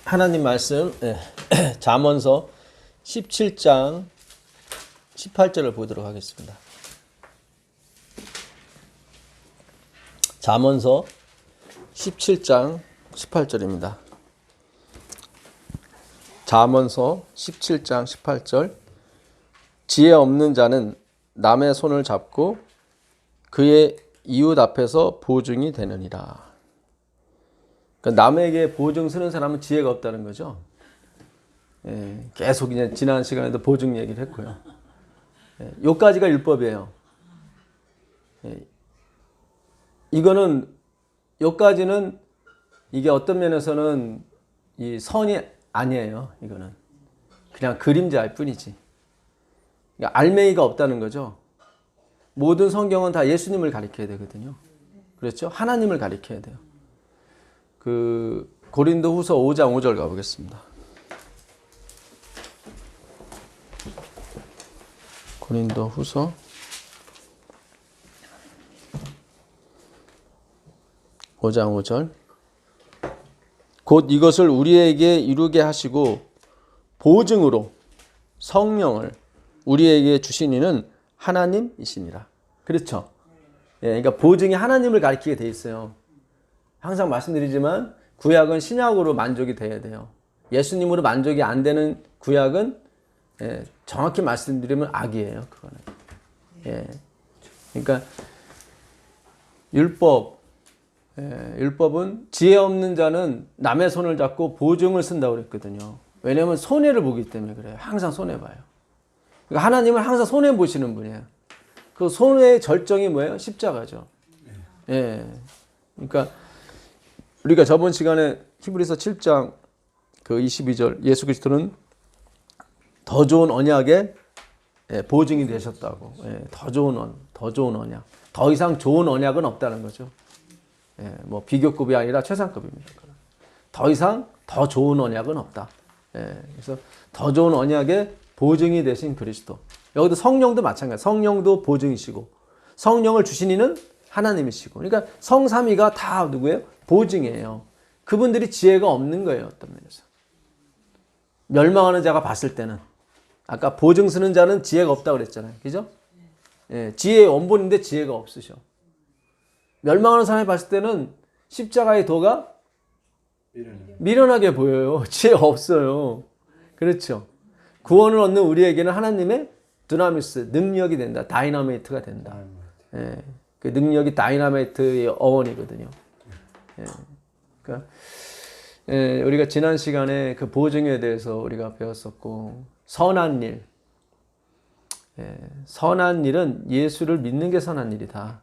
하나님 말씀 잠언서 17장 18절을 보도록 하겠습니다. 잠언서 17장 18절입니다. 잠언서 17장 18절. 지혜 없는 자는 남의 손을 잡고 그의 이웃 앞에서 보증이 되느니라. 그러니까 남에게 보증 서는 사람은 지혜가 없다는 거죠. 계속 이제 지난 시간에도 보증 얘기를 했고요. 요까지가 율법이에요. 이거는 요까지는 이게 어떤 면에서는 이 선이 아니에요. 이거는 그냥 그림자일 뿐이지. 그러니까 알맹이가 없다는 거죠. 모든 성경은 다 예수님을 가리켜야 되거든요. 그렇죠? 하나님을 가리켜야 돼요. 고린도후서 5장 5절 가보겠습니다. 고린도후서 5장 5절. 곧 이것을 우리에게 이루게 하시고 보증으로 성령을 우리에게 주신 이는 하나님이시니라. 그렇죠? 그러니까 보증이 하나님을 가리키게 돼 있어요. 항상 말씀드리지만 구약은 신약으로 만족이 돼야 돼요. 예수님으로 만족이 안 되는 구약은 정확히 말씀드리면 악이에요. 그거는. 그러니까 율법은 지혜 없는 자는 남의 손을 잡고 보증을 쓴다고 그랬거든요. 왜냐하면 손해를 보기 때문에 그래요. 항상 손해봐요. 그러니까 하나님은 항상 손해 보시는 분이에요. 그 손해의 절정이 뭐예요? 십자가죠. 그러니까 우리가 저번 시간에 히브리서 7장 22절 예수 그리스도는 더 좋은 언약의 보증이 되셨다고. 더 좋은 언약. 더 이상 좋은 언약은 없다는 거죠. 뭐 비교급이 아니라 최상급입니다. 더 이상 더 좋은 언약은 없다. 그래서 더 좋은 언약의 보증이 되신 그리스도. 여기도 성령도 마찬가지. 성령도 보증이시고 성령을 주신 이는 하나님이시고. 그러니까 성삼위가 다 누구예요? 보증이에요. 그분들이 지혜가 없는 거예요. 어떤 면에서. 멸망하는 자가 봤을 때는 아까 보증 쓰는 자는 지혜가 없다고 그랬잖아요. 그죠? 지혜의 원본인데 지혜가 없으셔. 멸망하는 사람이 봤을 때는 십자가의 도가 미련하게 보여요. 지혜가 없어요. 그렇죠? 구원을 얻는 우리에게는 하나님의 두나미스, 능력이 된다. 다이나마이트가 된다. 그 능력이 다이나마이트의 어원이거든요. 그러니까 우리가 지난 시간에 그 보증에 대해서 우리가 배웠었고, 선한 일. 선한 일은 예수를 믿는 게 선한 일이다.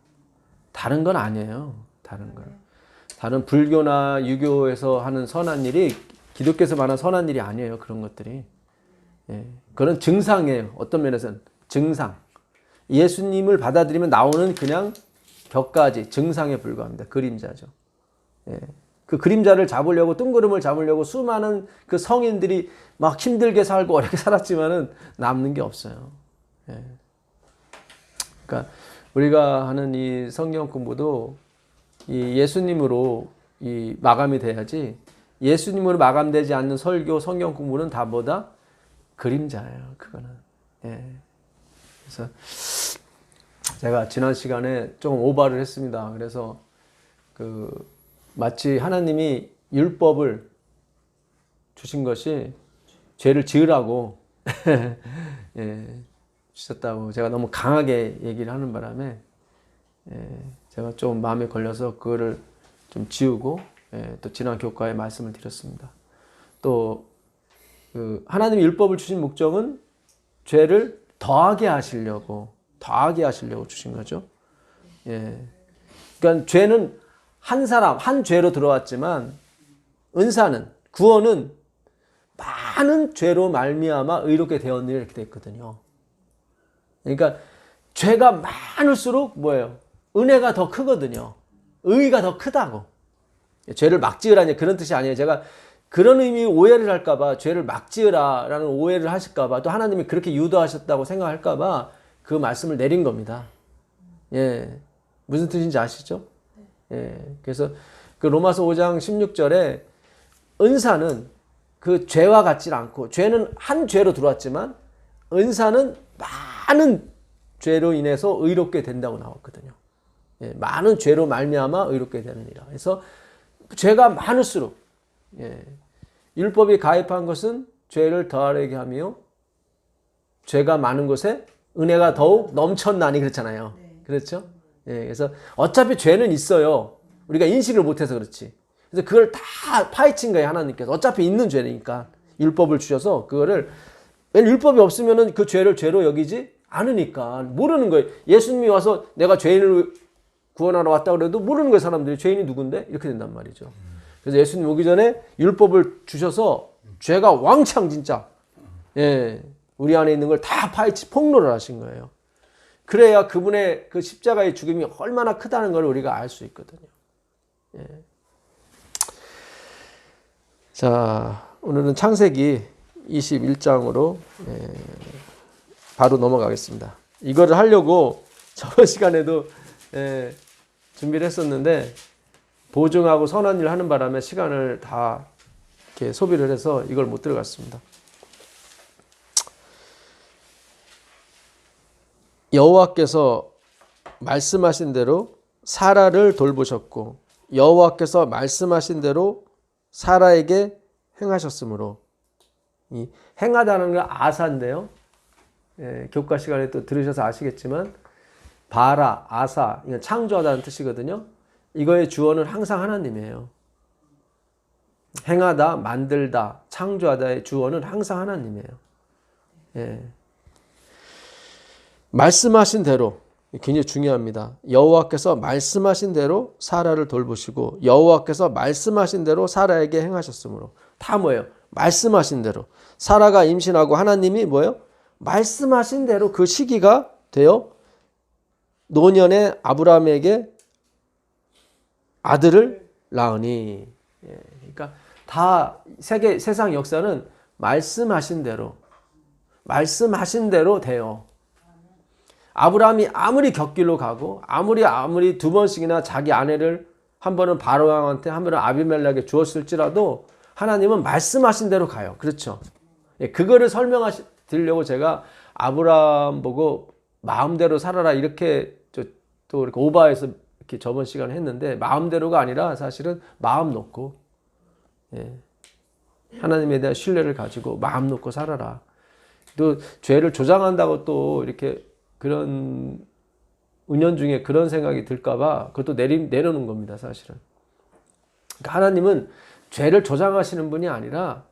다른 건 아니에요. 다른 불교나 유교에서 하는 선한 일이 기독교에서 말하는 선한 일이 아니에요. 그런 것들이. 그런 증상이에요. 어떤 면에서는 증상. 예수님을 받아들이면 나오는 그냥 격가지, 증상에 불과합니다. 그림자죠. 그 그림자를 잡으려고, 뜬구름을 잡으려고 수많은 그 성인들이 막 힘들게 살고 어렵게 살았지만은 남는 게 없어요. 그러니까 우리가 하는 이 성경 공부도 이 예수님으로 이 마감이 돼야지, 예수님으로 마감되지 않는 설교, 성경 공부는 다 뭐다? 그림자예요. 그거는. 그래서 제가 지난 시간에 좀 오바를 했습니다. 그래서 마치 하나님이 율법을 주신 것이 죄를 지으라고 주셨다고 제가 너무 강하게 얘기를 하는 바람에 제가 좀 마음에 걸려서 그거를 좀 지우고 또 지난 교과에 말씀을 드렸습니다. 또 하나님이 율법을 주신 목적은 죄를 더하게 하시려고 주신 거죠. 그러니까 죄는 한 사람, 한 죄로 들어왔지만 은사는, 구원은 많은 죄로 말미암아 의롭게 되었느니 이렇게 됐거든요. 그러니까 죄가 많을수록 뭐예요? 은혜가 더 크거든요. 의의가 더 크다고. 죄를 막 지으라니 그런 뜻이 아니에요. 제가 그런 의미 오해를 할까봐, 죄를 막 지으라라는 오해를 하실까봐, 또 하나님이 그렇게 유도하셨다고 생각할까봐 그 말씀을 내린 겁니다. 무슨 뜻인지 아시죠? 그래서 그 로마서 5장 16절에 은사는 그 죄와 같지 않고, 죄는 한 죄로 들어왔지만 은사는 많은 죄로 인해서 의롭게 된다고 나왔거든요. 예, 많은 죄로 말미암아 의롭게 되느니라. 그래서 죄가 많을수록, 예, 율법이 가입한 것은 죄를 더하게 하며 죄가 많은 곳에 은혜가 더욱 넘쳤나니 그렇잖아요. 그렇죠? 예, 그래서 어차피 죄는 있어요. 우리가 인식을 못해서 그렇지. 그래서 그걸 다 파헤친 거예요, 하나님께서. 어차피 있는 죄니까 율법을 주셔서 그거를, 왜냐면 율법이 없으면은 그 죄를 죄로 여기지 않으니까 모르는 거예요. 예수님이 와서 내가 죄인을 구원하러 왔다 그래도 모르는 거예요, 사람들이. 죄인이 누군데? 이렇게 된단 말이죠. 그래서 예수님 오기 전에 율법을 주셔서 죄가 왕창 진짜, 예, 우리 안에 있는 걸 다 파헤치 폭로를 하신 거예요. 그래야 그분의 그 십자가의 죽음이 얼마나 크다는 걸 우리가 알 수 있거든요. 예. 자, 오늘은 창세기 21장으로 바로 넘어가겠습니다. 이거를 하려고 저번 시간에도 준비를 했었는데 보증하고 선한 일 하는 바람에 시간을 다 이렇게 소비를 해서 이걸 못 들어갔습니다. 여호와께서 말씀하신 대로 사라를 돌보셨고 여호와께서 말씀하신 대로 사라에게 행하셨으므로, 이 행하다는 건 아사인데요. 예, 교과 시간에 또 들으셔서 아시겠지만 바라, 아사, 이건 창조하다는 뜻이거든요. 이거의 주어는 항상 하나님이에요. 행하다, 만들다, 창조하다의 주어는 항상 하나님이에요. 예. 말씀하신 대로, 굉장히 중요합니다. 여호와께서 말씀하신 대로 사라를 돌보시고 여호와께서 말씀하신 대로 사라에게 행하셨으므로. 다 뭐예요? 말씀하신 대로. 사라가 임신하고 하나님이 뭐예요? 말씀하신 대로 그 시기가 되어 노년에 아브라함에게 아들을 낳으니. 예, 그러니까 다 세상 역사는 말씀하신 대로 돼요. 아브라함이 아무리 곁길로 가고 아무리 두 번씩이나 자기 아내를 한 번은 바로 왕한테 한 번은 아비멜렉에게 주었을지라도 하나님은 말씀하신 대로 가요. 그렇죠? 예, 그거를 설명드리려고 제가 아브라함 보고 마음대로 살아라 이렇게 또 이렇게 오바해서 이렇게 저번 시간에 했는데, 마음대로가 아니라 사실은 마음 놓고, 예, 하나님에 대한 신뢰를 가지고 마음 놓고 살아라. 또 죄를 조장한다고 또 이렇게 그런 은연중에 그런 생각이 들까봐 그것도 내려놓은 겁니다, 사실은. 그러니까 하나님은 죄를 조장하시는 분이 아니라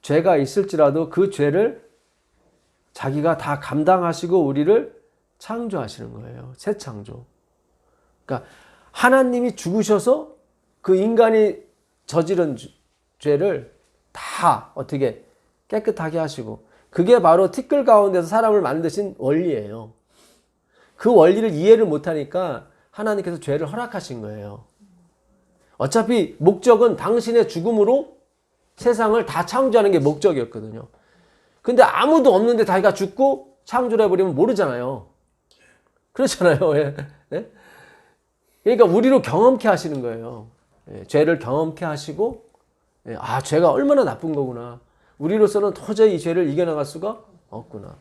죄가 있을지라도 그 죄를 자기가 다 감당하시고 우리를 창조하시는 거예요. 새 창조. 그러니까 하나님이 죽으셔서 그 인간이 저지른 죄를 다 어떻게 깨끗하게 하시고, 그게 바로 티끌 가운데서 사람을 만드신 원리예요. 그 원리를 이해를 못하니까 하나님께서 죄를 허락하신 거예요. 어차피 목적은 당신의 죽음으로 세상을 다 창조하는 게 목적이었거든요. 근데 아무도 없는데 자기가 죽고 창조를 해버리면 모르잖아요. 그렇잖아요. 예. 예? 그러니까 우리로 경험케 하시는 거예요. 예, 죄를 경험케 하시고, 예, 아, 죄가 얼마나 나쁜 거구나. 우리로서는 도저히 이 죄를 이겨나갈 수가 없구나.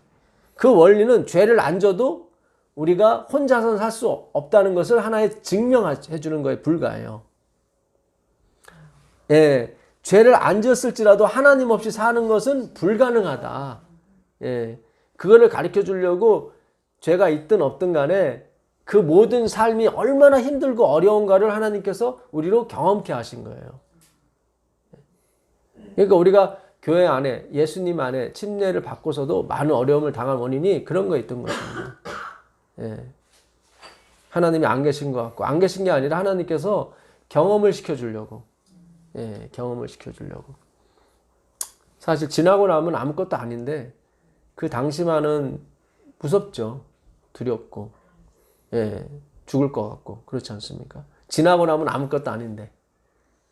그 원리는 죄를 안 져도 우리가 혼자서는 살 수 없다는 것을 하나의 증명해 주는 거에 불과해요. 예, 죄를 안 지었을지라도 하나님 없이 사는 것은 불가능하다. 예, 그거를 가르쳐 주려고 죄가 있든 없든 간에 그 모든 삶이 얼마나 힘들고 어려운가를 하나님께서 우리로 경험케 하신 거예요. 그러니까 우리가 교회 안에, 예수님 안에 침례를 받고서도 많은 어려움을 당한 원인이 그런 거에 있던 것입니다. 예. 하나님이 안 계신 것 같고, 안 계신 게 아니라 하나님께서 경험을 시켜주려고, 예, 경험을 시켜주려고. 사실 지나고 나면 아무것도 아닌데 그 당시만은 무섭죠. 두렵고, 예, 죽을 것 같고, 그렇지 않습니까? 지나고 나면 아무것도 아닌데.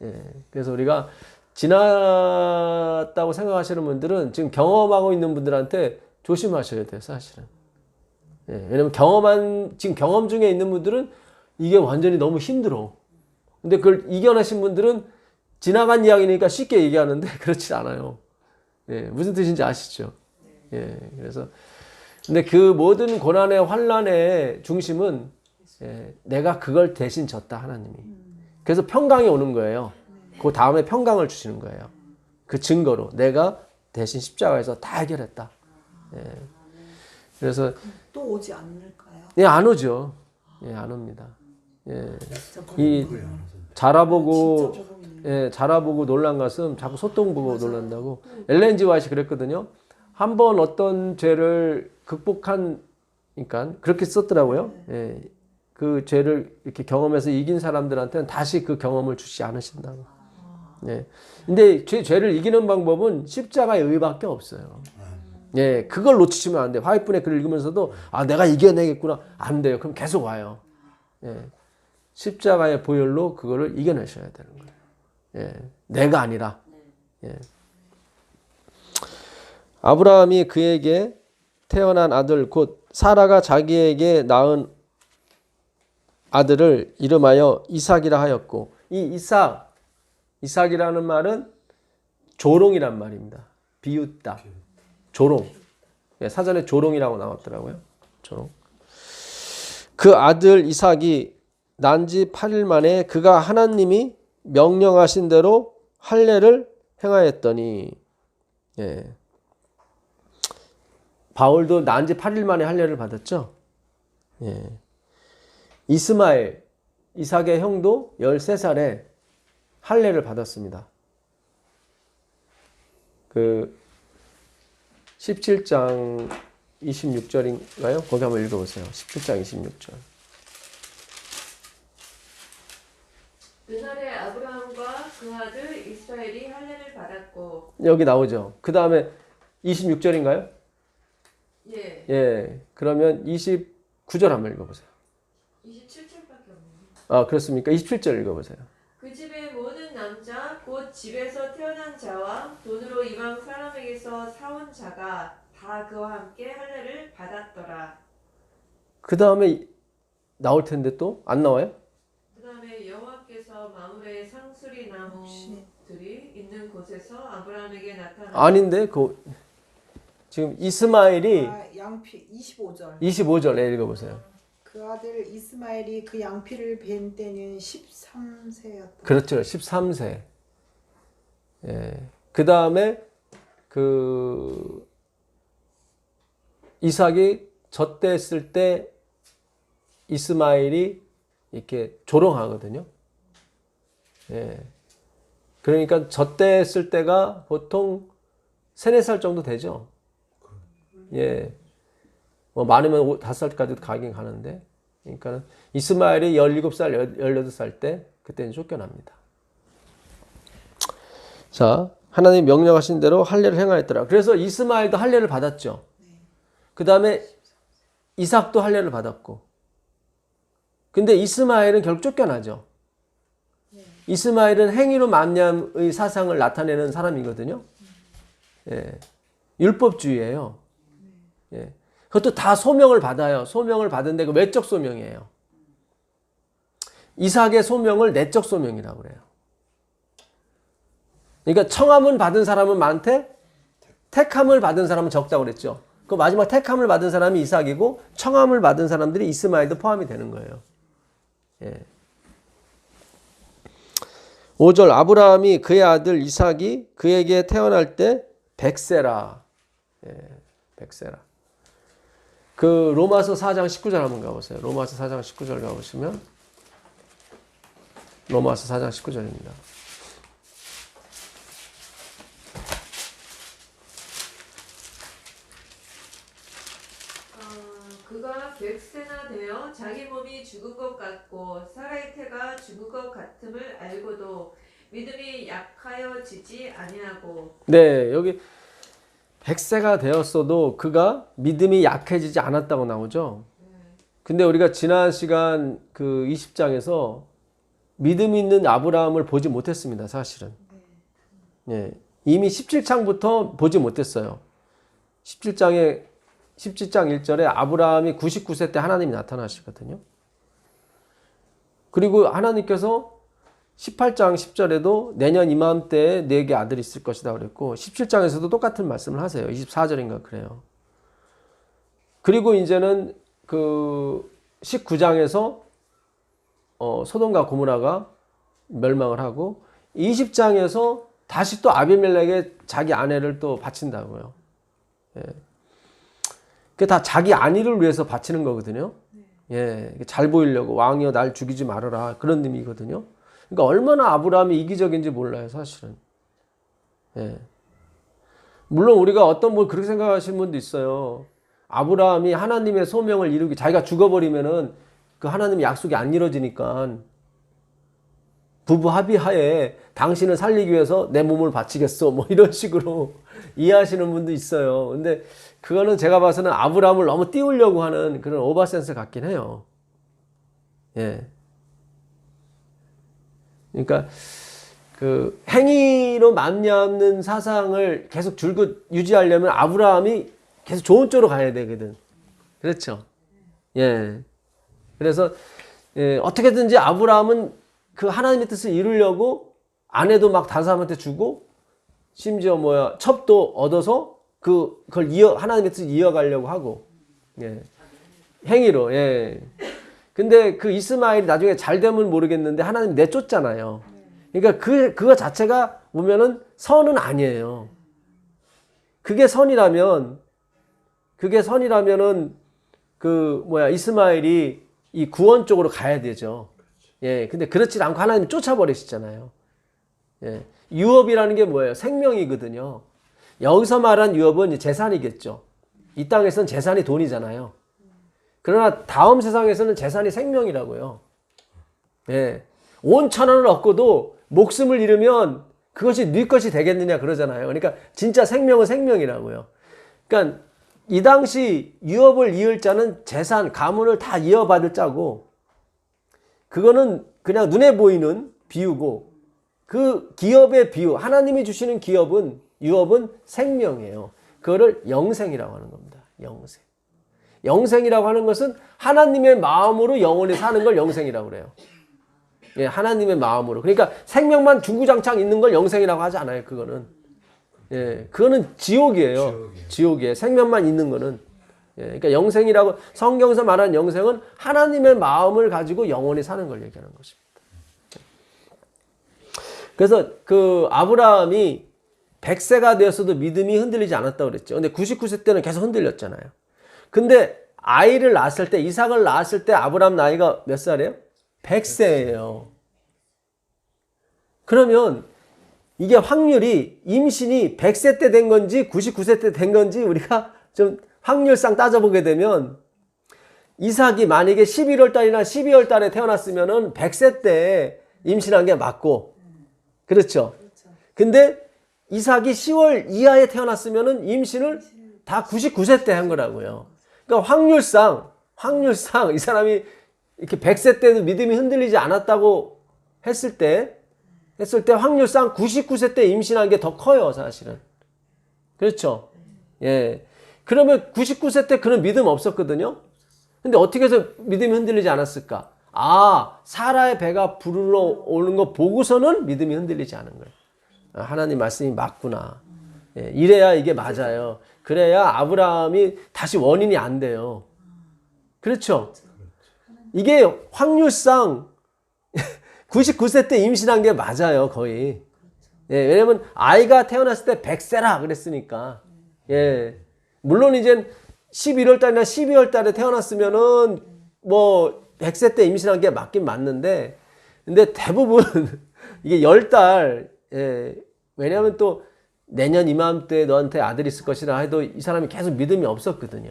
예, 그래서 우리가 지났다고 생각하시는 분들은 지금 경험하고 있는 분들한테 조심하셔야 돼요, 사실은. 예, 왜냐면 지금 경험 중에 있는 분들은 이게 완전히 너무 힘들어. 근데 그걸 이겨내신 분들은 지나간 이야기니까 쉽게 얘기하는데 그렇지 않아요. 예, 무슨 뜻인지 아시죠? 예, 그래서 근데 그 모든 고난의 환난의 중심은 예, 내가 그걸 대신 졌다 하나님이. 그래서 평강이 오는 거예요. 그 다음에 평강을 주시는 거예요. 그 증거로 내가 대신 십자가에서 다 해결했다. 예. 그래서 또 오지 않을까요? 예, 안 오죠. 예, 안 옵니다. 예, 이 자라보고 예, 자라보고 놀란 것은 자꾸 소똥 보고 놀란다고. 엘렌 지 화이트 그랬거든요. 한번 어떤 죄를 극복한, 그러니까 그렇게 썼더라고요. 예, 그 죄를 이렇게 경험해서 이긴 사람들한테는 다시 그 경험을 주지 않으신다고. 예. 근데 죄를 이기는 방법은 십자가의 의밖에 없어요. 예, 그걸 놓치시면 안 돼요. 화이트분의 글을 읽으면서도 아, 내가 이겨내겠구나. 안 돼요. 그럼 계속 와요. 예. 십자가의 보혈로 그거를 이겨내셔야 되는 거예요. 예. 내가 아니라. 예. 아브라함이 그에게 태어난 아들 곧 사라가 자기에게 낳은 아들을 이름하여 이삭이라 하였고, 이 이삭이라는 말은 조롱이란 말입니다. 비웃다. 조롱. 사전에 조롱이라고 나왔더라고요. 조롱. 그 아들 이삭이 난 지 8일 만에 그가 하나님이 명령하신 대로 할례를 행하였더니, 예. 바울도 난 지 8일 만에 할례를 받았죠. 예. 이스마엘, 이삭의 형도 13살에 할례를 받았습니다. 그 17장 26절인가요? 거기 한번 읽어보세요. 17장 26절. 그날에 아브라함과 그 아들 이스라엘이 할례를 받았고. 여기 나오죠. 그 다음에 26절인가요? 예. 예. 그러면 29절 한번 읽어보세요. 27절밖에 없네요. 아, 그렇습니까? 27절 읽어보세요. 그 집의 모든 남자 곧 집에서 태어난 자와 돈으로 이방 사람에게서 사온 자가 다 그와 함께 할례를 받았더라. 그 다음에 나올 텐데 또 안 나와요? 그 다음에 여호와께서 마므레 상수리 나무들이 있는 곳에서 아브라함에게 나타나. 아닌데 지금 이스마엘이 양피 25절. 25절에 읽어보세요. 그 아들 이스마엘이 그 양피를 뵌 때는 13세였다. 그렇죠. 13세. 예. 그 다음에 그 이삭이 젖됐을 때 이스마엘이 이렇게 조롱하거든요. 예. 그러니까 젖됐을 때가 보통 3, 4살 정도 되죠. 예. 뭐 많으면 5살까지도 가긴 가는데. 그러니까 이스마엘이 17살, 18살 때 그때는 쫓겨납니다. 자, 하나님 명령하신 대로 할례를 행하였더라. 그래서 이스마엘도 할례를 받았죠. 그 다음에 이삭도 할례를 받았고. 근데 이스마엘은 결국 쫓겨나죠. 이스마엘은 행위로 만남의 사상을 나타내는 사람이거든요. 예. 율법주의예요. 예. 그것도 다 소명을 받아요. 소명을 받은데 그 외적 소명이에요. 이삭의 소명을 내적 소명이라고 그래요. 그러니까 청함을 받은 사람은 많대, 택함을 받은 사람은 적다고 그랬죠. 그 마지막 택함을 받은 사람이 이삭이고 청함을 받은 사람들이 이스마엘도 포함이 되는 거예요. 예. 5절 아브라함이 그의 아들 이삭이 그에게 태어날 때 100세라. 예, 100세라. 그 로마서 4장 19절 한번 가보세요. 로마서 4장 19절 가보시면 로마서 4장 19절입니다. 그가 100세나 되어 자기 몸이 죽은 것 같고 사라의 태가 죽은 것 같음을 알고도 믿음이 약하여지지 아니하고. 네, 여기 100세가 되었어도 그가 믿음이 약해지지 않았다고 나오죠. 근데 우리가 지난 시간 그 20장에서 믿음 있는 아브라함을 보지 못했습니다, 사실은. 예, 이미 17장부터 보지 못했어요. 17장 1절에 아브라함이 99세 때 하나님이 나타나시거든요. 그리고 하나님께서 18장 10절에도 내년 이맘때에 네게 아들이 있을 것이다 그랬고 17장에서도 똑같은 말씀을 하세요. 24절인가 그래요. 그리고 이제는 그 19장에서 소돔과 고모라가 멸망을 하고 20장에서 다시 또 아비멜렉에 자기 아내를 또 바친다고요. 예. 그게 다 자기 안위를 위해서 바치는 거거든요. 예. 잘 보이려고 왕이여 날 죽이지 말아라 그런 의미거든요. 그러니까 얼마나 아브라함이 이기적인지 몰라요, 사실은. 예. 물론 우리가 어떤 분 그렇게 생각하시는 분도 있어요. 아브라함이 하나님의 소명을 이루기, 자기가 죽어버리면은 그 하나님의 약속이 안 이루어지니까 부부 합의하에 당신을 살리기 위해서 내 몸을 바치겠어. 뭐 이런 식으로 이해하시는 분도 있어요. 근데 그거는 제가 봐서는 아브라함을 너무 띄우려고 하는 그런 오버센스 같긴 해요. 예. 그러니까 그 행위로 말미암는 사상을 계속 줄곧 유지하려면 아브라함이 계속 좋은 쪽으로 가야 되거든. 그렇죠? 예. 그래서 예, 어떻게든지 아브라함은 그 하나님의 뜻을 이루려고 아내도 막 다른 사람한테 주고 심지어 첩도 얻어서 그걸 하나님의 뜻을 이어가려고 하고 예. 행위로 예. 근데 그 이스마엘이 나중에 잘 되면 모르겠는데 하나님 내쫓잖아요. 그러니까 그거 자체가 보면은 선은 아니에요. 그게 선이라면은 이스마엘이 이 구원 쪽으로 가야 되죠. 예. 근데 그렇지 않고 하나님이 쫓아버리시잖아요. 예. 유업이라는 게 뭐예요? 생명이거든요. 여기서 말한 유업은 재산이겠죠. 이 땅에서는 재산이 돈이잖아요. 그러나 다음 세상에서는 재산이 생명이라고요. 예. 온 천원을 얻고도 목숨을 잃으면 그것이 네 것이 되겠느냐 그러잖아요. 그러니까 진짜 생명은 생명이라고요. 그러니까 이 당시 유업을 이을 자는 재산, 가문을 다 이어받을 자고 그거는 그냥 눈에 보이는 비유고 그 기업의 비유, 하나님이 주시는 유업은 생명이에요. 그거를 영생이라고 하는 겁니다. 영생. 영생이라고 하는 것은 하나님의 마음으로 영원히 사는 걸 영생이라고 그래요. 예, 하나님의 마음으로. 그러니까 생명만 중구장창 있는 걸 영생이라고 하지 않아요. 그거는. 예, 그거는 지옥이에요. 지옥이에요. 생명만 있는 거는. 예, 그러니까 영생이라고 성경에서 말하는 영생은 하나님의 마음을 가지고 영원히 사는 걸 얘기하는 것입니다. 그래서 그 아브라함이 100세가 되었어도 믿음이 흔들리지 않았다고 그랬죠. 근데 99세 때는 계속 흔들렸잖아요. 근데 아이를 낳았을 때, 이삭을 낳았을 때 아브라함 나이가 몇 살이에요? 100세예요. 그러면 이게 확률이 임신이 100세 때 된 건지 99세 때 된 건지 우리가 좀 확률상 따져보게 되면 이삭이 만약에 11월 달이나 12월 달에 태어났으면은 100세 때 임신한 게 맞고 그렇죠. 근데 이삭이 10월 이하에 태어났으면은 임신을 다 99세 때 한 거라고요. 그러니까 확률상 이 사람이 이렇게 100세 때도 믿음이 흔들리지 않았다고 했을 때 확률상 99세 때 임신한 게 더 커요, 사실은. 그렇죠? 예. 그러면 99세 때 그런 믿음 없었거든요? 근데 어떻게 해서 믿음이 흔들리지 않았을까? 사라의 배가 부르러 오는 거 보고서는 믿음이 흔들리지 않은 거예요. 하나님 말씀이 맞구나. 예, 이래야 이게 맞아요. 그래야 아브라함이 다시 원인이 안 돼요. 그렇죠? 이게 확률상 99세 때 임신한 게 맞아요, 거의. 예, 왜냐면 아이가 태어났을 때 100세라 그랬으니까. 예. 물론 이제 11월 달이나 12월 달에 태어났으면은 100세 때 임신한 게 맞긴 맞는데, 근데 대부분 이게 10달, 예. 왜냐면 또 내년 이맘때 너한테 아들이 있을 것이라 해도 이 사람이 계속 믿음이 없었거든요.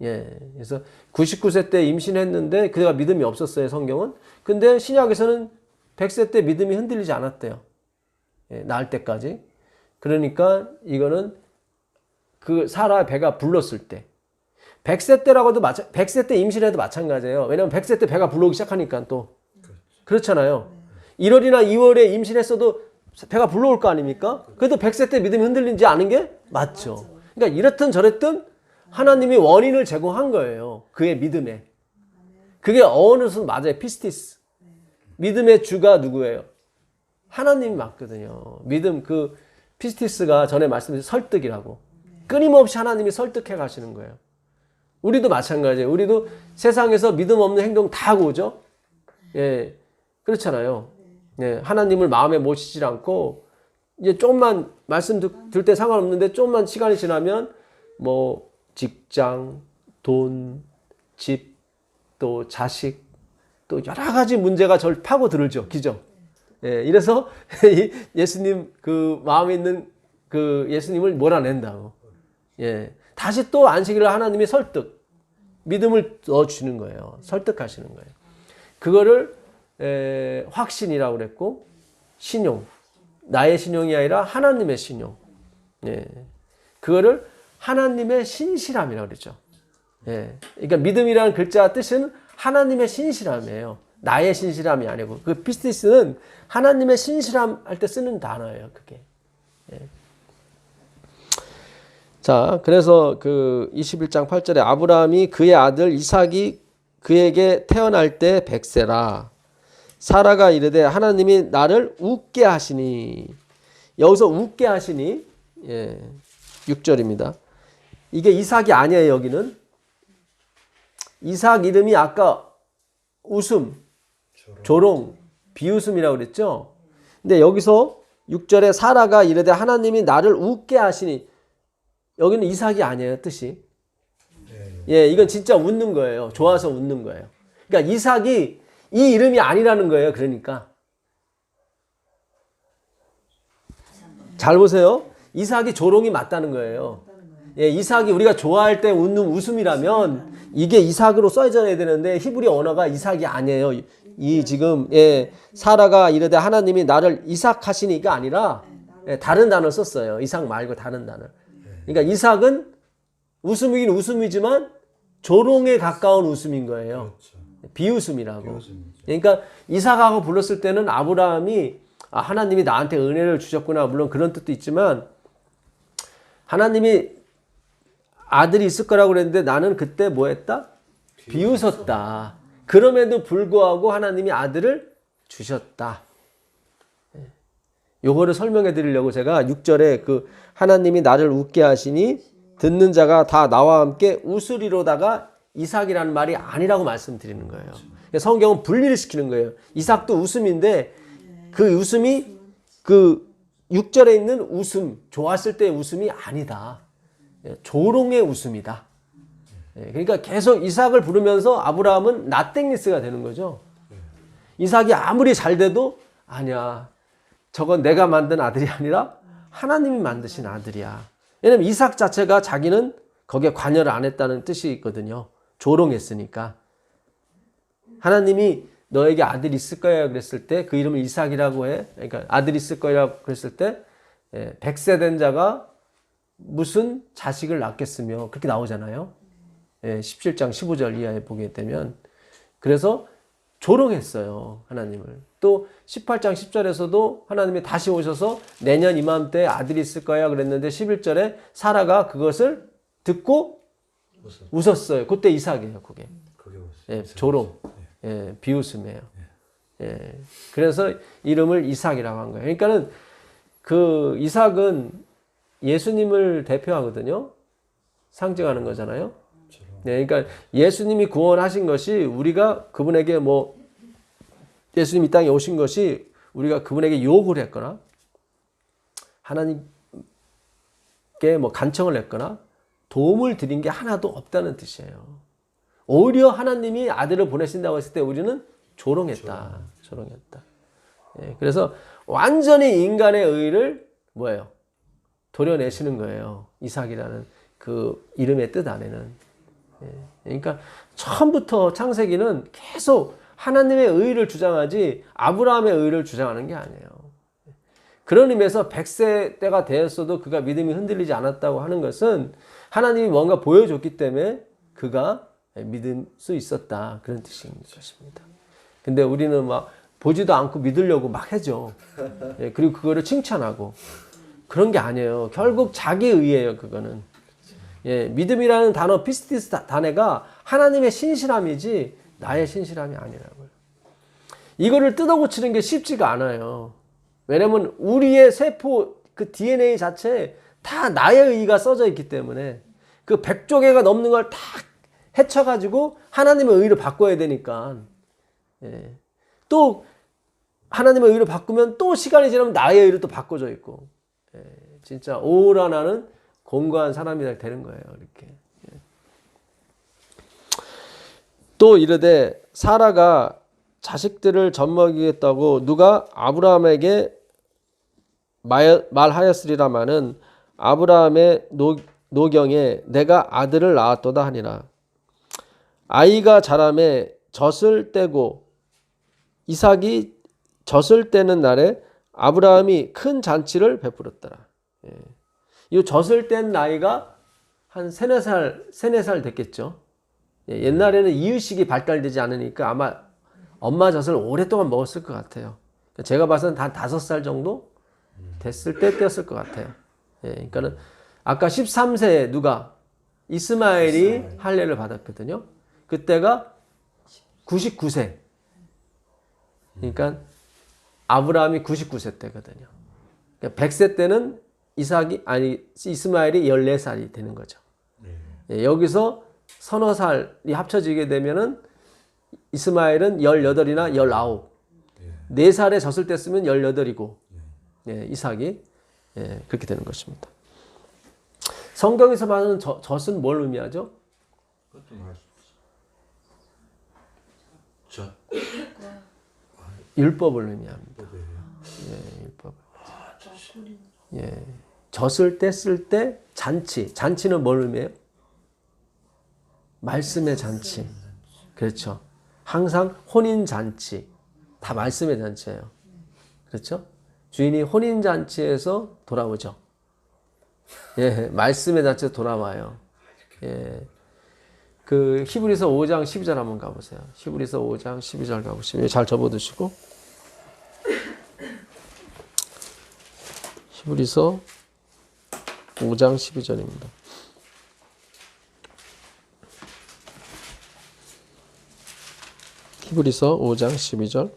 예. 그래서 99세 때 임신했는데 그가 믿음이 없었어요, 성경은. 근데 신약에서는 100세 때 믿음이 흔들리지 않았대요. 예, 낳을 때까지. 그러니까 이거는 그 사라 배가 불렀을 때. 100세 때라고도 100세 때 임신해도 마찬가지예요. 왜냐면 100세 때 배가 불러오기 시작하니까 또. 그렇잖아요. 1월이나 2월에 임신했어도 배가 불러올 거 아닙니까? 그래도 100세 때 믿음이 흔들리지 않은 게 맞죠. 그러니까 이렇든 저랬든 하나님이 원인을 제공한 거예요. 그의 믿음에. 그게 어느슨 맞아요. 피스티스. 믿음의 주가 누구예요? 하나님이 맞거든요. 믿음 그 피스티스가 전에 말씀드린 설득이라고. 끊임없이 하나님이 설득해 가시는 거예요. 우리도 마찬가지예요. 우리도 세상에서 믿음 없는 행동 다 하고 오죠. 예, 그렇잖아요. 예, 하나님을 마음에 모시지 않고 이제 조금만 말씀 들 때 상관없는데 조금만 시간이 지나면 뭐 직장, 돈, 집, 또 자식, 또 여러 가지 문제가 저를 파고들죠. 기죠. 예, 이래서 예수님 그 마음에 있는 그 예수님을 몰아낸다고. 예, 다시 또 안식일을 하나님이 설득, 믿음을 넣어주는 거예요. 설득하시는 거예요. 그거를 확신이라고 그랬고, 신용, 나의 신용이 아니라 하나님의 신용. 예, 그거를 하나님의 신실함이라고 그랬죠. 예, 그러니까 믿음이라는 글자 뜻은 하나님의 신실함이에요. 나의 신실함이 아니고 그 피스티스는 하나님의 신실함 할 때 쓰는 단어예요. 그게. 예. 자, 그래서 그 21장 8절에 아브라함이 그의 아들 이삭이 그에게 태어날 때 100세라. 사라가 이르되 하나님이 나를 웃게 하시니. 여기서 웃게 하시니. 예. 6절입니다. 이게 이삭이 아니에요, 여기는. 이삭 이름이 아까 웃음, 조롱, 비웃음이라고 그랬죠. 근데 여기서 6절에 사라가 이르되 하나님이 나를 웃게 하시니. 여기는 이삭이 아니에요, 뜻이. 예, 이건 진짜 웃는 거예요. 좋아서 웃는 거예요. 그러니까 이삭이 이 이름이 아니라는 거예요. 그러니까. 잘 보세요. 이삭이 조롱이 맞다는 거예요. 예, 이삭이 우리가 좋아할 때 웃는 웃음이라면 이게 이삭으로 써져야 되는데 히브리 언어가 이삭이 아니에요. 이 지금 예, 사라가 이르되 하나님이 나를 이삭 하시니가 아니라 예, 다른 단어 썼어요. 이삭 말고 다른 단어. 그러니까 이삭은 웃음이긴 웃음이지만 조롱에 가까운 웃음인 거예요. 비웃음이라고. 그러니까 이삭하고 불렀을 때는 아브라함이 하나님이 나한테 은혜를 주셨구나. 물론 그런 뜻도 있지만 하나님이 아들이 있을 거라고 그랬는데 나는 그때 뭐 했다? 비웃었다. 그럼에도 불구하고 하나님이 아들을 주셨다. 요거를 설명해 드리려고 제가 6절에 그 하나님이 나를 웃게 하시니 듣는 자가 다 나와 함께 웃으리로다가 이삭이라는 말이 아니라고 말씀드리는 거예요. 성경은 분리를 시키는 거예요. 이삭도 웃음인데 그 웃음이 그 6절에 있는 웃음, 좋았을 때의 웃음이 아니다. 조롱의 웃음이다. 그러니까 계속 이삭을 부르면서 아브라함은 나땡리스가 되는 거죠. 이삭이 아무리 잘 돼도 아니야. 저건 내가 만든 아들이 아니라 하나님이 만드신 아들이야. 왜냐면 이삭 자체가 자기는 거기에 관여를 안 했다는 뜻이 있거든요. 조롱했으니까. 하나님이 너에게 아들이 있을 거야 그랬을 때 그 이름을 이삭이라고 해. 그러니까 아들이 있을 거야 그랬을 때 100세 된 자가 무슨 자식을 낳겠으며 그렇게 나오잖아요. 17장 15절 이하에 보게 되면. 그래서 조롱했어요. 하나님을. 또 18장 10절에서도 하나님이 다시 오셔서 내년 이맘때 아들이 있을 거야 그랬는데 11절에 사라가 그것을 듣고 웃었어요. 그때 이삭이에요. 그게. 조롱. 비웃음이에요. 그래서 이름을 이삭이라고 한 거예요. 그러니까는 그 이삭은 예수님을 대표하거든요. 상징하는 거잖아요. 그러니까 예수님이 구원하신 것이 우리가 그분에게 뭐 예수님 이 땅에 오신 것이 우리가 그분에게 요구를 했거나 하나님께 뭐 간청을 했거나 도움을 드린 게 하나도 없다는 뜻이에요. 오히려 하나님이 아들을 보내신다고 했을 때 우리는 조롱했다. 그래서 완전히 인간의 의를 뭐예요? 도려내시는 거예요. 이삭이라는 그 이름의 뜻 안에는. 그러니까 처음부터 창세기는 계속 하나님의 의를 주장하지 아브라함의 의를 주장하는 게 아니에요. 그런 의미에서 100세 때가 되었어도 그가 믿음이 흔들리지 않았다고 하는 것은 하나님이 뭔가 보여줬기 때문에 그가 믿을 수 있었다. 그런 뜻인 것입니다. 근데 우리는 막 보지도 않고 믿으려고 막 하죠. 그리고 그거를 칭찬하고 그런 게 아니에요. 결국 자기 의예요. 그거는. 믿음이라는 단어 피스티스 단어가 하나님의 신실함이지 나의 신실함이 아니라고요. 이거를 뜯어고치는 게 쉽지가 않아요. 왜냐면 우리의 세포 그 DNA 자체에 다 나의 의가 써져 있기 때문에 그 100조개가 넘는 걸 다 헤쳐가지고 하나님의 의로 바꿔야 되니까. 예. 또 하나님의 의로 바꾸면 또 시간이 지나면 나의 의로 또 바꿔져 있고. 예. 진짜 오라나는 공고한 사람이 되는 거예요. 이렇게. 예. 또 이르되 사라가 자식들을 젖먹이겠다고 누가 아브라함에게 말하였으리라마는 아브라함의 노경에 내가 아들을 낳았도다 하니라. 아이가 자라매 젖을 떼고 이삭이 젖을 떼는 날에 아브라함이 큰 잔치를 베풀었더라. 예. 이 젖을 뗀 나이가 한 3-4살 됐겠죠. 예. 옛날에는 이유식이 발달되지 않으니까 아마 엄마 젖을 오랫동안 먹었을 것 같아요. 제가 봐서는 한 5살 정도 됐을 때 떼었을 것 같아요. 예. 그러니까는 아까 13세에 누가 이스마엘이 할례를 받았거든요. 그때가 99세. 그러니까 아브라함이 99세 때거든요. 그러니까 100세 때는 이스마엘이 14살이 되는 거죠. 예, 여기서 서너 살이 합쳐지게 되면은 이스마엘은 18이나 19. 4살에 젖을 뗐으면 18이고, 예, 이삭이, 예, 그렇게 되는 것입니다. 성경에서 말하는 젖은 뭘 의미하죠? 율법을 의미합니다. 예, 율법. 예, 젖을 뗐을 때 잔치. 잔치는 뭘 의미해요? 말씀의 잔치. 그렇죠. 항상 혼인 잔치. 다 말씀의 잔치예요. 그렇죠? 주인이 혼인 잔치에서 돌아오죠. 예, 말씀의 잔치에서 돌아와요. 예. 그 히브리서 5장 12절 한번 가보세요. 히브리서 5장 12절 가보시면 잘 접어두시고 히브리서 5장 12절입니다. 히브리서 5장 12절.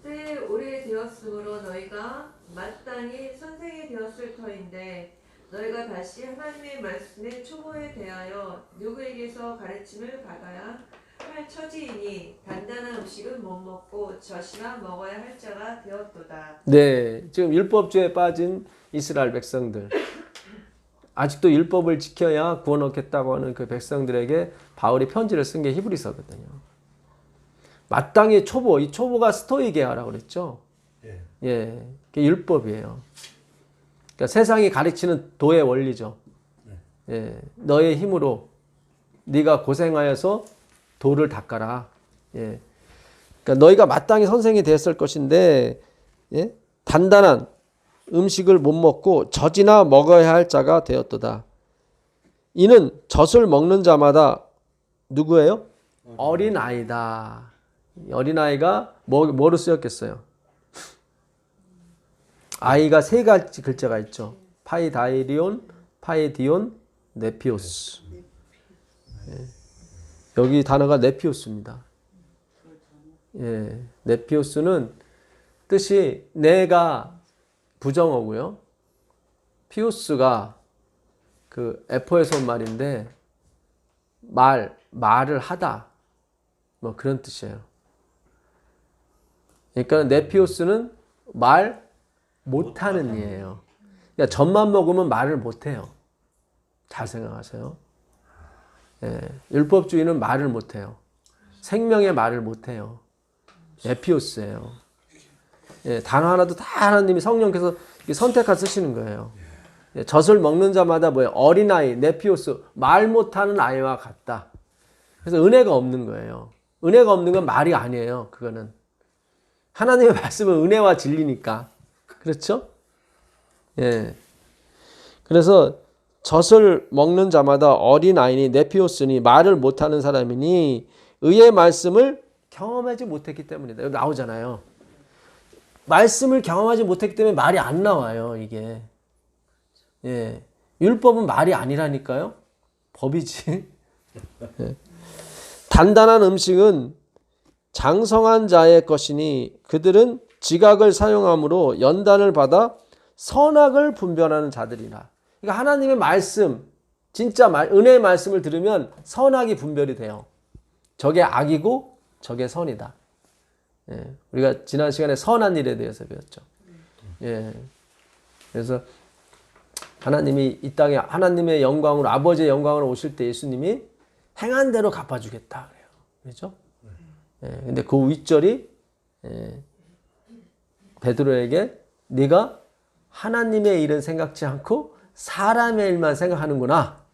때에 오래되었으므로 너희가 마땅히 선생이 되었을 터인데 너희가 다시 하나님의 말씀의 초보에 대하여 누구에게서 가르침을 받아야 할 처지이니 단단한 음식은 못 먹고 젖이나 먹어야 할 자가 되었도다. 네, 지금 율법주의에 빠진 이스라엘 백성들, 아직도 율법을 지켜야 구원 얻겠다고 하는 그 백성들에게 바울이 편지를 쓴 게 히브리서거든요. 마땅히 초보, 이 초보가 스토이게아라고 그랬죠. 예, 그게 율법이에요. 그러니까 세상이 가르치는 도의 원리죠. 예, 너의 힘으로 네가 고생하여서 도를 닦아라. 예, 그러니까 너희가 마땅히 선생이 되었을 것인데, 예? 단단한 음식을 못 먹고 젖이나 먹어야 할 자가 되었도다. 이는 젖을 먹는 자마다 누구예요? 어린아이다. 어린아이가 뭐로 쓰였겠어요? 아이가 3가지 글자가 있죠. 파이다이리온, 파이디온, 네피오스. 예. 여기 단어가 네피오스입니다. 예. 네피오스는 뜻이 내가 부정어고요. 피오스가 그 에포에서 온 말인데 말을 하다. 뭐 그런 뜻이에요. 그러니까 네피오스는 말 못하는 이에요. 그러니까 젖만 먹으면 말을 못해요. 잘 생각하세요. 예, 율법주의는 말을 못해요. 생명의 말을 못해요. 에피오스예요. 예, 단어 하나도 다 하나님이 성령께서 선택해서 쓰시는 거예요. 예, 젖을 먹는 자마다 뭐예요? 어린아이, 네피오스, 말 못하는 아이와 같다. 그래서 은혜가 없는 거예요. 은혜가 없는 건 말이 아니에요. 그거는 하나님의 말씀은 은혜와 진리니까. 그렇죠? 예. 그래서 젖을 먹는 자마다 어린아이니 네피오스니 말을 못하는 사람이니 의의 말씀을 경험하지 못했기 때문이다. 여기 나오잖아요. 말씀을 경험하지 못했기 때문에 말이 안 나와요. 이게. 예. 율법은 말이 아니라니까요. 법이지. 예. 단단한 음식은 장성한 자의 것이니 그들은 지각을 사용함으로 연단을 받아 선악을 분별하는 자들이라. 그러니까 하나님의 말씀, 진짜 은혜의 말씀을 들으면 선악이 분별이 돼요. 저게 악이고 저게 선이다. 예, 우리가 지난 시간에 선한 일에 대해서 배웠죠. 예, 그래서 하나님이 이 땅에 하나님의 영광으로, 아버지의 영광으로 오실 때 예수님이 행한 대로 갚아주겠다 그래요. 그렇죠? 예, 근데 그 윗절이 베드로에게 네가 하나님의 일은 생각지 않고 사람의 일만 생각하는구나.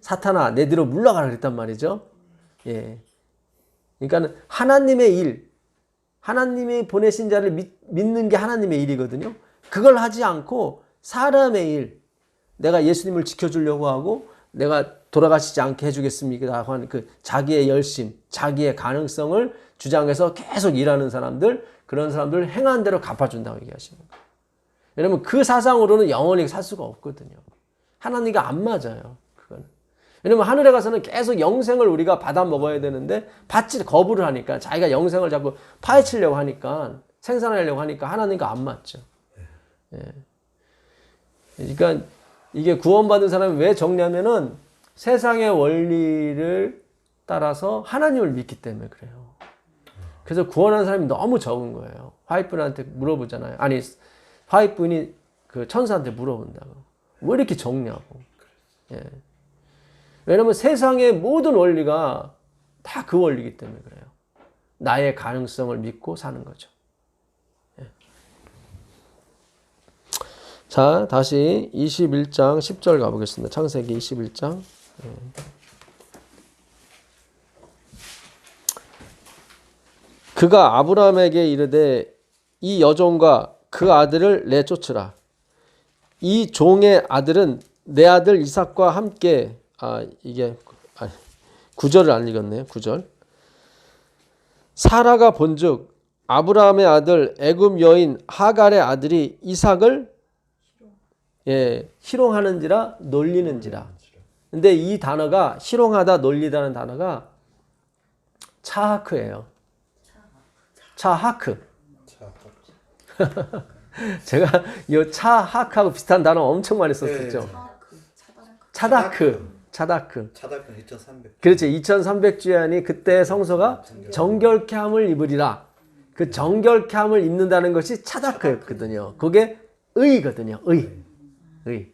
사탄아, 내 뒤로 물러가라 그랬단 말이죠. 예. 그러니까 하나님의 일, 하나님이 보내신 자를 믿는 게 하나님의 일이거든요. 그걸 하지 않고 사람의 일, 내가 예수님을 지켜주려고 하고 내가 돌아가시지 않게 해주겠습니까 하는 그 자기의 열심, 자기의 가능성을 주장해서 계속 일하는 사람들, 그런 사람들 행한 대로 갚아준다고 얘기하시는 거예요. 왜냐면 그 사상으로는 영원히 살 수가 없거든요. 하나님과 안 맞아요. 그거는. 왜냐면 하늘에 가서는 계속 영생을 우리가 받아 먹어야 되는데 받지 거부를 하니까, 자기가 영생을 자꾸 파헤치려고 하니까, 생산하려고 하니까 하나님과 안 맞죠. 예. 그러니까 이게 구원받은 사람이 왜 적냐면은 세상의 원리를 따라서 하나님을 믿기 때문에 그래요. 그래서 구원한 사람이 너무 적은 거예요. 화이트분한테 물어보잖아요. 아니, 화이트분이 그 천사한테 물어본다고. 왜 이렇게 적냐고. 예. 왜냐면 세상의 모든 원리가 다 그 원리이기 때문에 그래요. 나의 가능성을 믿고 사는 거죠. 예. 자, 다시 21장 10절 가보겠습니다. 창세기 21장. 예. 그가 아브라함에게 이르되 이 여종과 그 아들을 내쫓으라. 이 종의 아들은 내 아들 이삭과 함께, 이게 9절을 안 읽었네요. 9절. 사라가 본즉 아브라함의 아들 애굽 여인 하갈의 아들이 이삭을 희롱하는지라 놀리는지라. 근데 이 단어가 희롱하다 놀리다는 단어가 차하크예요. 차하크. 제가 이 차하크하고 비슷한 단어 엄청 많이 썼었죠. 차다크. 차다크는 2300. 그렇죠. 2300주야니 그때 성소가 정결케 함을 입으리라. 그 정결케 함을 입는다는 것이 차다크였거든요. 그게 의거든요. 의.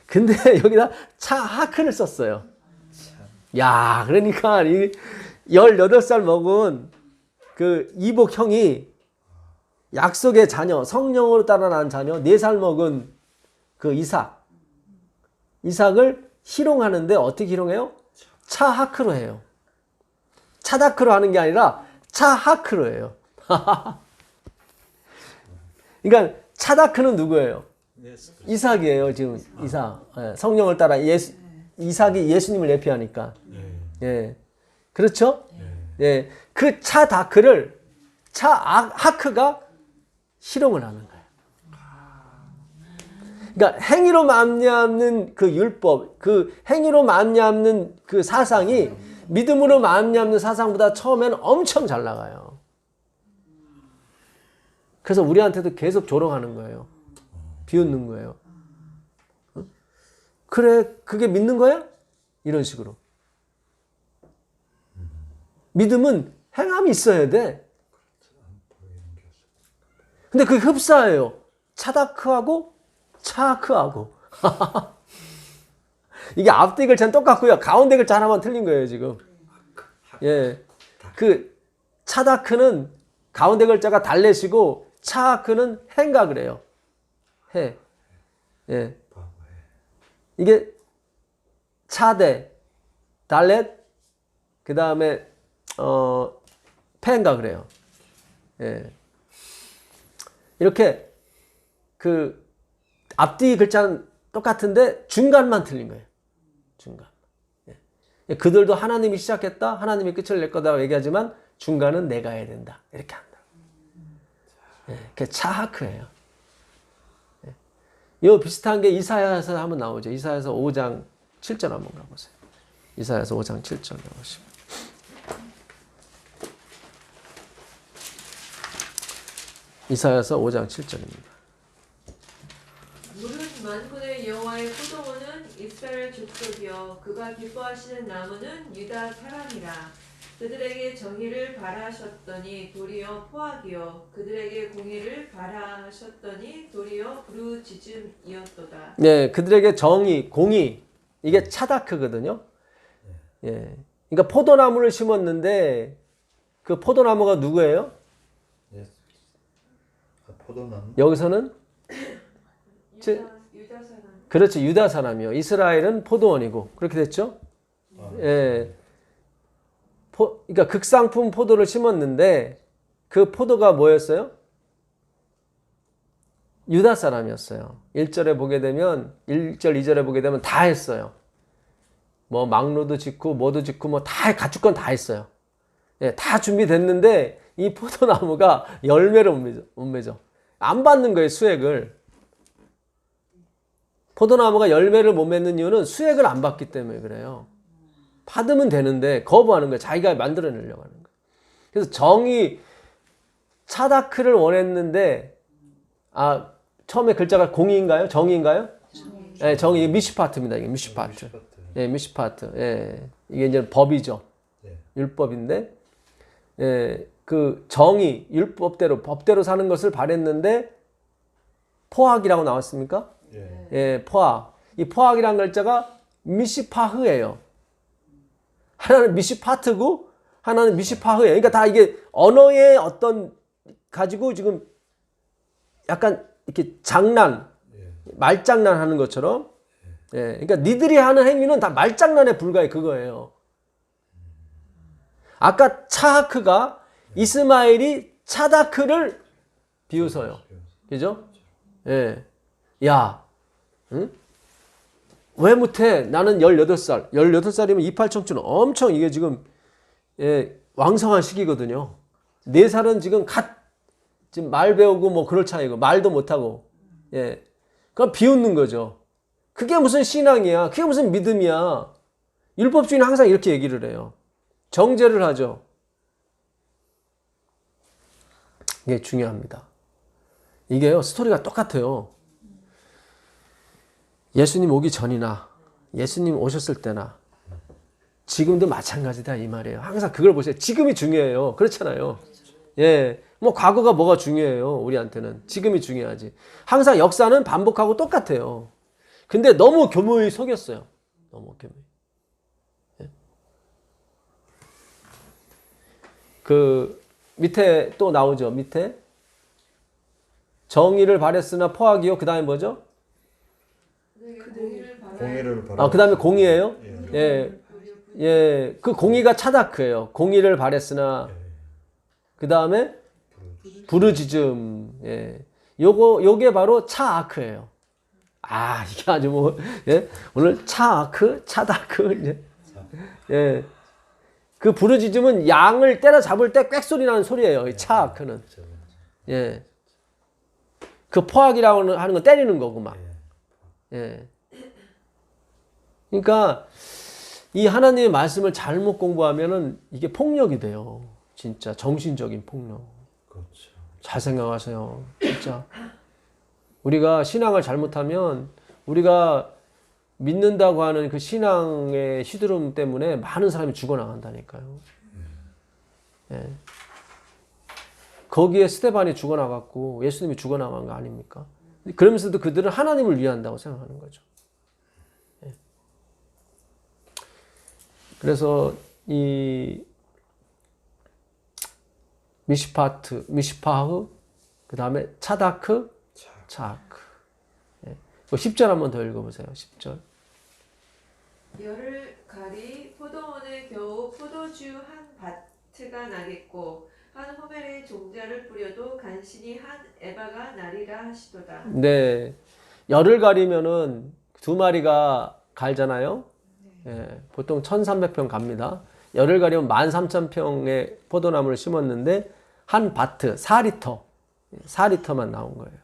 근데 여기다 차하크를 썼어요. 야, 그러니까 18살 먹은 그 이복 형이 약속의 자녀, 성령으로 따라 난 자녀, 4살 먹은 그 이삭을 희롱하는데 어떻게 희롱해요? 차하크로 해요. 차다크로 하는 게 아니라 차하크로 해요. 그러니까 차다크는 누구예요? 이삭이에요. 지금 이삭. 성령을 따라 이삭이 예수님을 예표하니까. 예. 그렇죠? 예. 그 차다크를 차하크가 희롱을 하는 거예요. 그러니까 행위로 말미암는 그 율법, 그 행위로 말미암는 그 사상이 믿음으로 말미암는 사상보다 처음에는 엄청 잘 나가요. 그래서 우리한테도 계속 조롱하는 거예요. 비웃는 거예요. 그래, 그게 믿는 거야? 이런 식으로. 믿음은 행함이 있어야 돼. 근데 그게 흡사해요. 차다크하고 차하크하고. 이게 앞뒤 글자는 똑같고요. 가운데 글자 하나만 틀린 거예요, 지금. 예. 그 차다크는 가운데 글자가 달래시고 차하크는 해인가 그래요. 해. 예. 이게 차대, 달렛, 그 다음에 페인가 그래요. 예. 이렇게 그 앞뒤 글자는 똑같은데 중간만 틀린 거예요. 중간. 예. 그들도 하나님이 시작했다, 하나님이 끝을 낼 거다 얘기하지만 중간은 내가 해야 된다. 이렇게 한다. 예. 그게 차하크예요. 예. 이 비슷한 게 이사야서 한번 나오죠. 이사야서 5장 7절 한번 가보세요. 이사야서 5장 7절 가보시면. 이사야서 5장 7절입니다. 물은 만군의 여호와의 포도원은 이스라엘 족속이여 그가 기뻐하시는 나무는 유다 사람이라. 그들에게 정의를 바라셨더니 도리어 포악이요 그들에게 공의를 바라셨더니 도리어 부르짖음이었도다. 네, 그들에게 정의, 공의 이게 차다크거든요. 예, 그러니까 포도나무를 심었는데 그 포도나무가 누구예요? 예. 포도나무. 여기서는 유다 사람. 그렇죠, 유다 사람이요. 이스라엘은 포도원이고 그렇게 됐죠. 예, 그러니까 극상품 포도를 심었는데 그 포도가 뭐였어요? 유다 사람이었어요. 1절에 보게 되면 1절, 2절에 보게 되면 다 했어요. 뭐 막루도 짓고 뭐도 짓고 뭐 다 갖출 건 다 했어요. 예, 다 준비됐는데 이 포도나무가 열매를 못 맺어. 안 받는 거예요, 수액을. 포도나무가 열매를 못 맺는 이유는 수액을 안 받기 때문에 그래요. 받으면 되는데 거부하는 거예요. 자기가 만들어내려고 하는 거예요. 그래서 정의 차다크를 원했는데 처음에 글자가 공의인가요? 정의인가요? 네, 정의. 미시파트입니다. 이게 미시파트. 예, 미시파트. 예, 이게 이제 법이죠. 네. 율법인데, 예, 그 정의, 율법대로, 법대로 사는 것을 바랬는데, 포악이라고 나왔습니까? 예. 예, 포악. 이 포악이라는 글자가 미시파흐예요. 하나는 미시파트고, 하나는 미시파흐예요. 그러니까 다 이게 언어의 어떤, 가지고 지금 약간 이렇게 말장난 하는 것처럼, 예, 그러니까 니들이 하는 행위는 다 말장난에 불과해 그거예요. 아까 차하크가 이스마엘이 차다크를 비웃어요. 그죠? 예. 야, 응? 왜 못해? 나는 18살. 18살이면 이팔청춘 엄청 이게 지금, 예, 왕성한 시기거든요. 4살은 지금 지금 말 배우고 뭐 그럴 차이고, 말도 못하고, 예. 그럼 비웃는 거죠. 그게 무슨 신앙이야? 그게 무슨 믿음이야? 율법주의는 항상 이렇게 얘기를 해요. 정죄를 하죠. 이게 중요합니다. 이게요, 스토리가 똑같아요. 예수님 오기 전이나 예수님 오셨을 때나 지금도 마찬가지다 이 말이에요. 항상 그걸 보세요. 지금이 중요해요. 그렇잖아요. 예, 뭐 과거가 뭐가 중요해요. 우리한테는 지금이 중요하지. 항상 역사는 반복하고 똑같아요. 근데 너무 교묘히 속였어요. 너무 교묘히. 예. 그 밑에 또 나오죠. 밑에 정의를 바랬으나 포악이요. 그 다음에 뭐죠? 공의를 바라. 그 다음에 공의예요. 예, 예, 그 공의가 차다크예요. 공의를 바랬으나 그 다음에 부르짖음. 예, 요게 바로 차아크예요. 이게 아주 뭐, 예, 오늘 차아크, 차다크, 예, 그 부르짖음은 양을 때려잡을 때 꽥소리 나는 소리예요. 이 차아크는. 예, 그 포악이라고 하는 건 때리는 거고 막. 예. 그러니까 이 하나님의 말씀을 잘못 공부하면은 이게 폭력이 돼요. 진짜 정신적인 폭력. 그렇죠. 잘 생각하세요. 진짜. 우리가 신앙을 잘못하면 우리가 믿는다고 하는 그 신앙의 시드름 때문에 많은 사람이 죽어나간다니까요. 예. 거기에 스데반이 죽어나갔고 예수님이 죽어나간 거 아닙니까? 그러면서도 그들은 하나님을 위한다고 생각하는 거죠. 예. 그래서 이 미시파흐, 그 다음에 차다크, 차아크. 예. 10절 한번 더 읽어보세요. 10절. 열을 가리 포도원에 겨우 포도주 한 밭가 나겠고 한 호멜의 종자를 뿌려도 간신히 한 에바가 나리라 하시도다. 네, 열을 가리면은 2마리가 갈잖아요. 예, 보통 1300평 갑니다. 열을 가리면 13,000평의 포도나무를 심었는데 한 바트 4리터만 나온 거예요.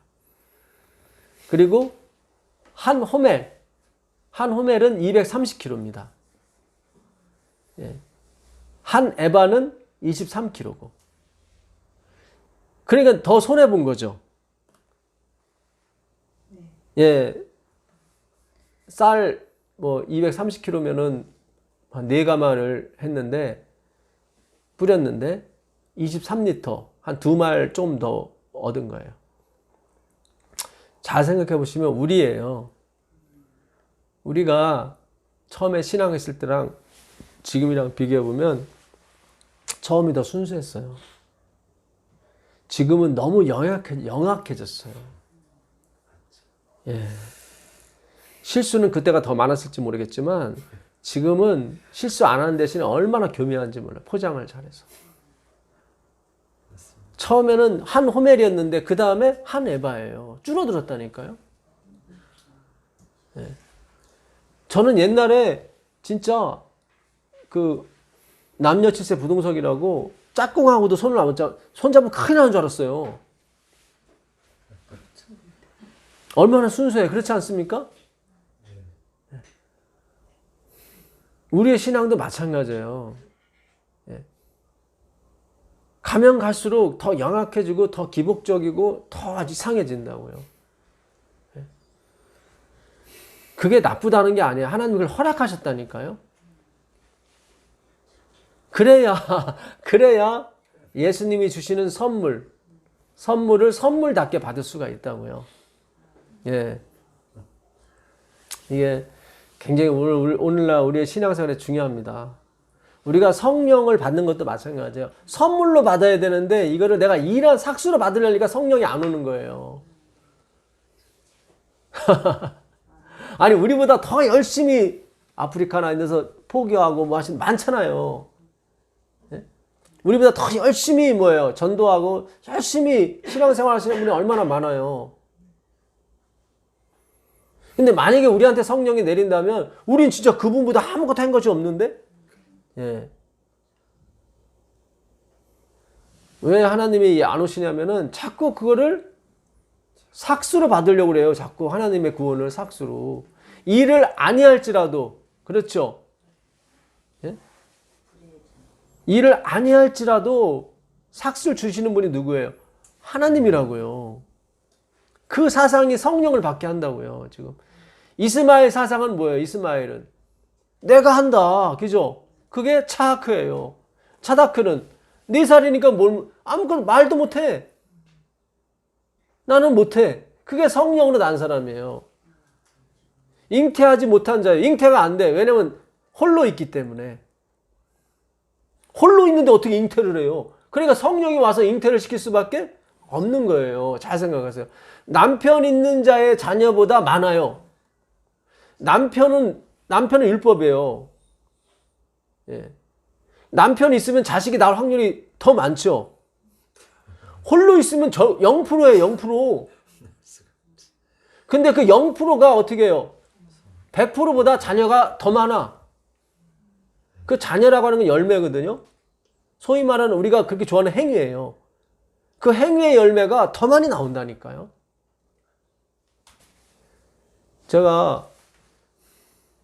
그리고 한 호멜은 230kg입니다. 예. 한 에바는 23kg고. 그러니까 더 손해본 거죠. 예. 쌀 뭐 230kg면은 한 4가마를 했는데, 뿌렸는데 23리터, 한 2말 좀 더 얻은 거예요. 잘 생각해 보시면 우리예요. 우리가 처음에 신앙했을 때랑 지금이랑 비교해 보면 처음이 더 순수했어요. 지금은 너무 영악해졌어요. 예. 실수는 그때가 더 많았을지 모르겠지만 지금은 실수 안 하는 대신에 얼마나 교묘한지 몰라요. 포장을 잘해서. 처음에는 한 호멜이었는데 그 다음에 한 에바예요. 줄어들었다니까요. 예. 저는 옛날에 진짜 그 남녀 칠세 부동석이라고 짝꿍하고도 손을 안 잡고 손잡으면 큰일 나는 줄 알았어요. 얼마나 순수해. 그렇지 않습니까? 우리의 신앙도 마찬가지예요. 예. 가면 갈수록 더 영악해지고 더 기복적이고 더 아주 이상해진다고요. 예. 그게 나쁘다는 게 아니에요. 하나님 그걸 허락하셨다니까요. 그래야 예수님이 주시는 선물을 선물답게 받을 수가 있다고요. 예. 이게 굉장히 오늘날 우리의 신앙생활에 중요합니다. 우리가 성령을 받는 것도 마찬가지예요. 선물로 받아야 되는데 이거를 내가 일한 삭수로 받으려니까 성령이 안 오는 거예요. 아니 우리보다 더 열심히 아프리카나 이런 데서 포교하고 뭐 하시는 많잖아요. 예? 우리보다 더 열심히 뭐예요? 전도하고 열심히 신앙생활 하시는 분이 얼마나 많아요. 근데 만약에 우리한테 성령이 내린다면 우린 진짜 그분보다 아무것도 한 것이 없는데? 예. 왜 하나님이 안 오시냐면은 자꾸 그거를 삭수로 받으려고 그래요. 자꾸 하나님의 구원을 삭수로. 일을 아니할지라도, 그렇죠? 예? 일을 아니할지라도 삭수를 주시는 분이 누구예요? 하나님이라고요. 그 사상이 성령을 받게 한다고요. 지금 이스마엘 사상은 뭐예요? 이스마엘은 내가 한다, 그죠? 그게 차하크예요. 차다크는 4살이니까 아무것도 말도 못해. 나는 못해. 그게 성령으로 난 사람이에요. 잉태하지 못한 자예요. 잉태가 안 돼. 왜냐면 홀로 있기 때문에. 홀로 있는데 어떻게 잉태를 해요? 그러니까 성령이 와서 잉태를 시킬 수밖에 없는 거예요. 잘 생각하세요. 남편 있는 자의 자녀보다 많아요. 남편은 율법이에요. 예. 남편이 있으면 자식이 나올 확률이 더 많죠. 홀로 있으면 0%예요. 0%. 근데 그 0%가 어떻게 해요? 100%보다 자녀가 더 많아. 그 자녀라고 하는 건 열매거든요. 소위 말하는 우리가 그렇게 좋아하는 행위예요. 그 행위의 열매가 더 많이 나온다니까요. 제가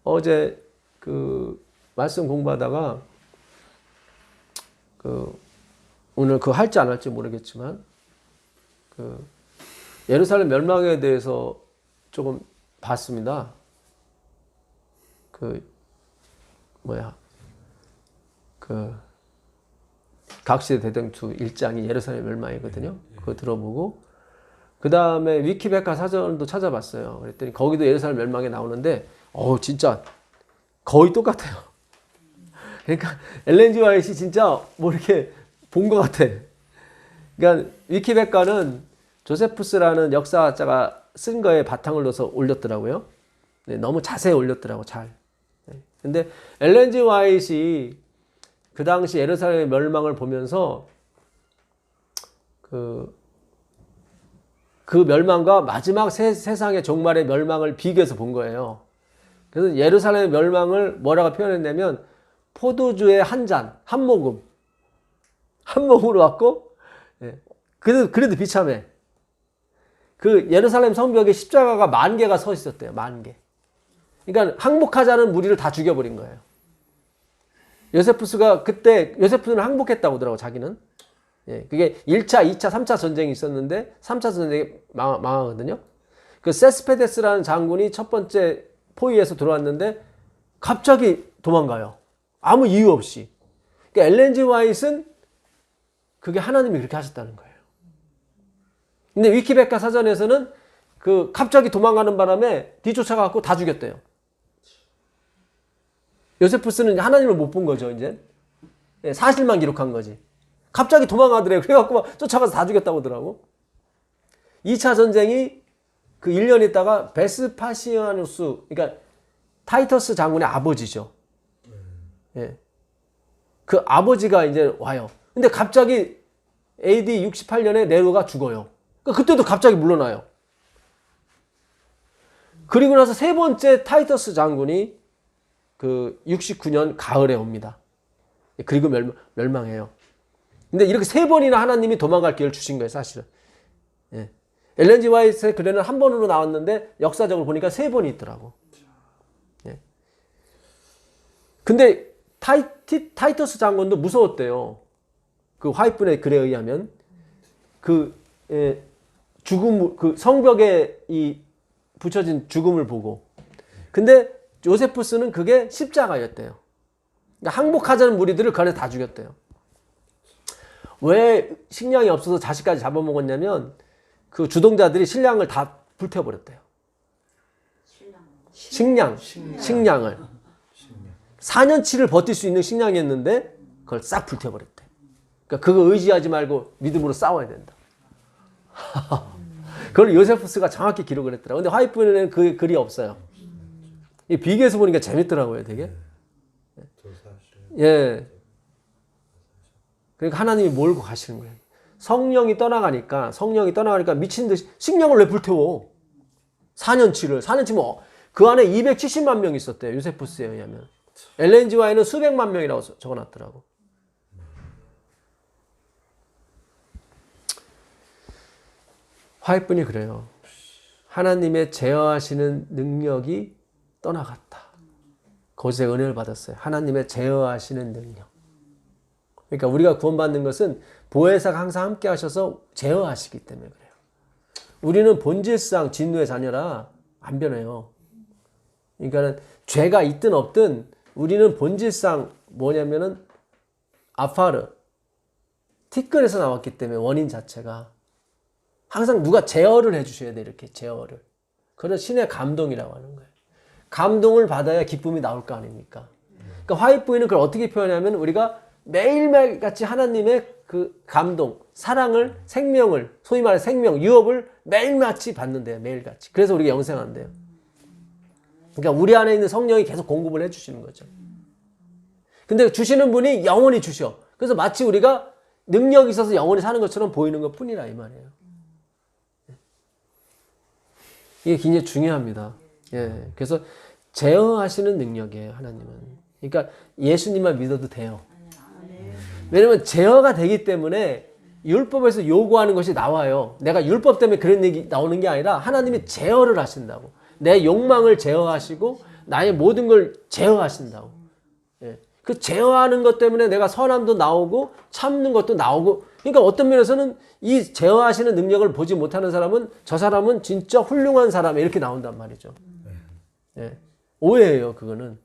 어제 그 말씀 공부하다가 오늘 그거 할지 안 할지 모르겠지만 예루살렘 멸망에 대해서 조금 봤습니다. 각시대 대동투 1장이 예루살렘 멸망이거든요. 그거 들어보고 그 다음에 위키백과 사전도 찾아봤어요. 그랬더니 거기도 예루살렘 멸망에 나오는데 진짜 거의 똑같아요. 그러니까 엘렌 G. 화이트이 진짜 뭐 이렇게 본 것 같아. 그러니까 위키백과는 조세푸스라는 역사학자가 쓴 거에 바탕을 둬서 올렸더라고요. 네, 너무 자세히 올렸더라고, 잘. 네. 근데 엘렌 G. 화이트이 그 당시 예루살렘의 멸망을 보면서 그 멸망과 마지막 세상의 종말의 멸망을 비교해서 본 거예요. 그래서 예루살렘의 멸망을 뭐라고 표현했냐면 포도주의 한 잔, 한 모금으로 왔고, 예. 그래도 비참해. 그 예루살렘 성벽에 십자가가 10,000개가 서 있었대요. 10,000개. 그러니까 항복하자는 무리를 다 죽여버린 거예요. 요세푸스는 항복했다고 하더라고, 자기는. 예, 그게 1차, 2차, 3차 전쟁이 있었는데 3차 전쟁이 망하거든요. 그 세스페데스라는 장군이 첫 번째 포위에서 들어왔는데 갑자기 도망가요. 아무 이유 없이. 그러니까 엘렌 G 화이트는 그게 하나님이 그렇게 하셨다는 거예요. 근데 위키백과 사전에서는 그 갑자기 도망가는 바람에 뒤쫓아가고 다 죽였대요. 요세푸스는 하나님을 못 본 거죠, 이제. 예, 사실만 기록한 거지. 갑자기 도망가더래요. 그래갖고 막 쫓아가서 다 죽였다고 하더라고. 2차 전쟁이 그 1년 있다가 베스파시아누스, 그러니까 타이터스 장군의 아버지죠. 예. 그 아버지가 이제 와요. 근데 갑자기 AD 68년에 네로가 죽어요. 그러니까 그때도 갑자기 물러나요. 그리고 나서 세 번째 타이터스 장군이 그 69년 가을에 옵니다. 그리고 멸망해요. 근데 이렇게 세 번이나 하나님이 도망갈 기회를 주신 거예요, 사실은. 예. 엘렌 G 화이트의 글에는 한 번으로 나왔는데 역사적으로 보니까 세 번이 있더라고. 예. 근데 타이터스 장군도 무서웠대요. 그 화이트의 글에 의하면 죽음, 그 성벽에 이 붙여진 죽음을 보고. 근데 요세푸스는 그게 십자가였대요. 그러니까 항복하자는 무리들을 그 안에 다 죽였대요. 왜 식량이 없어서 자식까지 잡아먹었냐면 그 주동자들이 신량을 다 불태워버렸대요. 식량을. 4년치를 버틸 수 있는 식량이었는데 그걸 싹 불태워버렸대. 그러니까 그거 의지하지 말고 믿음으로 싸워야 된다. 그걸 요세푸스가 정확히 기록을 했더라고요. 근데 화이트는 그 글이 없어요. 이 비교해서 보니까 재밌더라고요, 되게. 예. 그러니까 하나님이 몰고 가시는 거예요. 성령이 떠나가니까 미친 듯이 식량을 왜 불태워? 4년치면 그 안에 270만 명이 있었대요, 요세푸스에 의하면. 엘렌 G 화이트는 수백만 명이라고 적어놨더라고. 화이트분이 그래요. 하나님의 제어하시는 능력이 떠나갔다. 거기서 은혜를 받았어요. 하나님의 제어하시는 능력. 그러니까 우리가 구원받는 것은 보혜사가 항상 함께 하셔서 제어하시기 때문에 그래요. 우리는 본질상 진노의 자녀라 안 변해요. 그러니까 죄가 있든 없든 우리는 본질상 뭐냐면은 아파르, 티끌에서 나왔기 때문에 원인 자체가 항상 누가 제어를 해주셔야 돼. 이렇게 제어를. 그래서 신의 감동이라고 하는 거예요. 감동을 받아야 기쁨이 나올 거 아닙니까? 그러니까 화이트보이는 그걸 어떻게 표현하면 우리가 매일매일 같이 하나님의 그 감동, 사랑을, 생명을, 소위 말해 생명, 유업을 매일같이 받는데요. 매일같이. 그래서 우리가 영생한대요. 그러니까 우리 안에 있는 성령이 계속 공급을 해주시는 거죠. 근데 주시는 분이 영원히 주셔. 그래서 마치 우리가 능력이 있어서 영원히 사는 것처럼 보이는 것 뿐이라 이 말이에요. 이게 굉장히 중요합니다. 예. 그래서 제어하시는 능력이에요, 하나님은. 그러니까 예수님만 믿어도 돼요. 왜냐면 제어가 되기 때문에 율법에서 요구하는 것이 나와요. 내가 율법 때문에 그런 얘기 나오는 게 아니라 하나님이 제어를 하신다고. 내 욕망을 제어하시고 나의 모든 걸 제어하신다고. 예. 그 제어하는 것 때문에 내가 선함도 나오고 참는 것도 나오고. 그러니까 어떤 면에서는 이 제어하시는 능력을 보지 못하는 사람은 저 사람은 진짜 훌륭한 사람 이렇게 나온단 말이죠. 예. 오해예요, 그거는.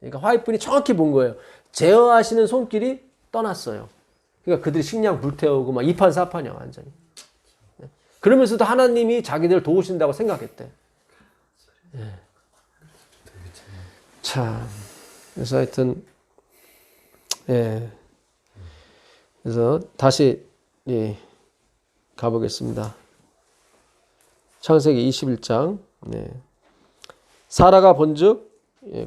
그러니까 화이트분이 정확히 본 거예요. 제어하시는 손길이 떠났어요. 그러니까 그들이 식량 불태우고 막 이판사판이야, 완전히. 예. 그러면서도 하나님이 자기들 도우신다고 생각했대. 예. 자, 그래서 하여튼, 예. 그래서 다시, 예, 가보겠습니다. 창세기 21장. 네. 사라가 본즉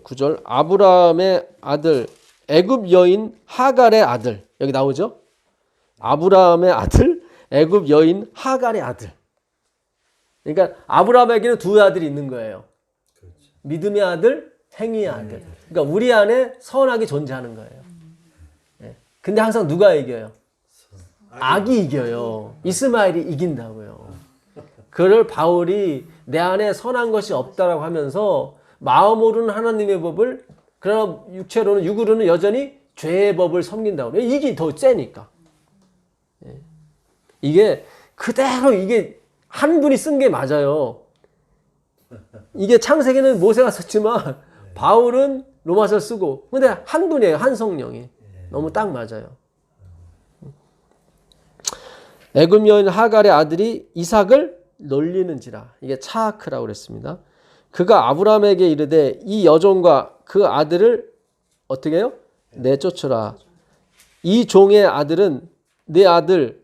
9절 아브라함의 아들 애굽 여인 하갈의 아들 여기 나오죠? 아브라함의 아들 애굽 여인 하갈의 아들. 그러니까 아브라함에게는 두 아들이 있는 거예요. 믿음의 아들, 행위의 아들. 그러니까 우리 안에 선악이 존재하는 거예요. 근데 항상 누가 이겨요? 악이 이겨요. 이스마엘이 이긴다고요. 그를 바울이 내 안에 선한 것이 없다라고 하면서 마음으로는 하나님의 법을 그러나 육으로는 여전히 죄의 법을 섬긴다고. 이게 더 세니까. 이게 그대로 이게 한 분이 쓴 게 맞아요. 이게 창세기는 모세가 썼지만 바울은 로마서 쓰고 근데 한 분이에요. 한 성령이. 너무 딱 맞아요. 애굽 여인 하갈의 아들이 이삭을 놀리는지라. 이게 차아크라고 그랬습니다. 그가 아브라함에게 이르되 이 여종과 그 아들을 어떻게 해요? 내쫓으라. 이 종의 아들은 내 아들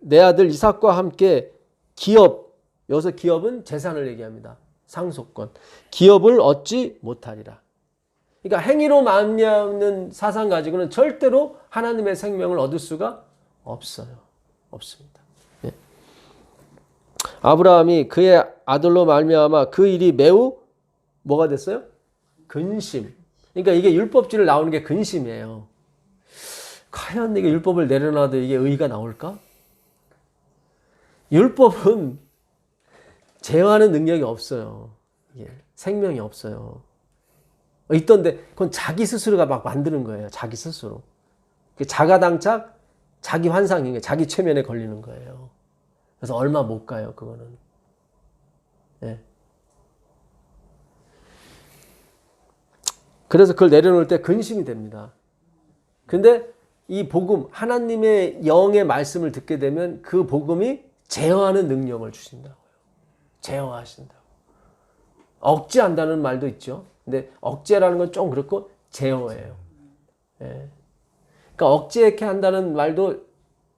이삭과 함께 기업, 여기서 기업은 재산을 얘기합니다. 상속권. 기업을 얻지 못하리라. 그러니까 행위로 말미암는 사상 가지고는 절대로 하나님의 생명을 얻을 수가 없어요. 없습니다. 예. 아브라함이 그의 아들로 말미암아 그 일이 매우 뭐가 됐어요? 근심. 그러니까 이게 율법주의를 나오는 게 근심이에요. 과연 이게 율법을 내려놔도 이게 의의가 나올까? 율법은 제어하는 능력이 없어요. 예, 생명이 없어요. 있던데 그건 자기 스스로가 막 만드는 거예요. 자기 스스로. 자가당착, 자기 환상인 게 자기 최면에 걸리는 거예요. 그래서 얼마 못 가요. 그거는. 예. 그래서 그걸 내려놓을 때 근심이 됩니다. 근데 이 복음, 하나님의 영의 말씀을 듣게 되면 그 복음이 제어하는 능력을 주신다고요. 제어하신다고. 억제한다는 말도 있죠. 근데 억제라는 건 좀 그렇고 제어예요. 예. 그러니까 억제케 한다는 말도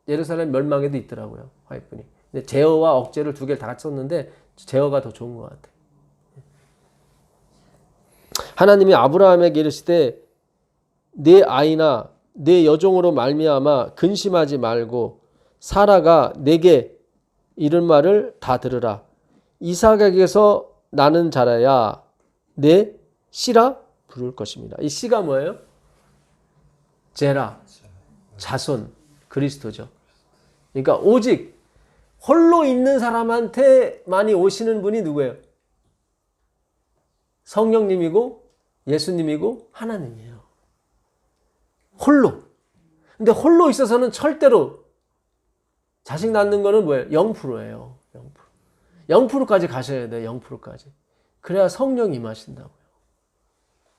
예루살렘 멸망에도 있더라고요. 화이프니. 근데 제어와 억제를 두 개를 다 같이 썼는데 제어가 더 좋은 것 같아요. 하나님이 아브라함에게 이르시되 내 아이나 내 여종으로 말미암아 근심하지 말고 사라가 내게 이른 말을 다 들으라. 이삭에게서 나는 자라야 내 씨라 부를 것입니다. 이 씨가 뭐예요? 제라, 자손, 그리스도죠. 그러니까 오직 홀로 있는 사람한테 많이 오시는 분이 누구예요? 성령님이고 예수님이고 하나님이에요. 홀로. 근데 홀로 있어서는 절대로 자식 낳는 거는 뭐예요? 0%예요. 0%. 0%까지 가셔야 돼요. 0%까지. 그래야 성령이 임하신다고요.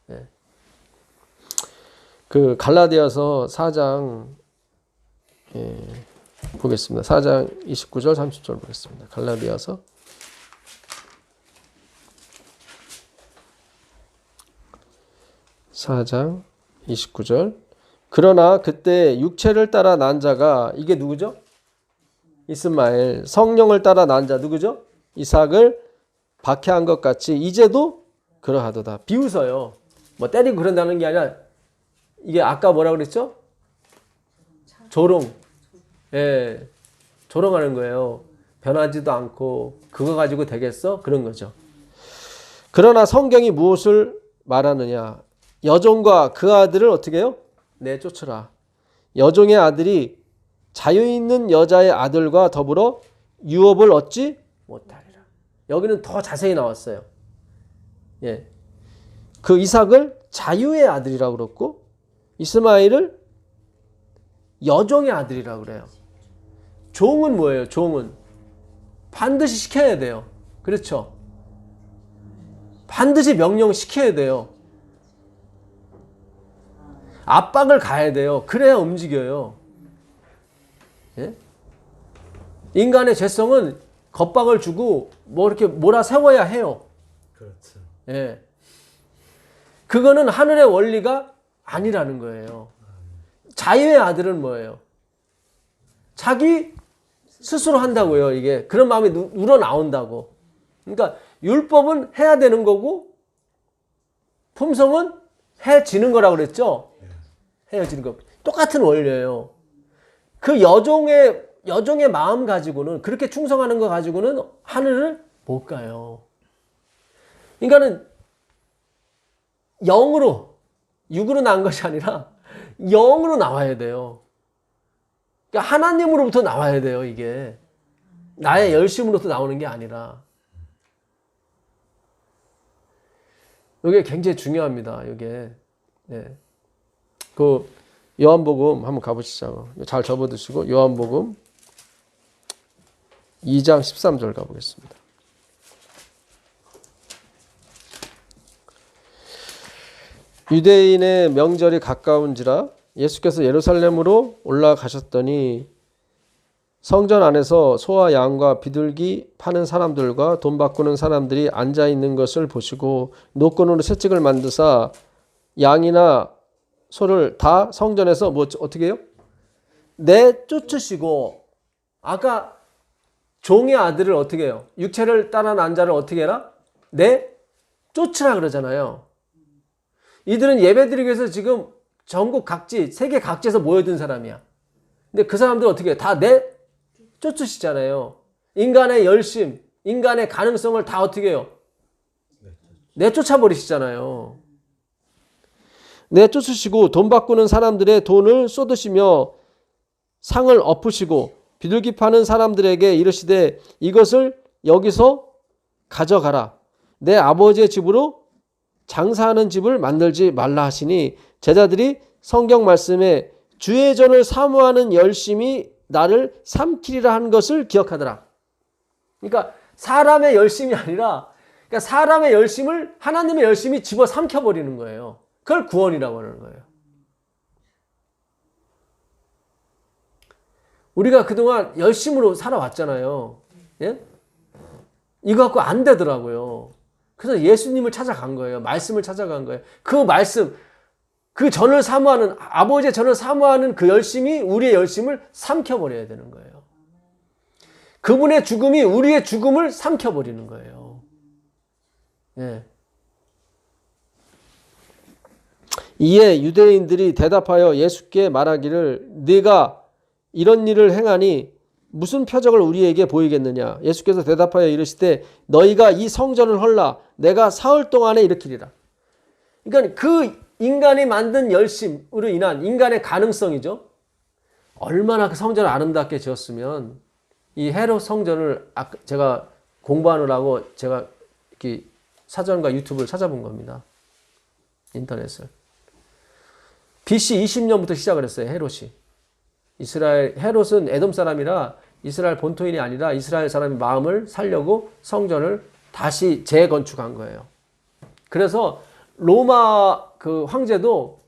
네. 그 갈라디아서 4장 보겠습니다. 4장 29절 30절 보겠습니다. 갈라디아서 4장 29절. 그러나 그때 육체를 따라 난 자가 이게 누구죠? 이스마엘. 성령을 따라 난 자 누구죠? 이삭을 박해한 것 같이 이제도 그러하도다. 비웃어요. 뭐 때리고 그런다는 게 아니라 이게 아까 뭐라 그랬죠? 조롱. 예, 조롱하는 거예요. 변하지도 않고 그거 가지고 되겠어? 그런 거죠. 그러나 성경이 무엇을 말하느냐? 여종과 그 아들을 어떻게 해요? 내쫓으라. 여종의 아들이 자유 있는 여자의 아들과 더불어 유업을 얻지 못하리라. 여기는 더 자세히 나왔어요. 예, 그 이삭을 자유의 아들이라고 그랬고 이스마엘을 여종의 아들이라고 그래요. 종은 뭐예요? 종은 반드시 시켜야 돼요. 그렇죠? 반드시 명령시켜야 돼요. 압박을 가야 돼요. 그래야 움직여요. 예? 인간의 죄성은 겁박을 주고 뭐 이렇게 몰아세워야 해요. 그렇죠. 예. 그거는 하늘의 원리가 아니라는 거예요. 자유의 아들은 뭐예요? 자기 스스로 한다고요. 이게 그런 마음이 우러나온다고. 그러니까 율법은 해야 되는 거고 품성은 해지는 거라고 그랬죠. 헤어지는 거 똑같은 원리예요. 그 여종의 마음 가지고는 그렇게 충성하는 거 가지고는 하늘을 못 가요. 그러니까는 영으로 육으로 난 것이 아니라 영으로 나와야 돼요. 그러니까 하나님으로부터 나와야 돼요. 이게 나의 열심으로부터 나오는 게 아니라 이게 굉장히 중요합니다. 이게 네. 그 요한복음 한번 가보시죠. 잘 접어두시고 요한복음 2장 13절 가보겠습니다. 유대인의 명절이 가까운지라 예수께서 예루살렘으로 올라가셨더니 성전 안에서 소와 양과 비둘기 파는 사람들과 돈 바꾸는 사람들이 앉아 있는 것을 보시고 노끈으로 채찍을 만드사 양이나 소를 다 성전에서 뭐 어떻게 해요? 내쫓으시고, 아까 종의 아들을 어떻게 해요? 육체를 따라 난 자를 어떻게 해라? 내쫓으라 그러잖아요. 이들은 예배드리기 위해서 지금 전국 각지, 세계 각지에서 모여든 사람이야. 근데 그 사람들 어떻게 해요? 다 내쫓으시잖아요. 인간의 열심, 인간의 가능성을 다 어떻게 해요? 내쫓아 버리시잖아요. 내쫓으시고 돈 바꾸는 사람들의 돈을 쏟으시며 상을 엎으시고 비둘기 파는 사람들에게 이르시되 이것을 여기서 가져가라. 내 아버지의 집으로 장사하는 집을 만들지 말라 하시니 제자들이 성경 말씀에 주의 전을 사모하는 열심이 나를 삼키리라 한 것을 기억하더라. 그러니까 사람의 열심이 아니라, 그러니까 사람의 열심을 하나님의 열심이 집어 삼켜버리는 거예요. 그걸 구원이라고 하는 거예요. 우리가 그동안 열심으로 살아왔잖아요. 예? 이거 갖고 안 되더라고요. 그래서 예수님을 찾아간 거예요. 말씀을 찾아간 거예요. 그 말씀, 그 전을 사모하는, 아버지의 전을 사모하는 그 열심이 우리의 열심을 삼켜버려야 되는 거예요. 그분의 죽음이 우리의 죽음을 삼켜버리는 거예요. 예. 이에 유대인들이 대답하여 예수께 말하기를 네가 이런 일을 행하니 무슨 표적을 우리에게 보이겠느냐. 예수께서 대답하여 이르시되 너희가 이 성전을 헐라 내가 사흘 동안에 일으키리라. 그러니까 그 인간이 만든 열심으로 인한 인간의 가능성이죠. 얼마나 그 성전을 아름답게 지었으면 이 헤롯 성전을 제가 공부하느라고 제가 이렇게 사전과 유튜브를 찾아본 겁니다. 인터넷을. BC 20년부터 시작을 했어요. 헤롯이. 헤롯은 에돔 사람이라 이스라엘 본토인이 아니라 이스라엘 사람의 마음을 살려고 성전을 다시 재건축한 거예요. 그래서 로마 그 황제도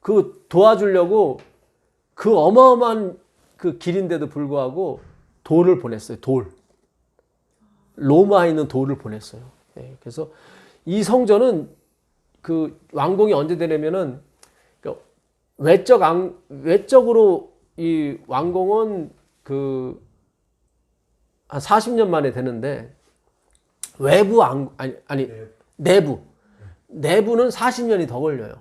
그 도와주려고 그 어마어마한 그 길인데도 불구하고 돌을 보냈어요. 돌. 로마에 있는 돌을 보냈어요. 네, 그래서 이 성전은 그 완공이 언제 되냐면은 외적으로 이 완공은 그 한 40년 만에 되는데 외부 내부는 40년이 더 걸려요.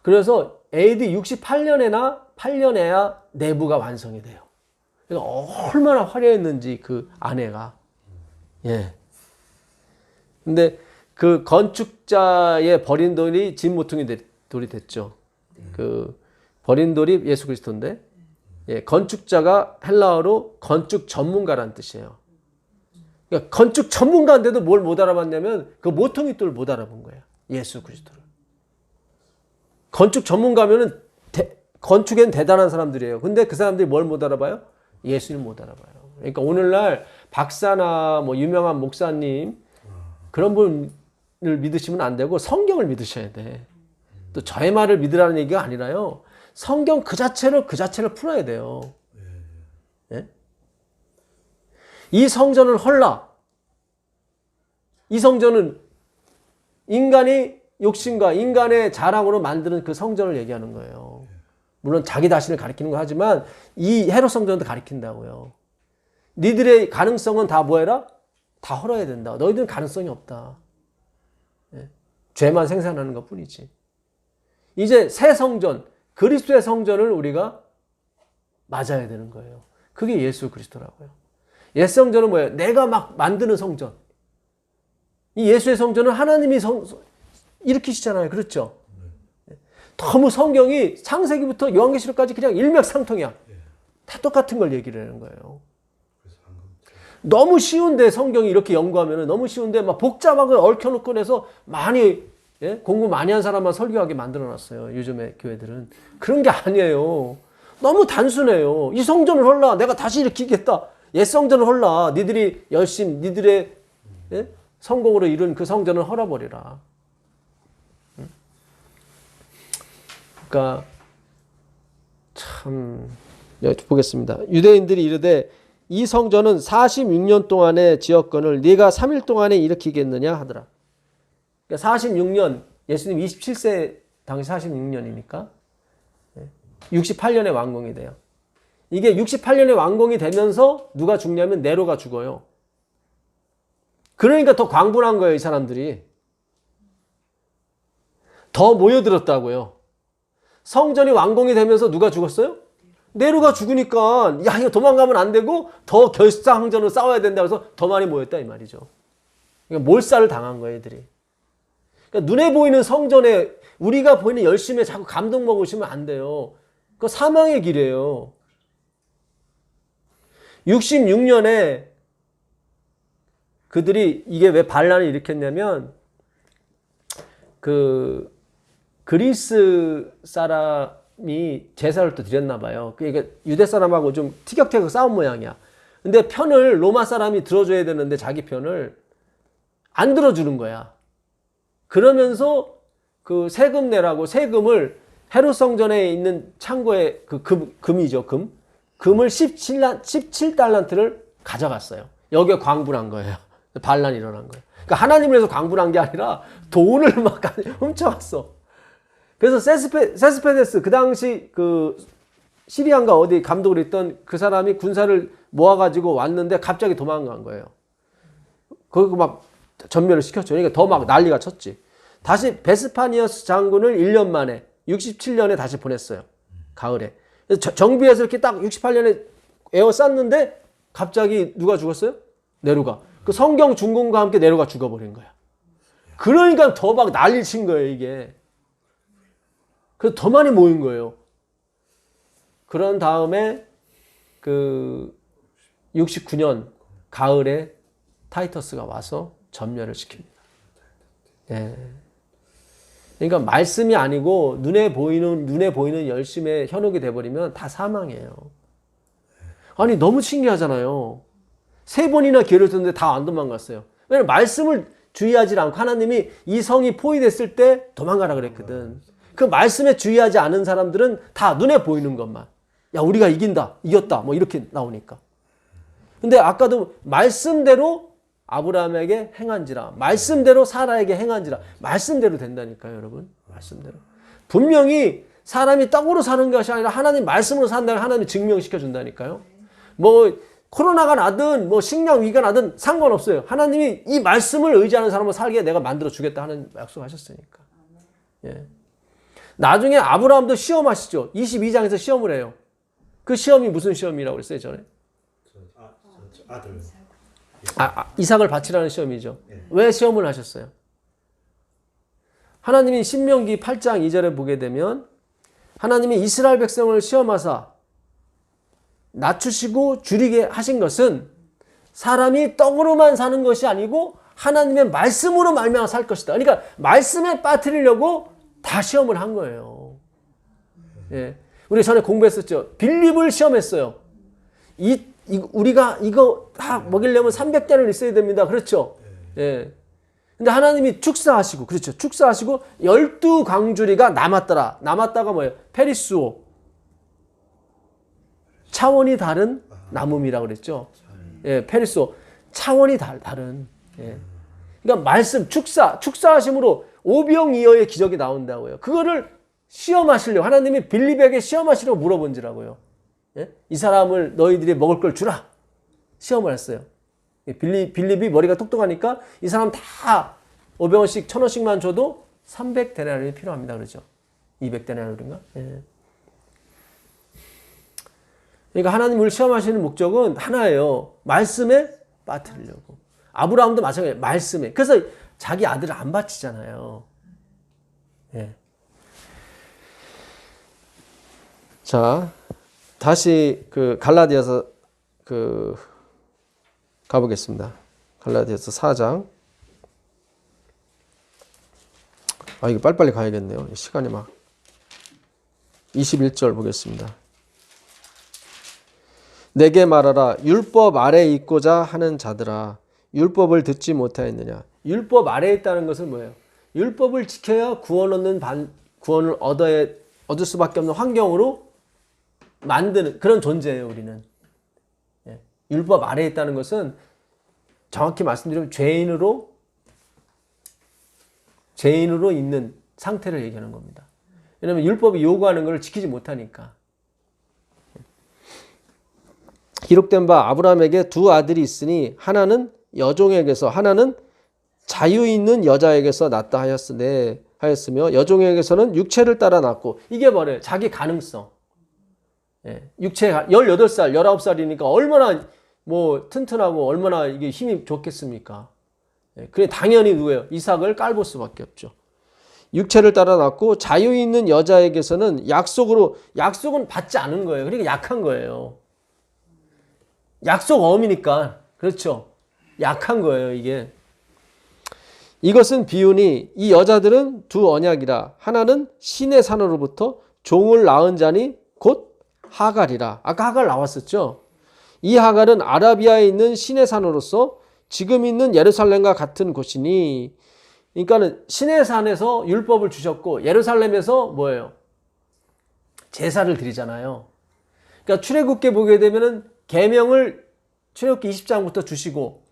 그래서 AD 8년에야 내부가 완성이 돼요. 그러니까 얼마나 화려했는지 그 안에가. 예. 근데 그 건축자의 버린 돌이 진모퉁이 돌이 됐죠. 그 버린 돌이 예수 그리스도인데, 예, 건축자가 헬라어로 건축 전문가란 뜻이에요. 그러니까 건축 전문가인데도 뭘 못 알아봤냐면 그 모퉁이 돌을 못 알아본 거예요. 예수 그리스도를. 건축 전문가면은 건축엔 대단한 사람들이에요. 근데 그 사람들이 뭘 못 알아봐요? 예수님 못 알아봐요. 그러니까 오늘날 박사나 뭐 유명한 목사님 그런 분을 믿으시면 안 되고 성경을 믿으셔야 돼. 또 저의 말을 믿으라는 얘기가 아니라요. 성경 그 자체를 풀어야 돼요. 예? 이 성전을 헐라. 이 성전은 인간이 욕심과 인간의 자랑으로 만드는 그 성전을 얘기하는 거예요. 물론 자기 자신을 가리키는 거 하지만 이 헤롯 성전도 가리킨다고요. 니들의 가능성은 다 뭐해라? 다 헐어야 된다. 너희들은 가능성이 없다. 예? 죄만 생산하는 것 뿐이지. 이제 새 성전, 그리스도의 성전을 우리가 맞아야 되는 거예요. 그게 예수 그리스도라고요. 옛 성전은 뭐예요? 내가 막 만드는 성전. 이 예수의 성전은 하나님이 일으키시잖아요. 그렇죠? 너무 성경이 창세기부터 요한계시록까지 그냥 일맥상통이야. 다 똑같은 걸 얘기를 하는 거예요. 너무 쉬운데 성경이 이렇게 연구하면 너무 쉬운데 막 복잡하게 얽혀놓고 해서 많이 공부 많이 한 사람만 설교하게 만들어놨어요. 요즘의 교회들은. 그런 게 아니에요. 너무 단순해요. 이 성전을 헐라. 내가 다시 일으키겠다. 옛 성전을 헐라. 니들이 열심, 니들의 예? 성공으로 이룬 그 성전을 헐어버리라. 그러니까 참 여기 보겠습니다. 유대인들이 이르되 이 성전은 46년 동안의 지역권을 네가 3일 동안에 일으키겠느냐 하더라. 그러니까 46년, 예수님 27세 당시 46년이니까 68년에 완공이 돼요. 이게 68년에 완공이 되면서 누가 죽냐면 네로가 죽어요. 그러니까 더 광분한 거예요, 이 사람들이. 더 모여들었다고요. 성전이 완공이 되면서 누가 죽었어요? 네로가 죽으니까 야 이거 도망가면 안 되고 더 결사항전으로 싸워야 된다 그래서 더 많이 모였다 이 말이죠. 그러니까 몰살을 당한 거예요, 애들이. 그러니까 눈에 보이는 성전에 우리가 보이는 열심에 자꾸 감동 먹으시면 안 돼요. 그거 사망의 길이에요. 66년에 그들이 이게 왜 반란을 일으켰냐면 그 그리스 사람이 제사를 또 드렸나 봐요. 그러니까 유대 사람하고 좀 티격태격 싸운 모양이야. 근데 편을 로마 사람이 들어줘야 되는데 자기 편을 안 들어주는 거야. 그러면서 그 세금 내라고 세금을 헤롯 성전에 있는 창고에 그 금이죠, 금을 17달란트를 가져갔어요. 여기에 광분한 거예요. 반란이 일어난 거예요. 그러니까 하나님을 위해서 광분한 게 아니라 돈을 막 훔쳐갔어. 그래서 세스페데스 그 당시 그 시리안가 어디 감독을 했던 그 사람이 군사를 모아가지고 왔는데 갑자기 도망간 거예요. 거기 막 전멸을 시켰죠. 그러니까 더 막 난리가 쳤지. 다시 베스파니어스 장군을 1년 만에 67년에 다시 보냈어요. 가을에. 그래서 정비해서 이렇게 딱 68년에 에워쌌는데 갑자기 누가 죽었어요? 네로가. 그 성경 준공과 함께 네로가 죽어버린 거야. 그러니까 더 막 난리 친 거예요, 이게. 그래서 더 많이 모인 거예요. 그런 다음에 그 69년 가을에 타이터스가 와서 전멸을 시킵니다. 예. 그러니까 말씀이 아니고 눈에 보이는 열심에 현혹이 돼버리면 다 사망이에요. 아니 너무 신기하잖아요. 3번이나 기회를 줬는데 다 안 도망갔어요. 왜냐면 말씀을 주의하지 않고 하나님이 이 성이 포위됐을 때 도망가라 그랬거든. 그 말씀에 주의하지 않은 사람들은 다 눈에 보이는 것만. 야 우리가 이긴다, 이겼다 뭐 이렇게 나오니까. 근데 아까도 말씀대로 아브라함에게 행한지라, 말씀대로 사라에게 행한지라, 말씀대로 된다니까요, 여러분. 말씀대로. 분명히 사람이 떡으로 사는 것이 아니라 하나님 말씀으로 산다는 하나님이 증명시켜 준다니까요. 뭐 코로나가 나든 뭐 식량 위기가 나든 상관없어요. 하나님이 이 말씀을 의지하는 사람을 살게 내가 만들어 주겠다 하는 약속하셨으니까. 예. 나중에 아브라함도 시험하시죠. 22장에서 시험을 해요. 그 시험이 무슨 시험이라고 그랬어요, 전에? 아들. 이삭을 바치라는 시험이죠. 왜 시험을 하셨어요? 하나님이 신명기 8장 2절에 보게 되면 하나님이 이스라엘 백성을 시험하사 낮추시고 줄이게 하신 것은 사람이 떡으로만 사는 것이 아니고 하나님의 말씀으로 말미암아 살 것이다. 그러니까 말씀에 빠뜨리려고 다 시험을 한 거예요. 예. 우리 전에 공부했었죠. 빌립을 시험했어요. 우리가 이거 다 먹이려면 300대는 있어야 됩니다. 그렇죠? 예. 근데 하나님이 축사하시고, 그렇죠. 축사하시고, 12광주리가 남았더라. 남았다가 뭐예요? 페리수오. 차원이 다른 남음이라고 그랬죠. 예, 페리수오. 차원이 다른. 예. 그러니까 말씀, 축사하심으로 오병이어의 기적이 나온다고요. 그거를 시험하시려고, 하나님이 빌립에게 시험하시려고 물어본지라고요. 예? 이 사람을 너희들이 먹을 걸 주라. 시험을 했어요. 빌립이 머리가 똑똑하니까 이 사람 다 500원씩 1000원씩만 줘도 300데나리온이 필요합니다. 그러죠. 200데나리온인가? 예. 그러니까 하나님 우리를 시험하시는 목적은 하나예요. 말씀에 빠뜨리려고. 아브라함도 마찬가지예요. 말씀에. 그래서 자기 아들을 안 바치잖아요. 예. 자, 다시 그 갈라디아서 가보겠습니다. 갈라디아서 4장. 이거 빨리빨리 가야겠네요. 시간이 막. 21절 보겠습니다. 내게 말하라. 율법 아래에 있고자 하는 자들아, 율법을 듣지 못하였느냐. 율법 아래에 있다는 것은 뭐예요? 율법을 지켜야 구원을 얻을 수밖에 없는 환경으로 만드는 그런 존재예요. 우리는. 예. 율법 아래에 있다는 것은 정확히 말씀드리면 죄인으로 있는 상태를 얘기하는 겁니다. 왜냐하면 율법이 요구하는 것을 지키지 못하니까. 기록된 바 아브라함에게 두 아들이 있으니 하나는 여종에게서 하나는 자유 있는 여자에게서 낳다 하였으며 여종에게서는 육체를 따라 낳고, 이게 뭐래요? 자기 가능성. 예, 육체가 18살, 19살이니까 얼마나 뭐 튼튼하고 얼마나 이게 힘이 좋겠습니까? 예, 그래 당연히 누구예요? 이삭을 깔볼 수밖에 없죠. 육체를 따라 낳고 자유 있는 여자에게서는 약속은 받지 않은 거예요. 그러니까 약한 거예요. 약속 어음이니까. 그렇죠. 약한 거예요, 이게. 이것은 비유니 이 여자들은 두 언약이라. 하나는 신의 산으로부터 종을 낳은 자니 곧 하갈이라. 아까 하갈 나왔었죠. 이 하갈은 아라비아에 있는 신의 산으로서 지금 있는 예루살렘과 같은 곳이니, 그러니까는 신의 산에서 율법을 주셨고 예루살렘에서 뭐예요? 제사를 드리잖아요. 그러니까 출애굽기에 보게 되면은 계명을 출애굽기 20장부터 주시고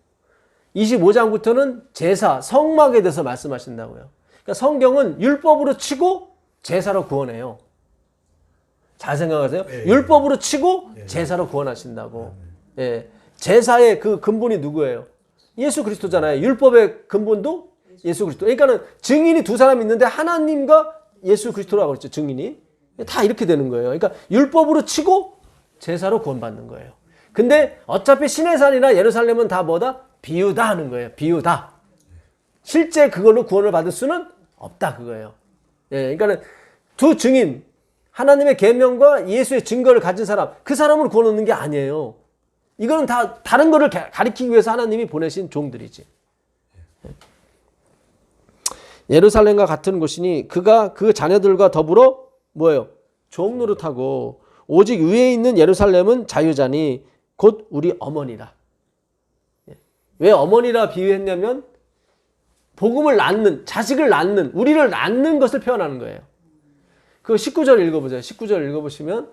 25장부터는 제사, 성막에 대해서 말씀하신다고요. 그러니까 성경은 율법으로 치고 제사로 구원해요. 잘 생각하세요. 네. 율법으로 치고 네. 제사로 구원하신다고. 예. 제사의 그 근본이 누구예요? 예수 그리스도잖아요. 율법의 근본도 예수 그리스도. 그러니까는 증인이 두 사람 있는데 하나님과 예수 그리스도라고 그랬죠. 증인이. 다 이렇게 되는 거예요. 그러니까 율법으로 치고 제사로 구원받는 거예요. 근데 어차피 신의 산이나 예루살렘은 다 뭐다? 비유다 하는 거예요. 비유다. 실제 그걸로 구원을 받을 수는 없다 그거예요. 예, 그러니까는 두 증인, 하나님의 계명과 예수의 증거를 가진 사람, 그 사람을 구원 얻는 게 아니에요. 이거는 다 다른 거를 가리키기 위해서 하나님이 보내신 종들이지. 예루살렘과 같은 곳이니 그가 그 자녀들과 더불어 뭐예요? 종 노릇하고 오직 위에 있는 예루살렘은 자유자니 곧 우리 어머니라. 왜 어머니라 비유했냐면 복음을 낳는, 자식을 낳는, 우리를 낳는 것을 표현하는 거예요. 그 19절 읽어보세요. 19절 읽어보시면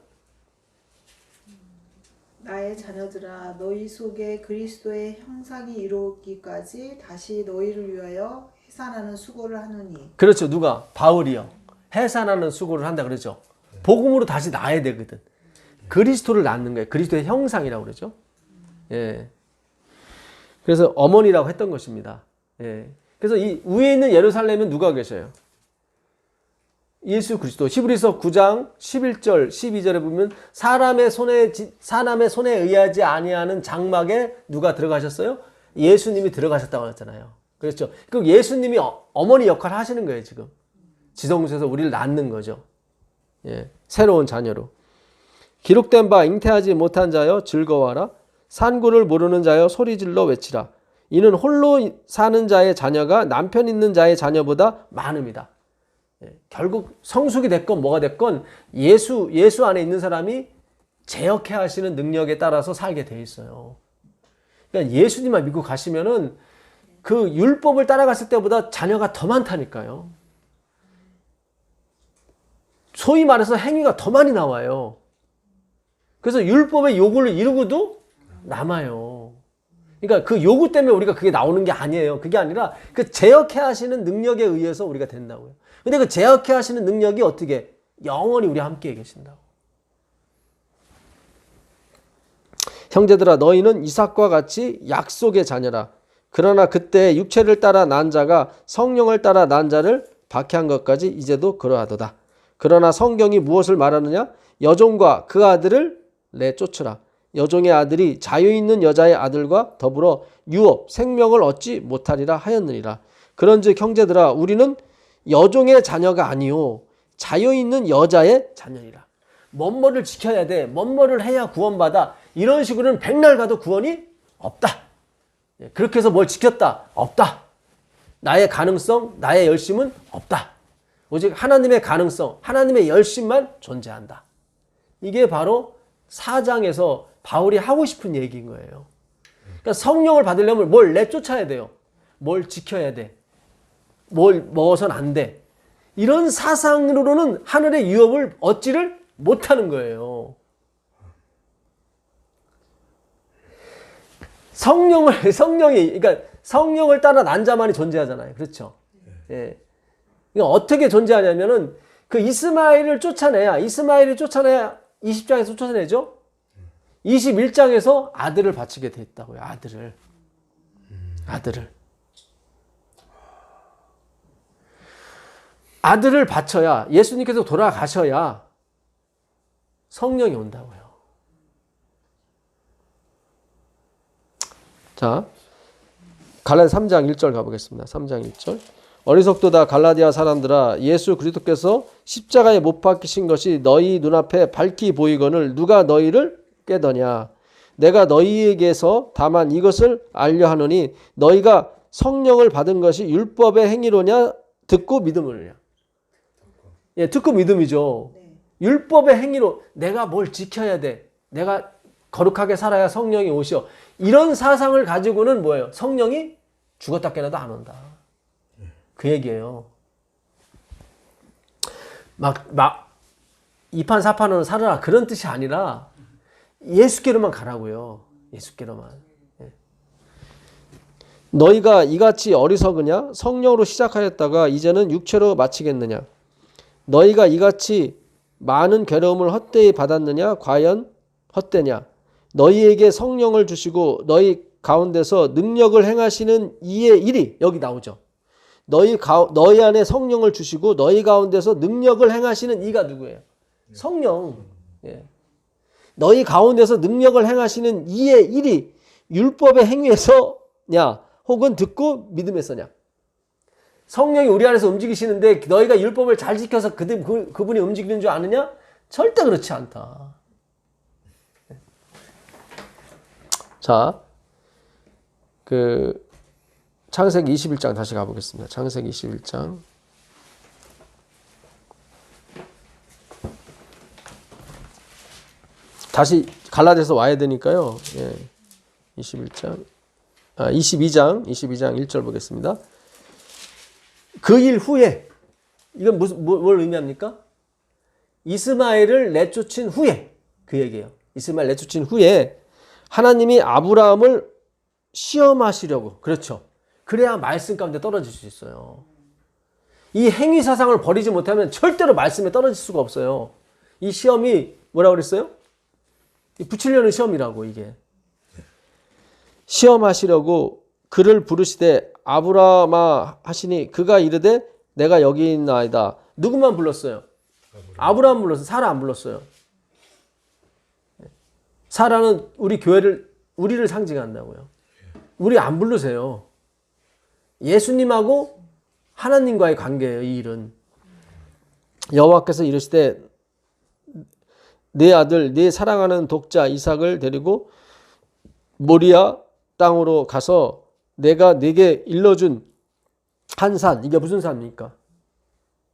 나의 자녀들아 너희 속에 그리스도의 형상이 이루기까지 다시 너희를 위하여 해산하는 수고를 하노니. 그렇죠. 누가? 바울이요. 해산하는 수고를 한다 그러죠. 복음으로 다시 낳아야 되거든. 그리스도를 낳는 거예요. 그리스도의 형상이라고 그러죠. 예. 그래서 어머니라고 했던 것입니다. 예. 그래서 이 위에 있는 예루살렘은 누가 계셔요? 예수 그리스도. 히브리서 9장 11절 12절에 보면 사람의 손에 의하지 아니하는 장막에 누가 들어가셨어요? 예수님이 들어가셨다고 했잖아요. 그렇죠. 그 예수님이 어머니 역할을 하시는 거예요. 지금 지성소에서 우리를 낳는 거죠. 예. 새로운 자녀로. 기록된 바 잉태하지 못한 자여 즐거워하라. 산구를 모르는 자여 소리질러 외치라. 이는 홀로 사는 자의 자녀가 남편 있는 자의 자녀보다 많음이다. 예, 결국 성숙이 됐건 뭐가 됐건 예수 안에 있는 사람이 제어케 하시는 능력에 따라서 살게 돼 있어요. 그러니까 예수님만 믿고 가시면은 그 율법을 따라갔을 때보다 자녀가 더 많다니까요. 소위 말해서 행위가 더 많이 나와요. 그래서 율법의 요구를 이루고도 남아요. 그러니까 그 요구 때문에 우리가 그게 나오는 게 아니에요. 그게 아니라 그 제어케 하시는 능력에 의해서 우리가 된다고요. 근데 그 제어케 하시는 능력이 어떻게? 영원히 우리 함께 계신다고. 형제들아 너희는 이삭과 같이 약속의 자녀라. 그러나 그때 육체를 따라 난 자가 성령을 따라 난 자를 박해한 것까지 이제도 그러하도다. 그러나 성경이 무엇을 말하느냐? 여종과 그 아들을 내쫓으라. 여종의 아들이 자유 있는 여자의 아들과 더불어 유업 생명을 얻지 못하리라 하였느니라. 그런즉 형제들아 우리는 여종의 자녀가 아니요 자유 있는 여자의 자녀니라. 뭔뭐를 지켜야 돼. 뭔뭐를 해야 구원받아. 이런 식으로는 백날 가도 구원이 없다. 그렇게 해서 뭘 지켰다. 없다. 나의 가능성, 나의 열심은 없다. 오직 하나님의 가능성, 하나님의 열심만 존재한다. 이게 바로 4장에서 바울이 하고 싶은 얘기인 거예요. 그러니까 성령을 받으려면 뭘 내쫓아야 돼요. 뭘 지켜야 돼. 뭘 먹어서는 안 돼. 이런 사상으로는 하늘의 유업을 얻지를 못하는 거예요. 그러니까 성령을 따라 난 자만이 존재하잖아요. 그렇죠? 예. 그러니까 어떻게 존재하냐면은 그 이스마엘이 쫓아내야 20장에서 쫓아내죠? 21장에서 아들을 바치게 돼 있다고요. 아들을 바쳐야, 예수님께서 돌아가셔야 성령이 온다고요. 자, 갈라디아 3장 1절 가보겠습니다. 3장 1절. 어리석도다 갈라디아 사람들아, 예수 그리스도께서 십자가에 못 박히신 것이 너희 눈앞에 밝히 보이거늘 누가 너희를 깨더냐. 내가 너희에게서 다만 이것을 알려 하노니 너희가 성령을 받은 것이 율법의 행위로냐 듣고 믿음으로냐. 예, 듣고 믿음이죠. 네. 율법의 행위로 내가 뭘 지켜야 돼. 내가 거룩하게 살아야 성령이 오시오. 이런 사상을 가지고는 뭐예요? 성령이 죽었다 깨나도 안 온다. 그 얘기예요. 막 이판사판으로 살아라 그런 뜻이 아니라 예수께로만 가라고요. 예수께로만. 예. 너희가 이같이 어리석으냐? 성령으로 시작하였다가 이제는 육체로 마치겠느냐? 너희가 이같이 많은 괴로움을 헛되이 받았느냐? 과연 헛되냐? 너희에게 성령을 주시고 너희 가운데서 능력을 행하시는 이의 일이 여기 나오죠. 너희 안에 성령을 주시고 너희 가운데서 능력을 행하시는 이가 누구예요? 성령. 예. 너희 가운데서 능력을 행하시는 이의 일이 율법의 행위에서냐 혹은 듣고 믿음에서냐. 성령이 우리 안에서 움직이시는데 너희가 율법을 잘 지켜서 그분이 움직이는 줄 아느냐? 절대 그렇지 않다. 자, 창세기 21장 다시 가보겠습니다. 창세기 21장. 다시 갈라디아서 와야 되니까요. 예. 22장 1절 보겠습니다. 그 일 후에, 이건 뭘 의미합니까? 이스마엘을 내쫓은 후에, 그 얘기예요. 이스마엘 내쫓은 후에 하나님이 아브라함을 시험하시려고, 그렇죠. 그래야 말씀 가운데 떨어질 수 있어요. 이 행위 사상을 버리지 못하면 절대로 말씀에 떨어질 수가 없어요. 이 시험이 뭐라고 그랬어요? 붙이려는 시험이라고, 이게. 시험하시려고 그를 부르시되 아브라함아 하시니 그가 이르되 내가 여기 있나이다. 누구만 불렀어요? 아브라함 불렀어요. 사라 안 불렀어요. 사라는 우리를 상징한다고요. 우리 안 부르세요. 예수님하고 하나님과의 관계예요, 이 일은. 여호와께서 이르시되 내 아들, 내 사랑하는 독자 이삭을 데리고 모리아 땅으로 가서 내가 네게 일러준 한 산, 이게 무슨 산입니까?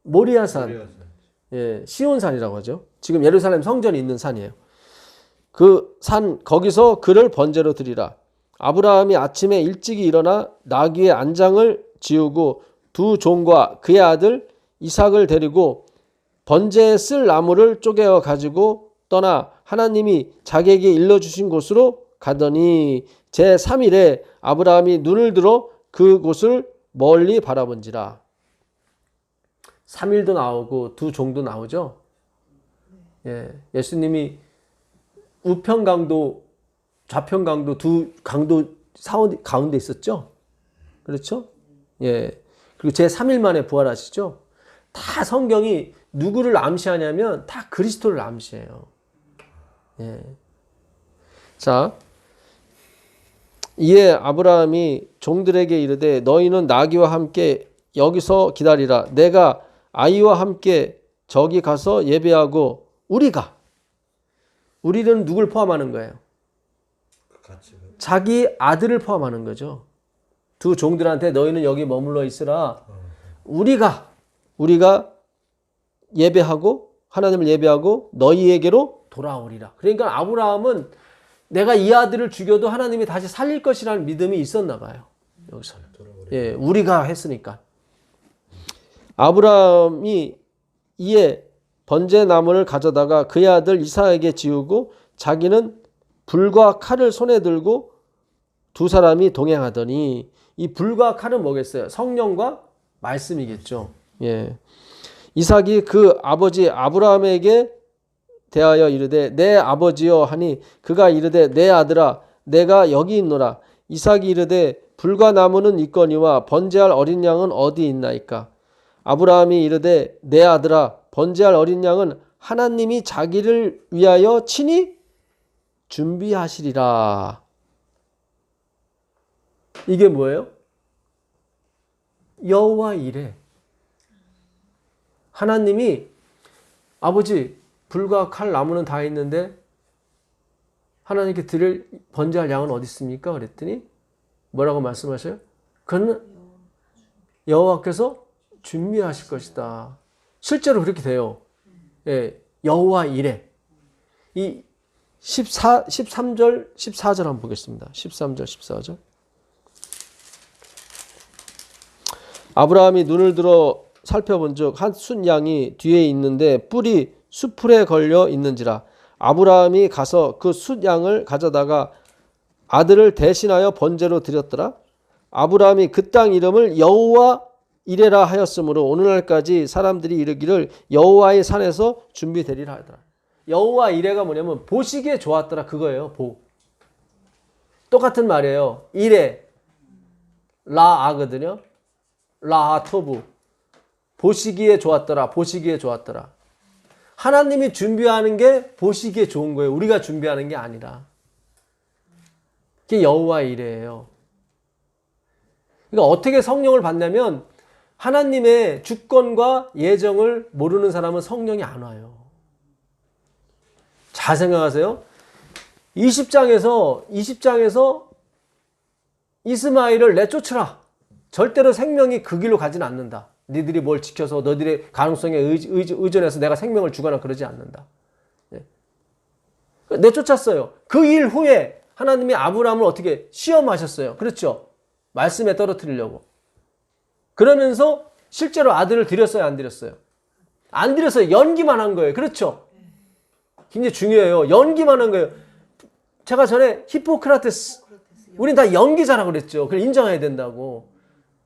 모리아산. 예, 시온산이라고 하죠. 지금 예루살렘 성전이 있는 산이에요. 그 산, 거기서 그를 번제로 드리라. 아브라함이 아침에 일찍이 일어나 나귀의 안장을 지우고 두 종과 그의 아들 이삭을 데리고 번제에 쓸 나무를 쪼개어 가지고 떠나 하나님이 자기에게 일러주신 곳으로 가더니 제3일에 아브라함이 눈을 들어 그곳을 멀리 바라본지라. 3일도 나오고 두 종도 나오죠. 예, 예수님이 우편강도 좌편강도 두 강도 가운데 있었죠. 그렇죠? 예. 그리고 제3일 만에 부활하시죠. 다 성경이 누구를 암시하냐면 다 그리스도를 암시해요. 예. 자, 이에 아브라함이 종들에게 이르되 너희는 나귀와 함께 여기서 기다리라. 내가 아이와 함께 저기 가서 예배하고 우리는 누굴 포함하는 거예요? 자기 아들을 포함하는 거죠. 두 종들한테 너희는 여기 머물러 있으라. 우리가 예배하고 하나님을 예배하고 너희에게로 돌아오리라. 그러니까 아브라함은 내가 이 아들을 죽여도 하나님이 다시 살릴 것이라는 믿음이 있었나 봐요. 여기서는. 예, 우리가 했으니까. 아브라함이 이에 번제나무를 가져다가 그의 아들 이삭에게 지우고 자기는 불과 칼을 손에 들고 두 사람이 동행하더니, 이 불과 칼은 뭐겠어요? 성령과 말씀이겠죠. 예. 이삭이 그 아버지 아브라함에게 대하여 이르되 내 아버지여 하니 그가 이르되 내 아들아 내가 여기 있노라. 이삭이 이르되 불과 나무는 있거니와 번제할 어린 양은 어디 있나이까? 아브라함이 이르되 내 아들아 번제할 어린 양은 하나님이 자기를 위하여 친히 준비하시리라. 이게 뭐예요? 여호와 이레. 하나님이 아버지 불과 칼 나무는 다 있는데 하나님께 드릴 번제할 양은 어디 있습니까? 그랬더니 뭐라고 말씀하셔요? 그는 여호와께서 준비하실 것이다. 실제로 그렇게 돼요. 예, 여호와 이레. 이 13절, 14절 한번 보겠습니다. 13절, 14절. 아브라함이 눈을 들어 살펴본즉 한 숫양이 뒤에 있는데 뿔이 수풀에 걸려 있는지라. 아브라함이 가서 그 숫양을 가져다가 아들을 대신하여 번제로 드렸더라. 아브라함이 그 땅 이름을 여호와 이레라 하였으므로 오늘날까지 사람들이 이르기를 여호와의 산에서 준비되리라 하더라. 여호와 이레가 뭐냐면 보시기에 좋았더라 그거예요. 똑같은 말이에요. 이레 라아거든요. 라아토브. 보시기에 좋았더라. 보시기에 좋았더라. 하나님이 준비하는 게 보시기에 좋은 거예요. 우리가 준비하는 게 아니라. 그게 여호와 이레예요. 그러니까 어떻게 성령을 받냐면 하나님의 주권과 예정을 모르는 사람은 성령이 안 와요. 잘 생각하세요. 20장에서 이스마엘을 내쫓으라. 절대로 생명이 그 길로 가지는 않는다. 니들이 뭘 지켜서 너희들의 가능성에 의존해서 내가 생명을 주거나 그러지 않는다. 내쫓았어요. 그 일 후에 하나님이 아브라함을 어떻게 시험하셨어요. 그렇죠? 말씀에 떨어뜨리려고. 그러면서 실제로 아들을 드렸어요? 안 드렸어요? 안 드렸어요. 연기만 한 거예요. 그렇죠? 굉장히 중요해요. 연기만 한 거예요. 제가 전에 히포크라테스, 우린 다 연기자라고 그랬죠. 그걸 인정해야 된다고.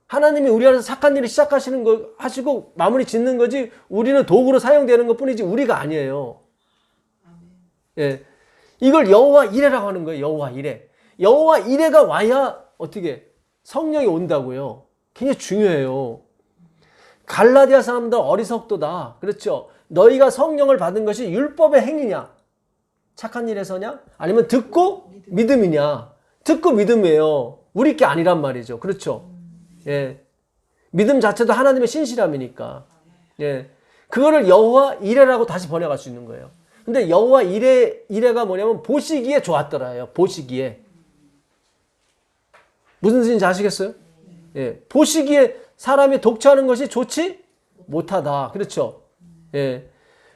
하나님이 우리 안에서 착한 일을 시작하시는 거 하시고 마무리 짓는 거지 우리는 도구로 사용되는 것 뿐이지 우리가 아니에요. 예. 이걸 여호와 이레라고 하는 거예요. 여호와 이레. 여호와 이레가 와야 어떻게 성령이 온다고요. 굉장히 중요해요. 갈라디아 사람들 어리석도다. 그렇죠? 너희가 성령을 받은 것이 율법의 행위냐? 착한 일에서냐? 아니면 듣고 믿음이냐? 듣고 믿음이에요. 우리 게 아니란 말이죠. 그렇죠? 예. 믿음 자체도 하나님의 신실함이니까. 예. 그거를 여호와 이레라고 다시 번역할 수 있는 거예요. 근데 여호와 이레가 뭐냐면 보시기에 좋았더라요. 보시기에. 무슨 뜻인지 아시겠어요? 예. 보시기에 사람이 독처하는 것이 좋지 못하다. 그렇죠? 예.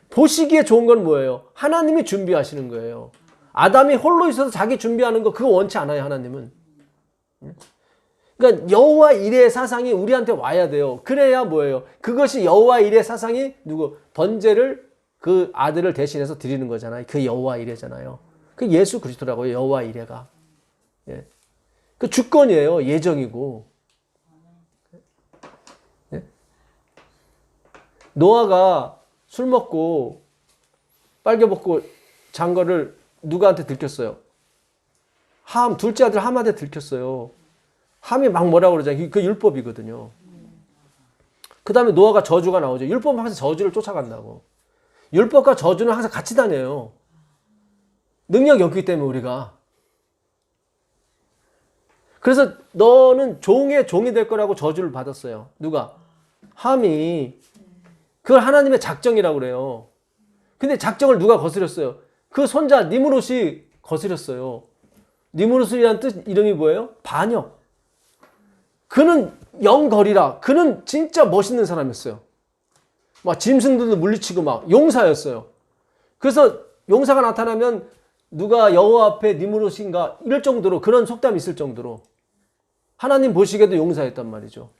보시기에 좋은 건 뭐예요? 하나님이 준비하시는 거예요. 아담이 홀로 있어서 자기 준비하는 거 그거 원치 않아요. 하나님은. 그러니까 여호와 이레의 사상이 우리한테 와야 돼요. 그래야 뭐예요? 그것이 여호와 이레의 사상이 누구? 번제를 그 아들을 대신해서 드리는 거잖아요. 그 여호와 이레잖아요. 그 예수 그리스도라고요. 여호와 이레가. 예. 그 주권이에요. 예정이고. 예? 노아가 술 먹고 빨개 벗고 잔 거를 누구한테 들켰어요? 함, 둘째 아들 함한테 들켰어요. 함이 막 뭐라고 그러잖아요. 그 율법이거든요. 그 다음에 노아가 저주가 나오죠. 율법은 항상 저주를 쫓아간다고. 율법과 저주는 항상 같이 다녀요. 능력이 없기 때문에 우리가. 그래서 너는 종의 종이 될 거라고 저주를 받았어요. 누가? 함이. 그걸 하나님의 작정이라고 그래요. 근데 작정을 누가 거스렸어요? 그 손자 니므롯이 거스렸어요. 니므롯이라는 뜻 이름이 뭐예요? 반역. 그는 영거리라. 그는 진짜 멋있는 사람이었어요. 막 짐승들도 물리치고 막 용사였어요. 그래서 용사가 나타나면 누가 여호와 앞에 니무롯인가 이럴 정도로 그런 속담이 있을 정도로 하나님 보시기에도 용사였단 말이죠.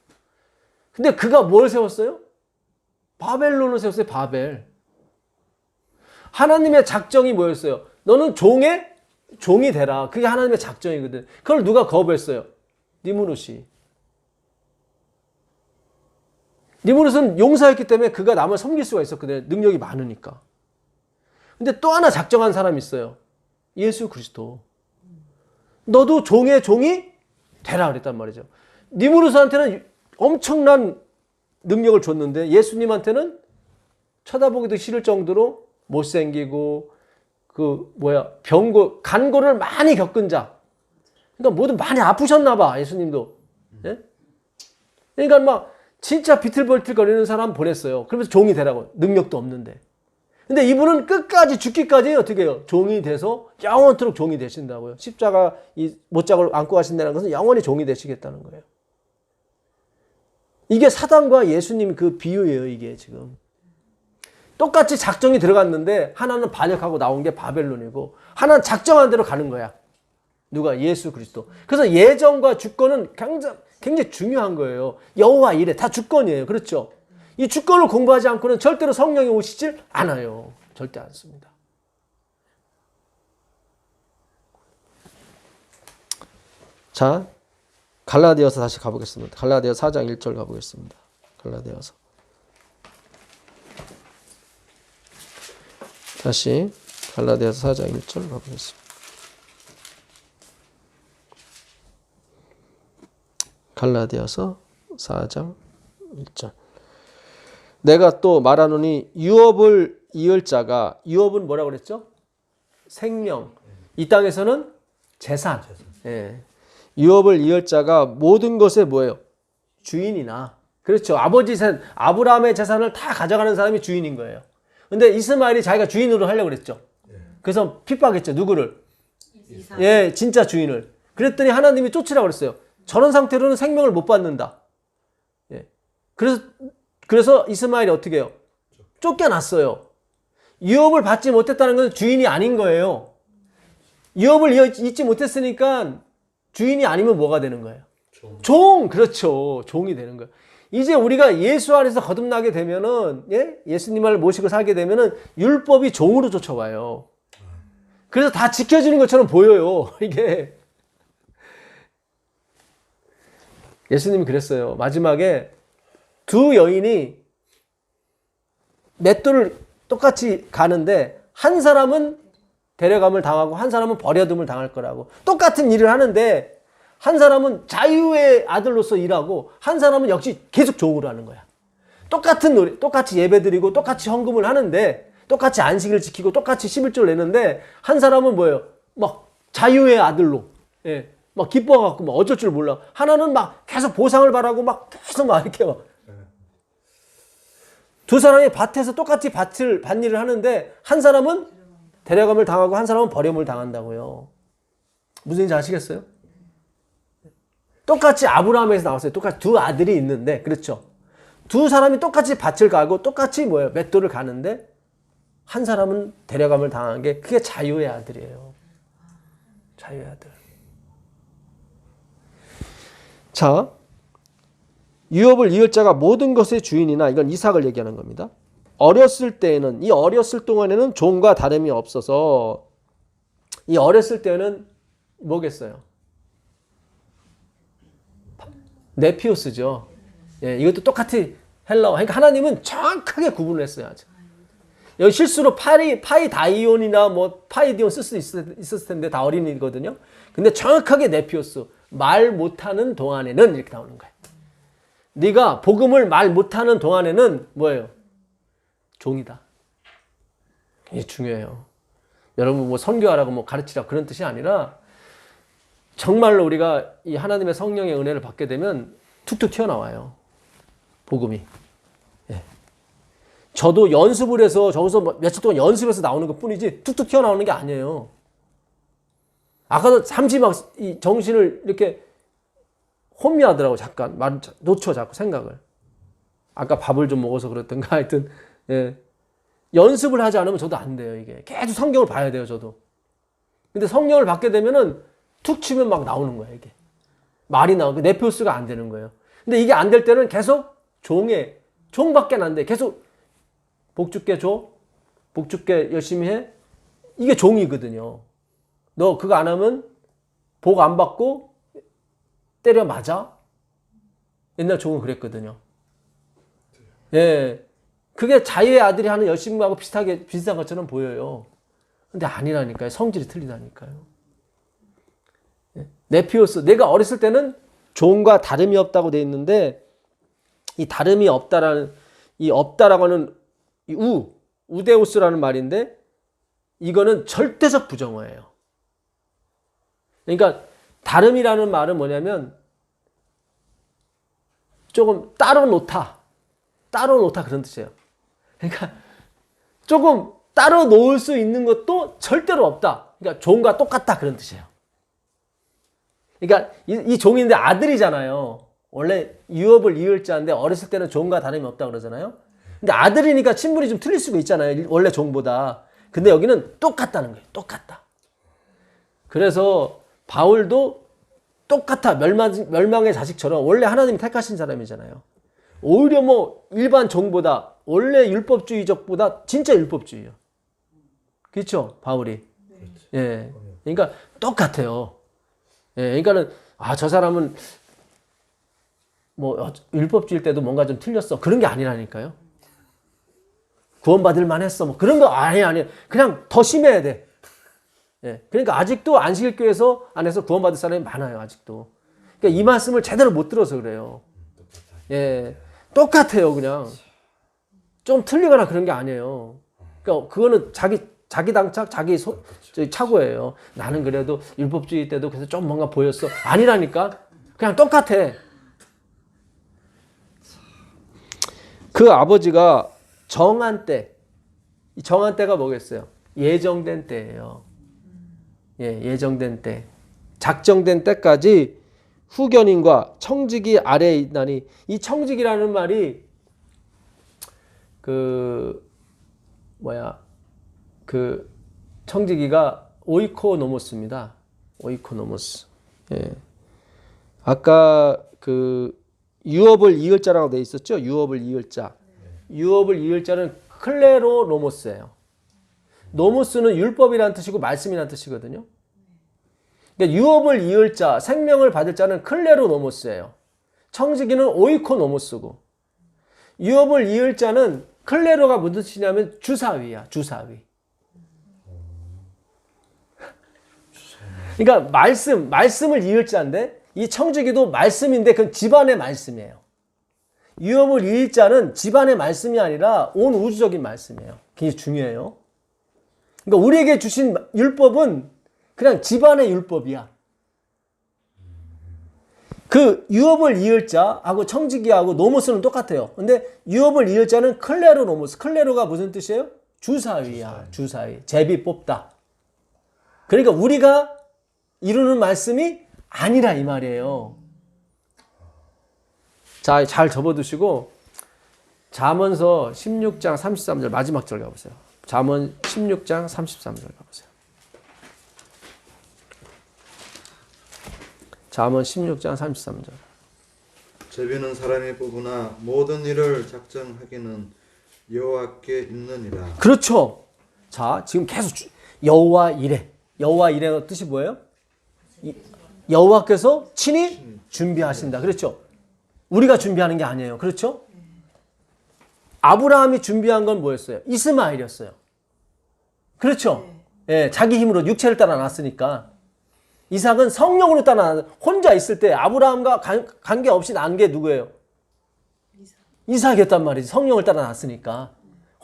근데 그가 뭘 세웠어요? 바벨론을 세웠어요. 바벨. 하나님의 작정이 뭐였어요? 너는 종이 되라. 그게 하나님의 작정이거든. 그걸 누가 거부했어요? 니무롯이. 니무롯은 용사였기 때문에 그가 남을 섬길 수가 있었거든요. 능력이 많으니까. 근데 또 하나 작정한 사람이 있어요. 예수 그리스도. 너도 종의 종이 되라 그랬단 말이죠. 니무롯한테는 엄청난 능력을 줬는데 예수님한테는 쳐다보기도 싫을 정도로 못생기고 병고를 많이 겪은 자. 그러니까 모두 많이 아프셨나 봐. 예수님도. 예? 그러니까 막 진짜 비틀비틀거리는 사람 보냈어요. 그러면서 종이 되라고. 능력도 없는데. 근데 이분은 끝까지 죽기까지 어떻게 해요? 종이 돼서 영원토록 종이 되신다고요. 십자가 이 못장을 안고 가신다는 것은 영원히 종이 되시겠다는 거예요. 이게 사단과 예수님 그 비유예요. 이게 지금. 똑같이 작정이 들어갔는데 하나는 반역하고 나온 게 바벨론이고 하나는 작정한 대로 가는 거야. 누가? 예수 그리스도. 그래서 예정과 주권은 굉장히 중요한 거예요. 여호와 이레 다 주권이에요. 그렇죠? 이 주권을 공부하지 않고는 절대로 성령이 오시질 않아요. 절대 않습니다. 자, 갈라디아서 다시 가보겠습니다. 갈라디아 4장 1절 가보겠습니다. 갈라디아서. 다시 갈라디아서 4장 1절 가보겠습니다. 갈라디아서 4장 1절. 내가 또 말하노니 유업을 이을 자가, 유업은 뭐라고 그랬죠? 생명. 이 땅에서는 재산. 예. 유업을 이을 자가 모든 것의 뭐예요? 주인이나. 그렇죠. 아버지 재산, 아브라함의 재산을 다 가져가는 사람이 주인인 거예요. 근데 이스마엘이 자기가 주인으로 하려고 그랬죠. 그래서 핍박했죠. 누구를? 예, 진짜 주인을. 그랬더니 하나님이 쫓으라고 그랬어요. 저런 상태로는 생명을 못 받는다. 예. 그래서 이스마엘이 어떻게 해요? 쫓겨났어요. 유업을 받지 못했다는 건 주인이 아닌 거예요. 유업을 잊지 못했으니까 주인이 아니면 뭐가 되는 거예요? 종. 그렇죠. 종이 되는 거예요. 이제 우리가 예수 안에서 거듭나게 되면은, 예? 예수님을 모시고 살게 되면은 율법이 종으로 쫓아와요. 그래서 다 지켜지는 것처럼 보여요. 이게. 예수님이 그랬어요. 마지막에 두 여인이 맷돌을 똑같이 가는데 한 사람은 데려감을 당하고 한 사람은 버려둠을 당할 거라고. 똑같은 일을 하는데 한 사람은 자유의 아들로서 일하고 한 사람은 역시 계속 종으로 하는 거야. 똑같이 예배드리고 똑같이 헌금을 하는데 똑같이 안식을 지키고 똑같이 11조를 내는데 한 사람은 뭐예요? 막 자유의 아들로. 예. 막 기뻐갖고 막 어쩔 줄 몰라. 하나는 막 계속 보상을 바라고 막 계속 막 이렇게 막. 두 사람이 밭에서 똑같이 밭일을 하는데 한 사람은 데려감을 당하고 한 사람은 버림을 당한다고요. 무슨 얘기인지 아시겠어요? 똑같이 아브라함에서 나왔어요. 똑같이 두 아들이 있는데, 그렇죠? 두 사람이 똑같이 밭을 가고 똑같이 뭐예요? 맷돌을 가는데 한 사람은 데려감을 당한 게 그게 자유의 아들이에요. 자유의 아들. 자, 유업을 이을 자가 모든 것의 주인이나, 이건 이삭을 얘기하는 겁니다. 어렸을 때에는, 이 어렸을 동안에는 종과 다름이 없어서, 이 어렸을 때는 뭐겠어요? 네피오스죠. 예, 이것도 똑같이 헬라어. 그러니까 하나님은 정확하게 구분을 했어요. 아직. 여기 실수로 파이다이온이나 뭐 파이디온 쓸 수 있었을 텐데 다 어린이거든요. 근데 정확하게 네피오스. 말 못하는 동안에는 이렇게 나오는 거예요. 네가 복음을 말 못하는 동안에는 뭐예요? 종이다. 이게 중요해요. 여러분 뭐 선교하라고 뭐 가르치라고 그런 뜻이 아니라 정말로 우리가 이 하나님의 성령의 은혜를 받게 되면 툭툭 튀어나와요. 복음이. 예. 저도 연습을 해서 저기서 며칠 동안 연습해서 나오는 것 뿐이지 툭툭 튀어나오는 게 아니에요. 아까도 잠시 막 이 정신을 이렇게 혼미하더라고. 잠깐 말 놓쳐 자꾸 생각을. 아까 밥을 좀 먹어서 그랬던가 하여튼 예. 연습을 하지 않으면 저도 안 돼요. 이게 계속 성경을 봐야 돼요. 저도 근데 성령을 받게 되면은 툭 치면 막 나오는 거야, 이게. 말이 나오고 네피우스가 안 되는 거예요. 근데 이게 안 될 때는 계속 종밖에 안 돼. 계속 복 줄게 줘. 복 줄게 열심히 해. 이게 종이거든요. 너 그거 안 하면 복 안 받고 때려 맞아. 옛날 종은 그랬거든요. 예. 그게 자유의 아들이 하는 열심하고 비슷한 것처럼 보여요. 근데 아니라니까요. 성질이 틀리다니까요. 예. 네피오스. 내가 어렸을 때는 종과 다름이 없다고 돼 있는데, 이 다름이 없다라는, 이 없다라고 하는 이 우데우스라는 말인데, 이거는 절대적 부정어예요. 그러니까 다름이라는 말은 뭐냐면 조금 따로 놓다 그런 뜻이에요. 그러니까 조금 따로 놓을 수 있는 것도 절대로 없다. 그러니까 종과 똑같다 그런 뜻이에요. 그러니까 이 종인데 아들이잖아요. 원래 유업을 이을 자인데 어렸을 때는 종과 다름이 없다 그러잖아요. 근데 아들이니까 친분이 좀 틀릴 수가 있잖아요. 원래 종보다. 근데 여기는 똑같다는 거예요. 똑같다. 그래서 바울도 똑같아. 멸망의 자식처럼 원래 하나님이 택하신 사람이잖아요. 오히려 뭐 일반 종보다 원래 율법주의적보다 진짜 율법주의예요. 그렇죠? 바울이. 예. 그러니까 똑같아요. 예. 그러니까는 저 사람은 뭐 율법주의일 때도 뭔가 좀 틀렸어. 그런 게 아니라니까요. 구원받을 만했어. 뭐 그런 거 아니. 그냥 더 심해야 돼. 예. 그러니까 아직도 안식일교회에서 안에서 구원받을 사람이 많아요. 아직도. 그러니까 이 말씀을 제대로 못 들어서 그래요. 예. 똑같아요. 그냥. 좀 틀리거나 그런 게 아니에요. 그러니까 그거는 자기 당착, 착오예요. 나는 그래도 율법주의 때도 그래서 좀 뭔가 보였어. 아니라니까. 그냥 똑같아. 그 아버지가 정한 때, 이 정한 때가 뭐겠어요? 예정된 때예요. 예, 예정된 때. 작정된 때까지 후견인과 청지기 아래에 있나니, 이 청지기라는 말이 청지기가 오이코노모스입니다. 오이코노모스. 예. 아까 유업을 이을 자라고 돼 있었죠? 유업을 이을 자. 유업을 이을 자는 클레로노모스예요. 노모스는 율법이라는 뜻이고 말씀이라는 뜻이거든요. 그러니까 유업을 이을 자, 생명을 받을 자는 클레로노모스예요. 청지기는 오이코노모스고, 유업을 이을 자는 클레로가 무슨 뜻이냐면 주사위야. 주사위. 그러니까 말씀을 이을 자인데, 이 청지기도 말씀인데 그건 집안의 말씀이에요. 유업을 이을 자는 집안의 말씀이 아니라 온 우주적인 말씀이에요. 굉장히 중요해요. 그러니까 우리에게 주신 율법은 그냥 집안의 율법이야. 그 유업을 이을 자하고 청지기하고 노모스는 똑같아요. 근데 유업을 이을 자는 클레로 노모스. 클레로가 무슨 뜻이에요? 주사위야. 주사위. 제비 뽑다. 그러니까 우리가 이루는 말씀이 아니라 이 말이에요. 자, 잘 접어두시고 잠언서 16장 33절 마지막 절 가보세요. 잠언 16장 33절 가보세요. 잠언 16장 33절. 제비는 사람이 뽑으나 모든 일을 작정하기는 여호와께 있느니라. 그렇죠. 자, 지금 계속 여호와 이레. 여호와 이레의 뜻이 뭐예요? 여호와께서 친히 준비하신다. 그렇죠. 우리가 준비하는 게 아니에요. 그렇죠? 아브라함이 준비한 건 뭐였어요? 이스마엘이었어요. 그렇죠? 예, 자기 힘으로 육체를 따라 낳았으니까. 이삭은 성령으로 따라 혼자 있을 때 아브라함과 관계없이 낳은 게 누구예요? 이삭이었단 말이지. 성령을 따라 낳았으니까.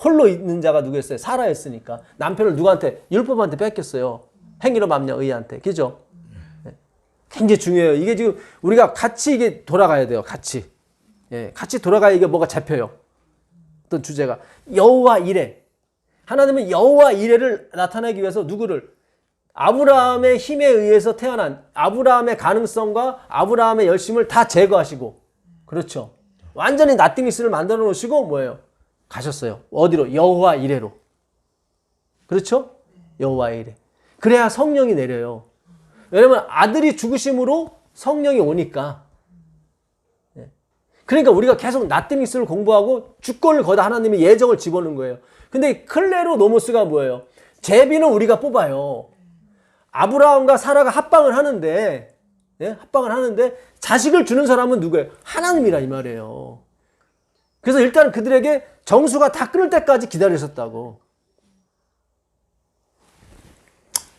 홀로 있는 자가 누구였어요? 사라였으니까. 남편을 누구한테? 율법한테 뺏겼어요. 행위로 맘냐 의한테. 그죠? 굉장히 중요해요. 이게 지금 우리가 같이 이게 돌아가야 돼요. 같이. 예, 같이 돌아가야 이게 뭐가 잡혀요. 어떤 주제가. 여호와 이레. 하나님은 여호와 이레를 나타내기 위해서 누구를? 아브라함의 힘에 의해서 태어난 아브라함의 가능성과 아브라함의 열심을 다 제거하시고. 그렇죠. 완전히 나띵리스를 만들어 놓으시고 뭐예요? 가셨어요. 어디로? 여호와 이레로. 그렇죠? 여호와 이레. 그래야 성령이 내려요. 왜냐면 아들이 죽으심으로 성령이 오니까. 그러니까 우리가 계속 나트믹스를 공부하고 주권을 거다 하나님의 예정을 집어넣은 거예요. 근데 클레로 노모스가 뭐예요? 제비는 우리가 뽑아요. 아브라함과 사라가 합방을 하는데, 합방을 하는데 자식을 주는 사람은 누구예요? 하나님이라 이 말이에요. 그래서 일단 그들에게 정수가 다 끓을 때까지 기다리셨다고.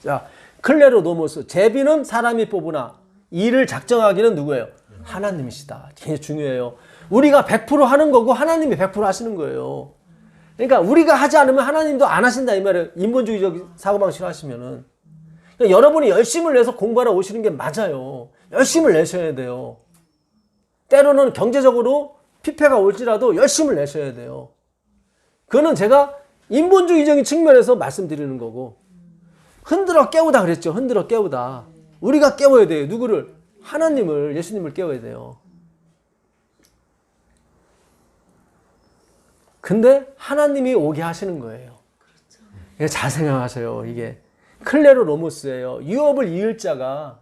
자, 클레로 노모스. 제비는 사람이 뽑으나 일을 작정하기는 누구예요? 하나님이시다. 굉장히 중요해요. 우리가 100% 하는 거고 하나님이 100% 하시는 거예요. 그러니까 우리가 하지 않으면 하나님도 안 하신다 이 말이에요. 인본주의적 사고방식을 하시면은. 그러니까 여러분이 열심을 내서 공부하러 오시는 게 맞아요. 열심을 내셔야 돼요. 때로는 경제적으로 피폐가 올지라도 열심을 내셔야 돼요. 그거는 제가 인본주의적인 측면에서 말씀드리는 거고. 흔들어 깨우다 그랬죠. 흔들어 깨우다. 우리가 깨워야 돼요. 누구를? 하나님을, 예수님을 깨워야 돼요. 근데 하나님이 오게 하시는 거예요. 그렇죠. 잘 생각하세요. 이게 클레로 노모스예요. 유업을 이을 자가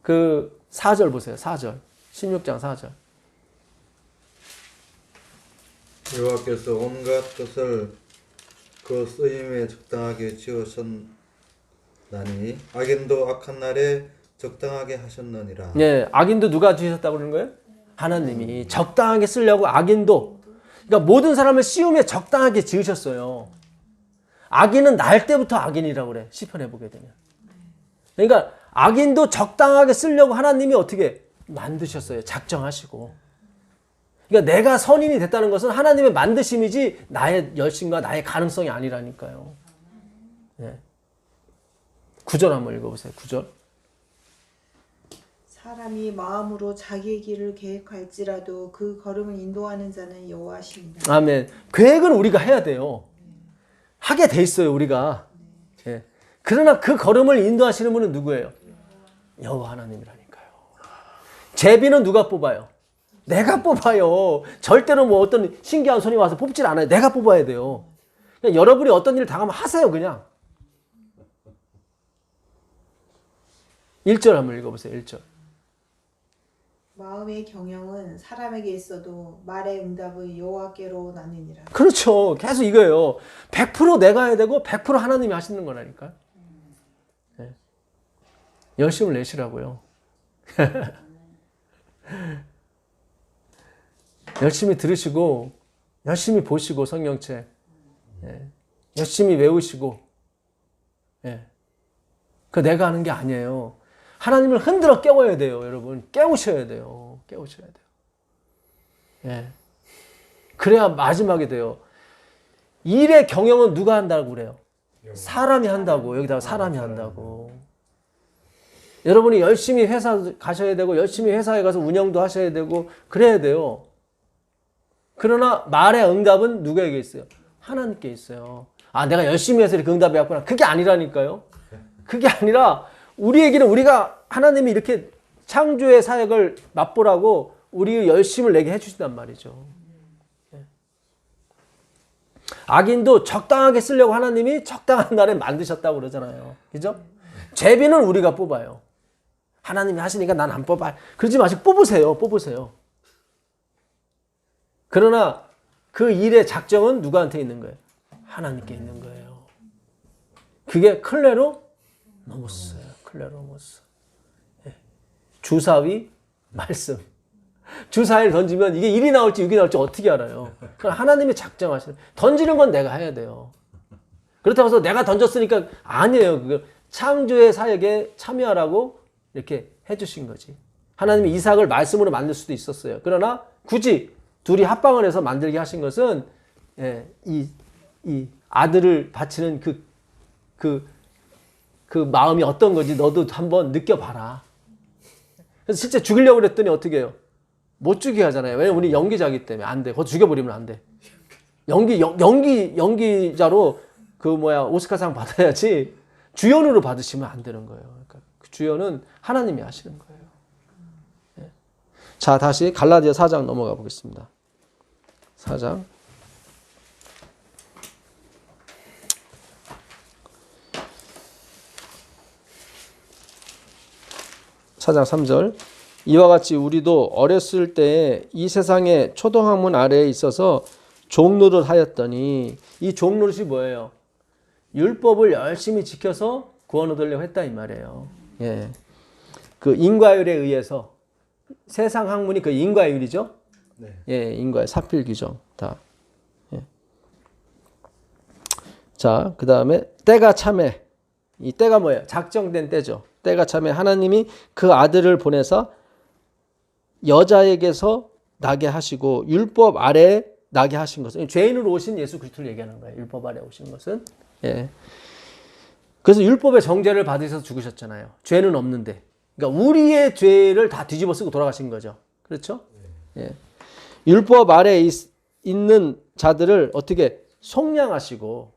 그 4절 보세요. 4절. 16장 4절. 여호와께서 온갖 것을 그 쓰임에 적당하게 지으셨나니 악인도 악한 날에 적당하게 하셨느니라. 네, 악인도 누가 지으셨다고 그러는 거예요? 하나님이 적당하게 쓰려고 악인도. 그러니까 모든 사람을 씌움에 적당하게 지으셨어요. 악인은 날 때부터 악인이라고 그래. 시편에 보게 되면. 그러니까 악인도 적당하게 쓰려고 하나님이 어떻게 만드셨어요. 작정하시고. 그러니까 내가 선인이 됐다는 것은 하나님의 만드심이지 나의 열심과 나의 가능성이 아니라니까요. 네. 9절 한번 읽어보세요. 9절. 사람이 마음으로 자기의 길을 계획할지라도 그 걸음을 인도하는 자는 여호와십니다. 아멘. 계획은 우리가 해야 돼요. 하게 돼 있어요. 우리가. 예. 그러나 그 걸음을 인도하시는 분은 누구예요? 여호와 하나님이라니까요. 제비는 누가 뽑아요? 내가 뽑아요. 절대로 뭐 어떤 신기한 손이 와서 뽑질 않아요. 내가 뽑아야 돼요. 그냥 여러분이 어떤 일을 당하면 하세요. 그냥. 1절 한번 읽어보세요. 1절. 마음의 경영은 사람에게 있어도 말의 응답은 여호와께로 나느니라. 그렇죠. 계속 이거예요. 100% 내가 해야 되고 100% 하나님이 하시는 거라니까요. 네. 열심을 내시라고요. 열심히 들으시고 열심히 보시고 성경책 열심히 외우시고 그 내가 하는 게 아니에요. 하나님을 흔들어 깨워야 돼요. 여러분 깨우셔야 돼요. 깨우셔야 돼요. 그래야 마지막에 돼요. 일의 경영은 누가 한다고 그래요? 사람이 한다고. 여기다가 사람이 한다고. 여러분이 열심히 회사 가셔야 되고 열심히 회사에 가서 운영도 하셔야 되고 그래야 돼요. 그러나 말의 응답은 누구에게 있어요? 하나님께 있어요. 아, 내가 열심히 해서 이렇게 응답이 왔구나. 그게 아니라니까요. 그게 아니라 우리에게는 우리가 하나님이 이렇게 창조의 사역을 맛보라고 우리의 열심을 내게 해주신단 말이죠. 악인도 적당하게 쓰려고 하나님이 적당한 날에 만드셨다고 그러잖아요. 그죠? 제비는 우리가 뽑아요. 하나님이 하시니까 난 안 뽑아. 그러지 마시고 뽑으세요. 뽑으세요. 그러나 그 일의 작정은 누구한테 있는 거예요? 하나님께 있는 거예요. 그게 클레로 노모스예요. 클레로 노모스. 주사위 말씀. 주사위를 던지면 이게 1이 나올지 6이 나올지 어떻게 알아요? 그럼 하나님이 작정하시는. 던지는 건 내가 해야 돼요. 그렇다고 해서 내가 던졌으니까 아니에요. 그거 창조의 사역에 참여하라고 이렇게 해주신 거지. 하나님이 이삭을 말씀으로 만들 수도 있었어요. 그러나 굳이 둘이 합방을 해서 만들게 하신 것은 이 아들을 바치는 그 마음이 어떤 건지 너도 한번 느껴봐라. 그래서 실제 죽이려고 그랬더니 어떻게 해요? 못 죽게 하잖아요. 왜냐면 우리 연기자기 때문에 안 돼. 그거 죽여버리면 안 돼. 연기자로 오스카상 받아야지 주연으로 받으시면 안 되는 거예요. 그러니까 그 주연은 하나님이 하시는 거예요. 자, 다시 갈라디아 4장 넘어가 보겠습니다. 4장. 4장 3절. 이와 같이 우리도 어렸을 때에 이 세상의 초등학문 아래에 있어서 종노릇 하였더니, 이 종노릇이 뭐예요? 율법을 열심히 지켜서 구원 얻으려고 했다 이 말이에요. 예. 그 인과율에 의해서, 세상 학문이 그 인과율이죠. 네. 예, 인과율, 사필 규정 다. 예. 자, 그 다음에 때가 참에, 이 때가 뭐예요? 작정된 때죠. 때가 참에 하나님이 그 아들을 보내서 여자에게서 나게 하시고 율법 아래에 나게 하신 것은, 죄인으로 오신 예수 그리스도를 얘기하는 거예요. 율법 아래에 오신 것은. 예. 그래서 율법의 정죄를 받으셔서 죽으셨잖아요. 죄는 없는데. 그러니까 우리의 죄를 다 뒤집어 쓰고 돌아가신 거죠. 그렇죠? 예. 율법 아래에 있는 자들을 어떻게 속량하시고,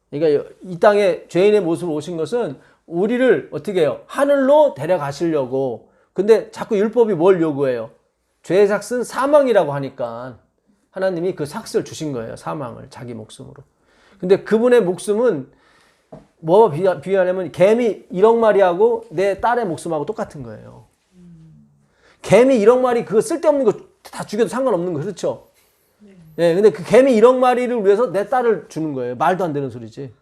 그러니까 이 땅에 죄인의 모습으로 오신 것은 우리를 어떻게 해요? 하늘로 데려가시려고. 근데 자꾸 율법이 뭘 요구해요? 죄의 삭은 사망이라고 하니까 하나님이 그 삭을 주신 거예요. 사망을 자기 목숨으로. 근데 그분의 목숨은 뭐 비유하냐면 개미 1억 마리하고 내 딸의 목숨하고 똑같은 거예요. 개미 1억 마리 그거 쓸데없는 거 다 죽여도 상관없는 거 그렇죠? 예, 근데 그 개미 1억 마리를 위해서 내 딸을 주는 거예요. 말도 안 되는 소리지.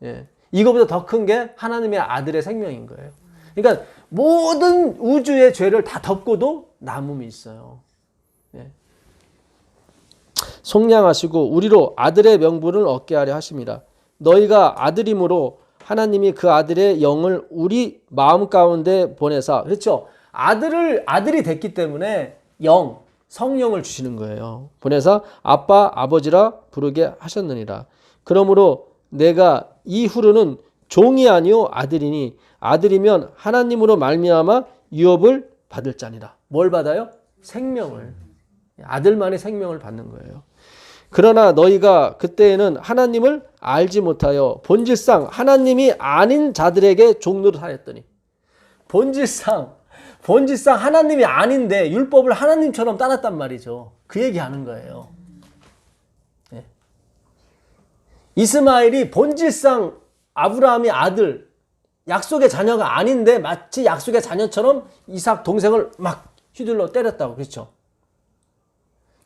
예. 이거보다 더 큰 게 하나님의 아들의 생명인 거예요. 그러니까 모든 우주의 죄를 다 덮고도 남음이 있어요. 예. 속량하시고 우리로 아들의 명분을 얻게 하려 하심이라. 너희가 아들임으로 하나님이 그 아들의 영을 우리 마음 가운데 보내사. 그렇죠? 아들이 됐기 때문에 성령을 주시는 거예요. 보내사 아빠 아버지라 부르게 하셨느니라. 그러므로 내가 이후로는 종이 아니요 아들이니 아들이면 하나님으로 말미암아 유업을 받을 자니라. 뭘 받아요? 생명을. 아들만의 생명을 받는 거예요. 그러나 너희가 그때에는 하나님을 알지 못하여 본질상 하나님이 아닌 자들에게 종노릇 하였더니, 본질상 하나님이 아닌데 율법을 하나님처럼 따랐단 말이죠. 그 얘기하는 거예요. 네. 이스마엘이 본질상 아브라함이 아들, 약속의 자녀가 아닌데 마치 약속의 자녀처럼 이삭 동생을 막 휘둘러 때렸다고. 그렇죠?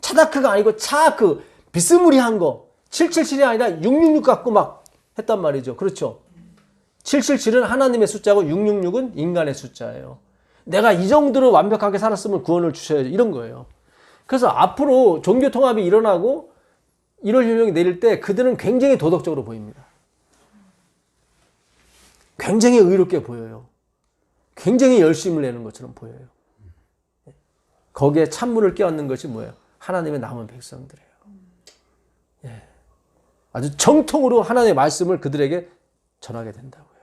차다크가 아니고 차크, 비스무리한 거. 777이 아니라 666 갖고 막 했단 말이죠. 그렇죠? 777은 하나님의 숫자고 666은 인간의 숫자예요. 내가 이 정도로 완벽하게 살았으면 구원을 주셔야죠. 이런 거예요. 그래서 앞으로 종교 통합이 일어나고 1월 혁명이 내릴 때 그들은 굉장히 도덕적으로 보입니다. 굉장히 의롭게 보여요. 굉장히 열심을 내는 것처럼 보여요. 거기에 찬물을 끼얹는 것이 뭐예요? 하나님의 남은 백성들이에요. 예. 아주 정통으로 하나님의 말씀을 그들에게 전하게 된다고요.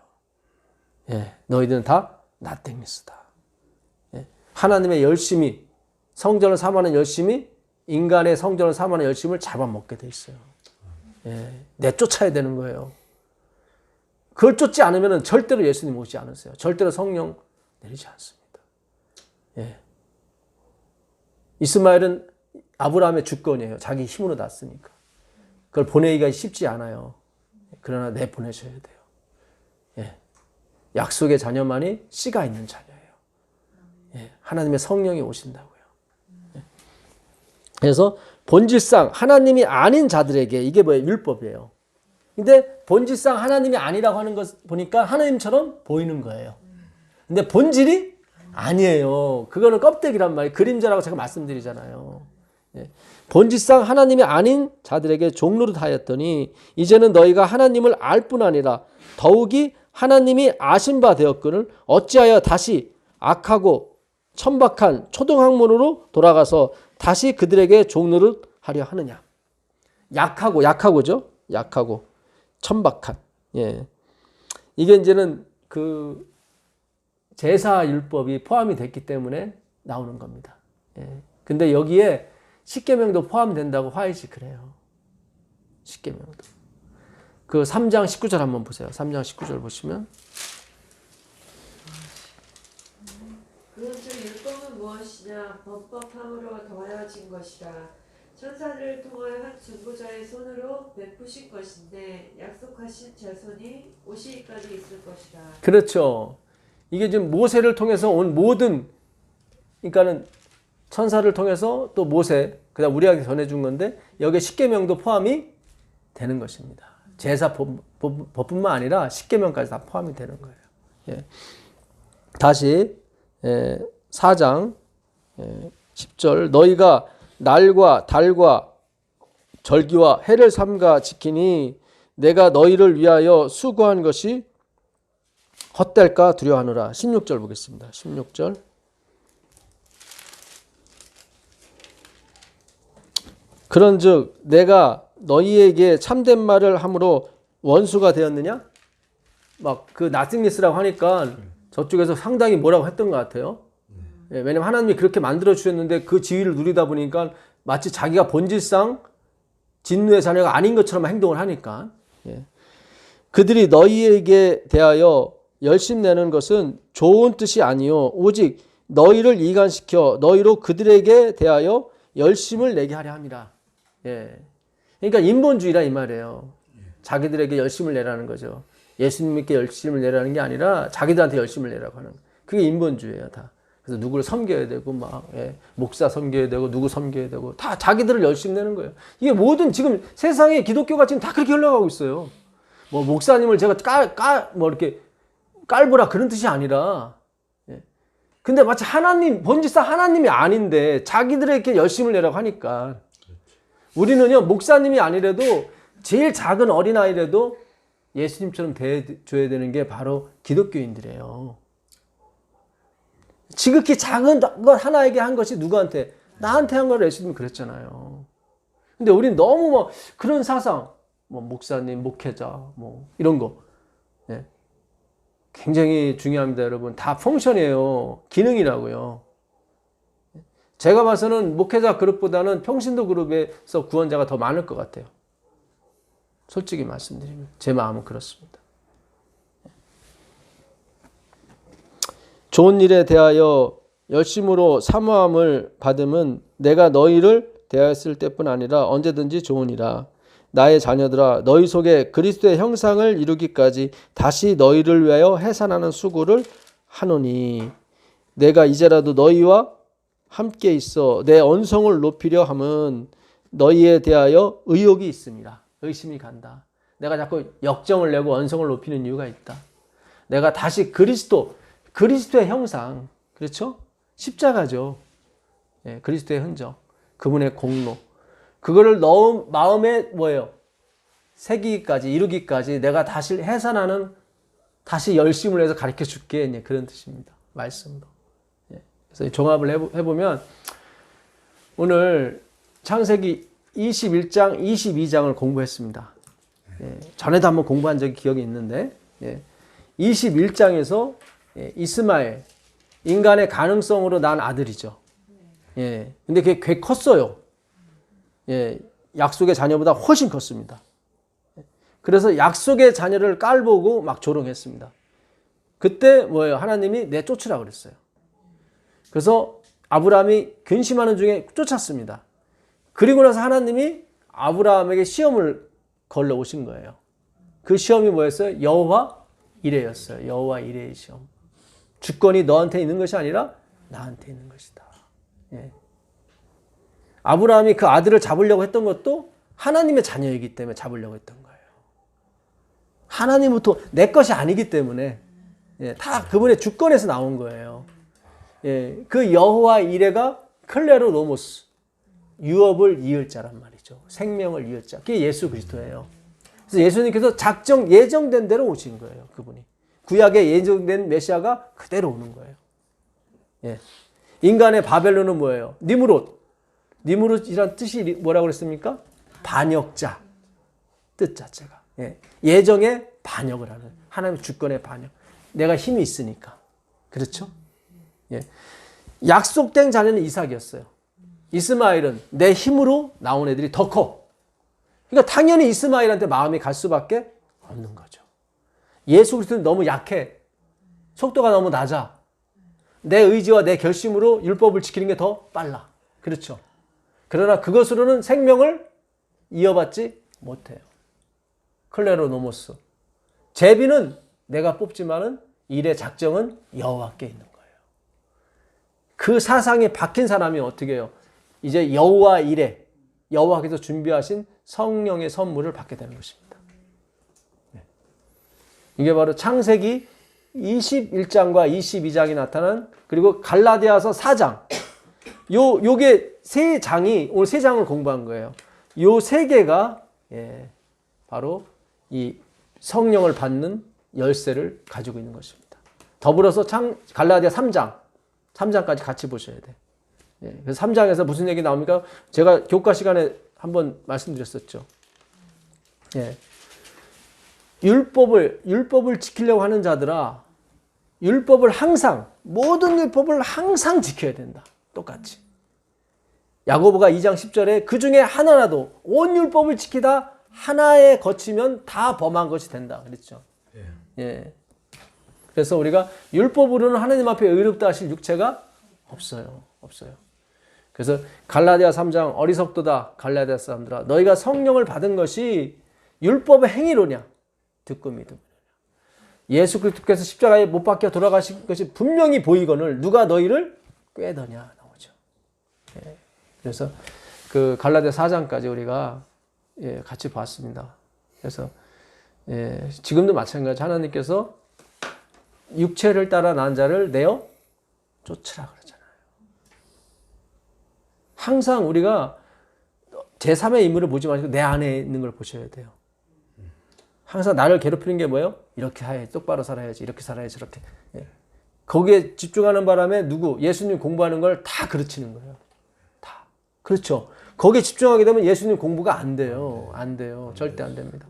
예. 너희들은 다 나땡니스다. 예. 하나님의 열심이, 성전을 삼하는 열심이 인간의 성전을 삼하는 열심을 잡아먹게 돼 있어요. 예. 내쫓아야 되는 거예요. 그걸 쫓지 않으면 절대로 예수님 오지 않으세요. 절대로 성령 내리지 않습니다. 예. 이스마엘은 아브라함의 주권이에요. 자기 힘으로 났으니까. 그걸 보내기가 쉽지 않아요. 그러나 내보내셔야 돼요. 예. 약속의 자녀만이 씨가 있는 자녀예요. 예. 하나님의 성령이 오신다고요. 예. 그래서 본질상 하나님이 아닌 자들에게, 이게 뭐예요? 율법이에요. 근데 본질상 하나님이 아니라고 하는 것 보니까 하나님처럼 보이는 거예요. 근데 본질이 아니에요. 그거는 껍데기란 말이에요. 그림자라고 제가 말씀드리잖아요. 예. 본질상 하나님이 아닌 자들에게 종노릇 하였더니 이제는 너희가 하나님을 알 뿐 아니라 더욱이 하나님이 아신 바 되었거늘 어찌하여 다시 악하고 천박한 초등학문으로 돌아가서 다시 그들에게 종노릇 하려 하느냐. 약하고죠. 약하고 천박한. 예. 이게 이제는 그 제사 율법이 포함이 됐기 때문에 나오는 겁니다. 예. 근데 여기에 십계명도 포함된다고 화이시 그래요. 십계명도. 그 3장 19절 한번 보세요. 3장 19절 보시면 그런즉 율법은 무엇이냐? 범법함으로 더하여진 것이라. 천사들을 통하여 한 중보자의 손으로 베푸신 것인데 약속하신 자손이 오시기까지 있을 것이라. 그렇죠. 이게 지금 모세를 통해서 온 모든, 그러니까는 천사를 통해서 또 모세, 그다음 우리에게 전해준 건데 여기에 십계명도 포함이 되는 것입니다. 제사법뿐만 아니라 십계명까지 다 포함이 되는 거예요. 예. 다시 4장 10절 너희가 날과 달과 절기와 해를 삼가 지키니 내가 너희를 위하여 수고한 것이 헛될까 두려워하노라. 16절 보겠습니다. 16절 그런즉 내가 너희에게 참된 말을 함으로 원수가 되었느냐? 막 그 나싱리스라고 하니까 저쪽에서 상당히 뭐라고 했던 것 같아요. 예, 왜냐면 하나님이 그렇게 만들어 주셨는데 그 지위를 누리다 보니까 마치 자기가 본질상 진노의 자녀가 아닌 것처럼 행동을 하니까. 예. 그들이 너희에게 대하여 열심내는 것은 좋은 뜻이 아니요 오직 너희를 이간시켜 너희로 그들에게 대하여 열심을 내게 하려 함이라. 예. 그러니까 인본주의라 이 말이에요. 자기들에게 열심을 내라는 거죠. 예수님께 열심을 내라는 게 아니라 자기들한테 열심을 내라고 하는. 그게 인본주의예요, 다. 그래서 누구를 섬겨야 되고 막 목사 섬겨야 되고 누구 섬겨야 되고 다 자기들을 열심히 내는 거예요. 이게 모든 지금 세상에 기독교가 지금 다 그렇게 흘러가고 있어요. 뭐 목사님을 제가 뭐 이렇게 깔보라 그런 뜻이 아니라. 근데 마치 하나님 본질상 하나님이 아닌데 자기들에게 열심을 내라고 하니까 우리는요 목사님이 아니래도 제일 작은 어린아이라도 예수님처럼 대해줘야 되는 게 바로 기독교인들이에요. 지극히 작은 것 하나에게 한 것이 누구한테? 나한테 한 걸 예수님이 그랬잖아요. 근데 우리는 너무 뭐 그런 사상, 뭐 목사님, 목회자, 뭐 이런 거 굉장히 중요합니다, 여러분. 다 펑션이에요. 기능이라고요. 제가 봐서는 목회자 그룹보다는 평신도 그룹에서 구원자가 더 많을 것 같아요. 솔직히 말씀드리면 제 마음은 그렇습니다. 좋은 일에 대하여 열심으로 사모함을 받음은 내가 너희를 대하였을 때뿐 아니라 언제든지 좋으니라. 나의 자녀들아 너희 속에 그리스도의 형상을 이루기까지 다시 너희를 위하여 해산하는 수고를 하노니 내가 이제라도 너희와 함께 있어 내 언성을 높이려 함은 너희에 대하여 의욕이 있습니다. 의심이 간다. 내가 자꾸 역정을 내고 언성을 높이는 이유가 있다. 내가 다시 그리스도의 형상, 그렇죠? 십자가죠. 예, 그리스도의 흔적, 그분의 공로, 그거를 마음에 뭐예요? 새기기까지, 이루기까지 내가 다시 해산하는, 다시 열심을 해서 가르쳐 줄게. 예, 그런 뜻입니다. 말씀도. 예, 그래서 종합을 해보면 오늘 창세기 21장, 22장을 공부했습니다. 예, 전에도 한번 공부한 적이 기억이 있는데 21장에서 이스마엘, 인간의 가능성으로 난 아들이죠. 예, 근데 그게 꽤 컸어요. 예, 약속의 자녀보다 훨씬 컸습니다. 그래서 약속의 자녀를 깔보고 막 조롱했습니다. 그때 뭐예요? 하나님이 내쫓으라 그랬어요. 그래서 아브라함이 근심하는 중에 쫓았습니다. 그리고 나서 하나님이 아브라함에게 시험을 걸러 오신 거예요. 그 시험이 뭐였어요? 여호와 이레였어요. 여호와 이레의 시험. 주권이 너한테 있는 것이 아니라 나한테 있는 것이다. 예. 아브라함이 그 아들을 잡으려고 했던 것도 하나님의 자녀이기 때문에 잡으려고 했던 거예요. 하나님부터 내 것이 아니기 때문에 다 그분의 주권에서 나온 거예요. 그 여호와 이레가 클레로 노모스, 유업을 이을 자란 말이죠. 생명을 이을 자. 그게 예수 그리스도예요. 그래서 예수님께서 예정된 대로 오신 거예요. 그분이. 구약에 예정된 메시아가 그대로 오는 거예요. 예. 인간의 바벨론은 뭐예요? 니무롯이란 뜻이 뭐라고 그랬습니까? 반역자. 뜻 자체가. 예. 예정에 반역을 하는. 하나님의 주권의 반역. 내가 힘이 있으니까. 그렇죠? 예. 약속된 자녀는 이삭이었어요. 이스마엘은 내 힘으로 나온 애들이 더 커. 그러니까 당연히 이스마엘한테 마음이 갈 수밖에 없는 거죠. 예수 그리스도는 너무 약해. 속도가 너무 낮아. 내 의지와 내 결심으로 율법을 지키는 게 더 빨라. 그렇죠. 그러나 그것으로는 생명을 이어받지 못해요. 클레로 노모스. 제비는 내가 뽑지만은 일의 작정은 여호와께 있는 거예요. 그 사상이 박힌 사람이 어떻게 해요? 이제 여호와 일에 여호와께서 준비하신 성령의 선물을 받게 되는 것입니다. 이게 바로 창세기 21장과 22장이 나타난, 그리고 갈라디아서 4장. 요게 세 장이, 오늘 세 장을 공부한 거예요. 요 세 개가 바로 이 성령을 받는 열쇠를 가지고 있는 것입니다. 더불어서 갈라디아 3장까지 같이 보셔야 돼요. 그래서 3장에서 무슨 얘기 나옵니까? 제가 교과 시간에 한번 말씀드렸었죠. 율법을 지키려고 하는 자들아, 율법을 항상, 모든 율법을 항상 지켜야 된다. 똑같이. 야고보가 2장 10절에 그 중에 하나라도 온 율법을 지키다 하나에 거치면 다 범한 것이 된다. 그랬죠. 그래서 우리가 율법으로는 하나님 앞에 의롭다 하실 육체가 없어요. 그래서 갈라디아 3장 어리석도다 갈라디아 사람들아, 너희가 성령을 받은 것이 율법의 행위로냐? 듣고 믿음이로냐. 예수 그리스도께서 십자가에 못 박혀 돌아가신 것이 분명히 보이거늘 누가 너희를 꾀더냐 나오죠. 그래서 그 갈라디아 4장까지 우리가 같이 봤습니다. 그래서 지금도 마찬가지. 하나님께서 육체를 따라 난 자를 내어 쫓으라 그러잖아요. 항상 우리가 제3의 인물을 보지 마시고 내 안에 있는 걸 보셔야 돼요. 항상 나를 괴롭히는 게 뭐예요? 이렇게 해야지, 똑바로 살아야지, 이렇게 살아야지, 이렇게. 거기에 집중하는 바람에 예수님 공부하는 걸 다 그르치는 거예요. 다. 그렇죠. 거기에 집중하게 되면 예수님 공부가 안 돼요. 안 돼요. 절대 안 됩니다.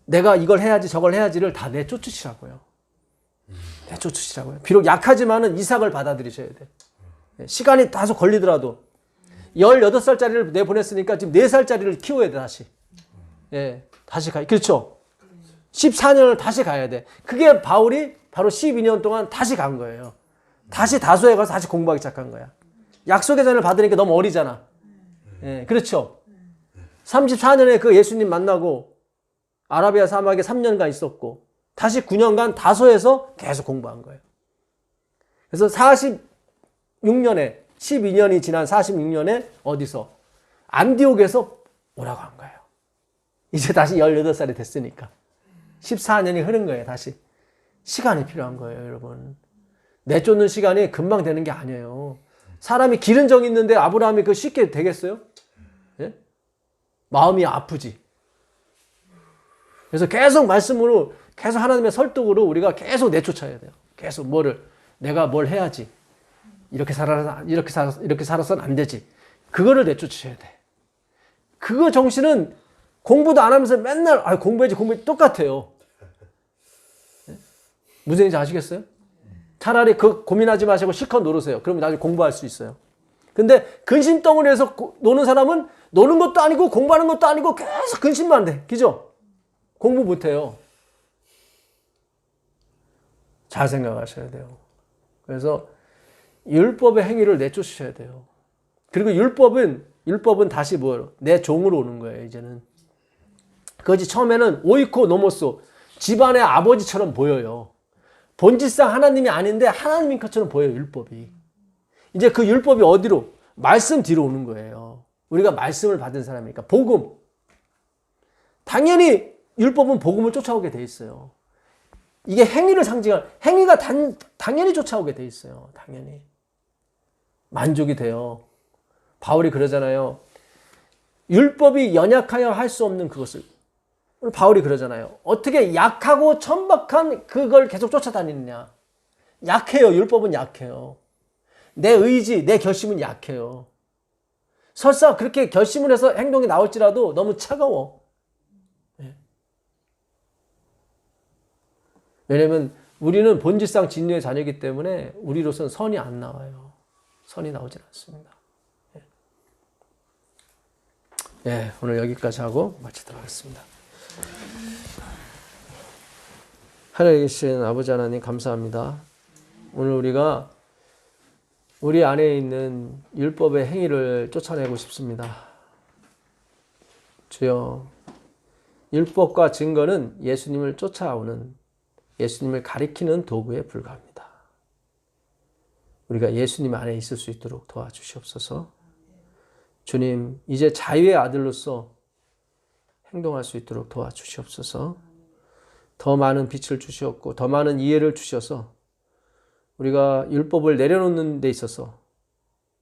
내가 이걸 해야지, 저걸 해야지를 다 내쫓으시라고요. 내쫓으시라고요. 비록 약하지만은 이삭을 받아들이셔야 돼. 시간이 다소 걸리더라도 18살짜리를 내보냈으니까 지금 4살짜리를 키워야 돼, 다시. 다시 가야. 그렇죠. 14년을 다시 가야 돼. 그게 바울이 바로 12년 동안 다시 간 거예요. 다시 다소에 가서 다시 공부하기 시작한 거야. 약속의 잔을 받으니까 너무 어리잖아. 그렇죠. 34년에 그 예수님 만나고 아라비아 사막에 3년간 있었고 다시 9년간 다소에서 계속 공부한 거예요. 그래서 46년에 12년이 지난 46년에 어디서? 안디옥에서 오라고 한 거예요. 이제 다시 18살이 됐으니까. 14년이 흐른 거예요, 다시. 시간이 필요한 거예요, 여러분. 내쫓는 시간이 금방 되는 게 아니에요. 사람이 기른 정이 있는데 아브라함이 그거 쉽게 되겠어요? 마음이 아프지. 그래서 계속 말씀으로, 계속 하나님의 설득으로 우리가 계속 내쫓아야 돼요. 계속 내가 뭘 해야지. 이렇게 살아서는 안 되지. 그거를 내쫓으셔야 돼. 그거 정신은 공부도 안 하면서 맨날 공부해야지 똑같아요. 무슨 얘기인지 아시겠어요? 차라리 고민하지 마시고 실컷 놀으세요. 그러면 나중에 공부할 수 있어요. 근데 근심덩어리에서 노는 사람은 노는 것도 아니고 공부하는 것도 아니고 계속 근심만 돼. 그죠? 공부 못해요. 잘 생각하셔야 돼요. 그래서 율법의 행위를 내쫓으셔야 돼요. 그리고 율법은 다시 내 종으로 오는 거예요, 이제는. 그것이 처음에는 오이코 노모소, 집안의 아버지처럼 보여요. 본질상 하나님이 아닌데 하나님인 것처럼 보여요, 율법이. 이제 그 율법이 어디로? 말씀 뒤로 오는 거예요. 우리가 말씀을 받은 사람이니까. 복음. 당연히 율법은 복음을 쫓아오게 돼 있어요. 이게 행위를 행위가 당연히 쫓아오게 돼 있어요. 당연히. 만족이 돼요. 바울이 그러잖아요. 율법이 연약하여 할 수 없는 그것을. 바울이 그러잖아요. 어떻게 약하고 천박한 그걸 계속 쫓아다니느냐. 약해요. 율법은 약해요. 내 의지, 내 결심은 약해요. 설사 그렇게 결심을 해서 행동이 나올지라도 너무 차가워. 왜냐면 우리는 본질상 진리의 자녀이기 때문에 우리로서는 선이 안 나와요. 선이 나오질 않습니다. 오늘 여기까지 하고 마치도록 하겠습니다. 하늘에 계신 아버지 하나님 감사합니다. 오늘 우리가 우리 안에 있는 율법의 행위를 쫓아내고 싶습니다. 주여, 율법과 증거는 예수님을 쫓아오는 예수님을 가리키는 도구에 불과합니다. 우리가 예수님 안에 있을 수 있도록 도와주시옵소서. 주님, 이제 자유의 아들로서 행동할 수 있도록 도와주시옵소서. 더 많은 빛을 주시옵고 더 많은 이해를 주셔서 우리가 율법을 내려놓는 데 있어서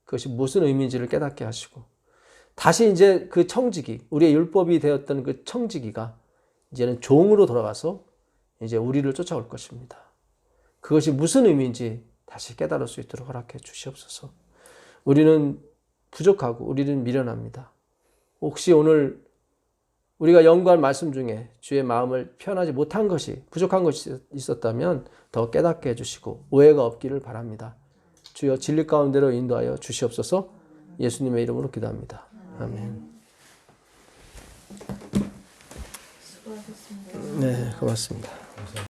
그것이 무슨 의미인지를 깨닫게 하시고 다시 이제 그 청지기, 우리의 율법이 되었던 그 청지기가 이제는 종으로 돌아가서 이제 우리를 쫓아올 것입니다. 그것이 무슨 의미인지 다시 깨달을 수 있도록 허락해 주시옵소서. 우리는 부족하고 우리는 미련합니다. 혹시 오늘 우리가 연구한 말씀 중에 주의 마음을 표현하지 못한 것이 부족한 것이 있었다면 더 깨닫게 해주시고 오해가 없기를 바랍니다. 주여 진리 가운데로 인도하여 주시옵소서. 예수님의 이름으로 기도합니다. 아멘. 수고하셨습니다. 네, 고맙습니다.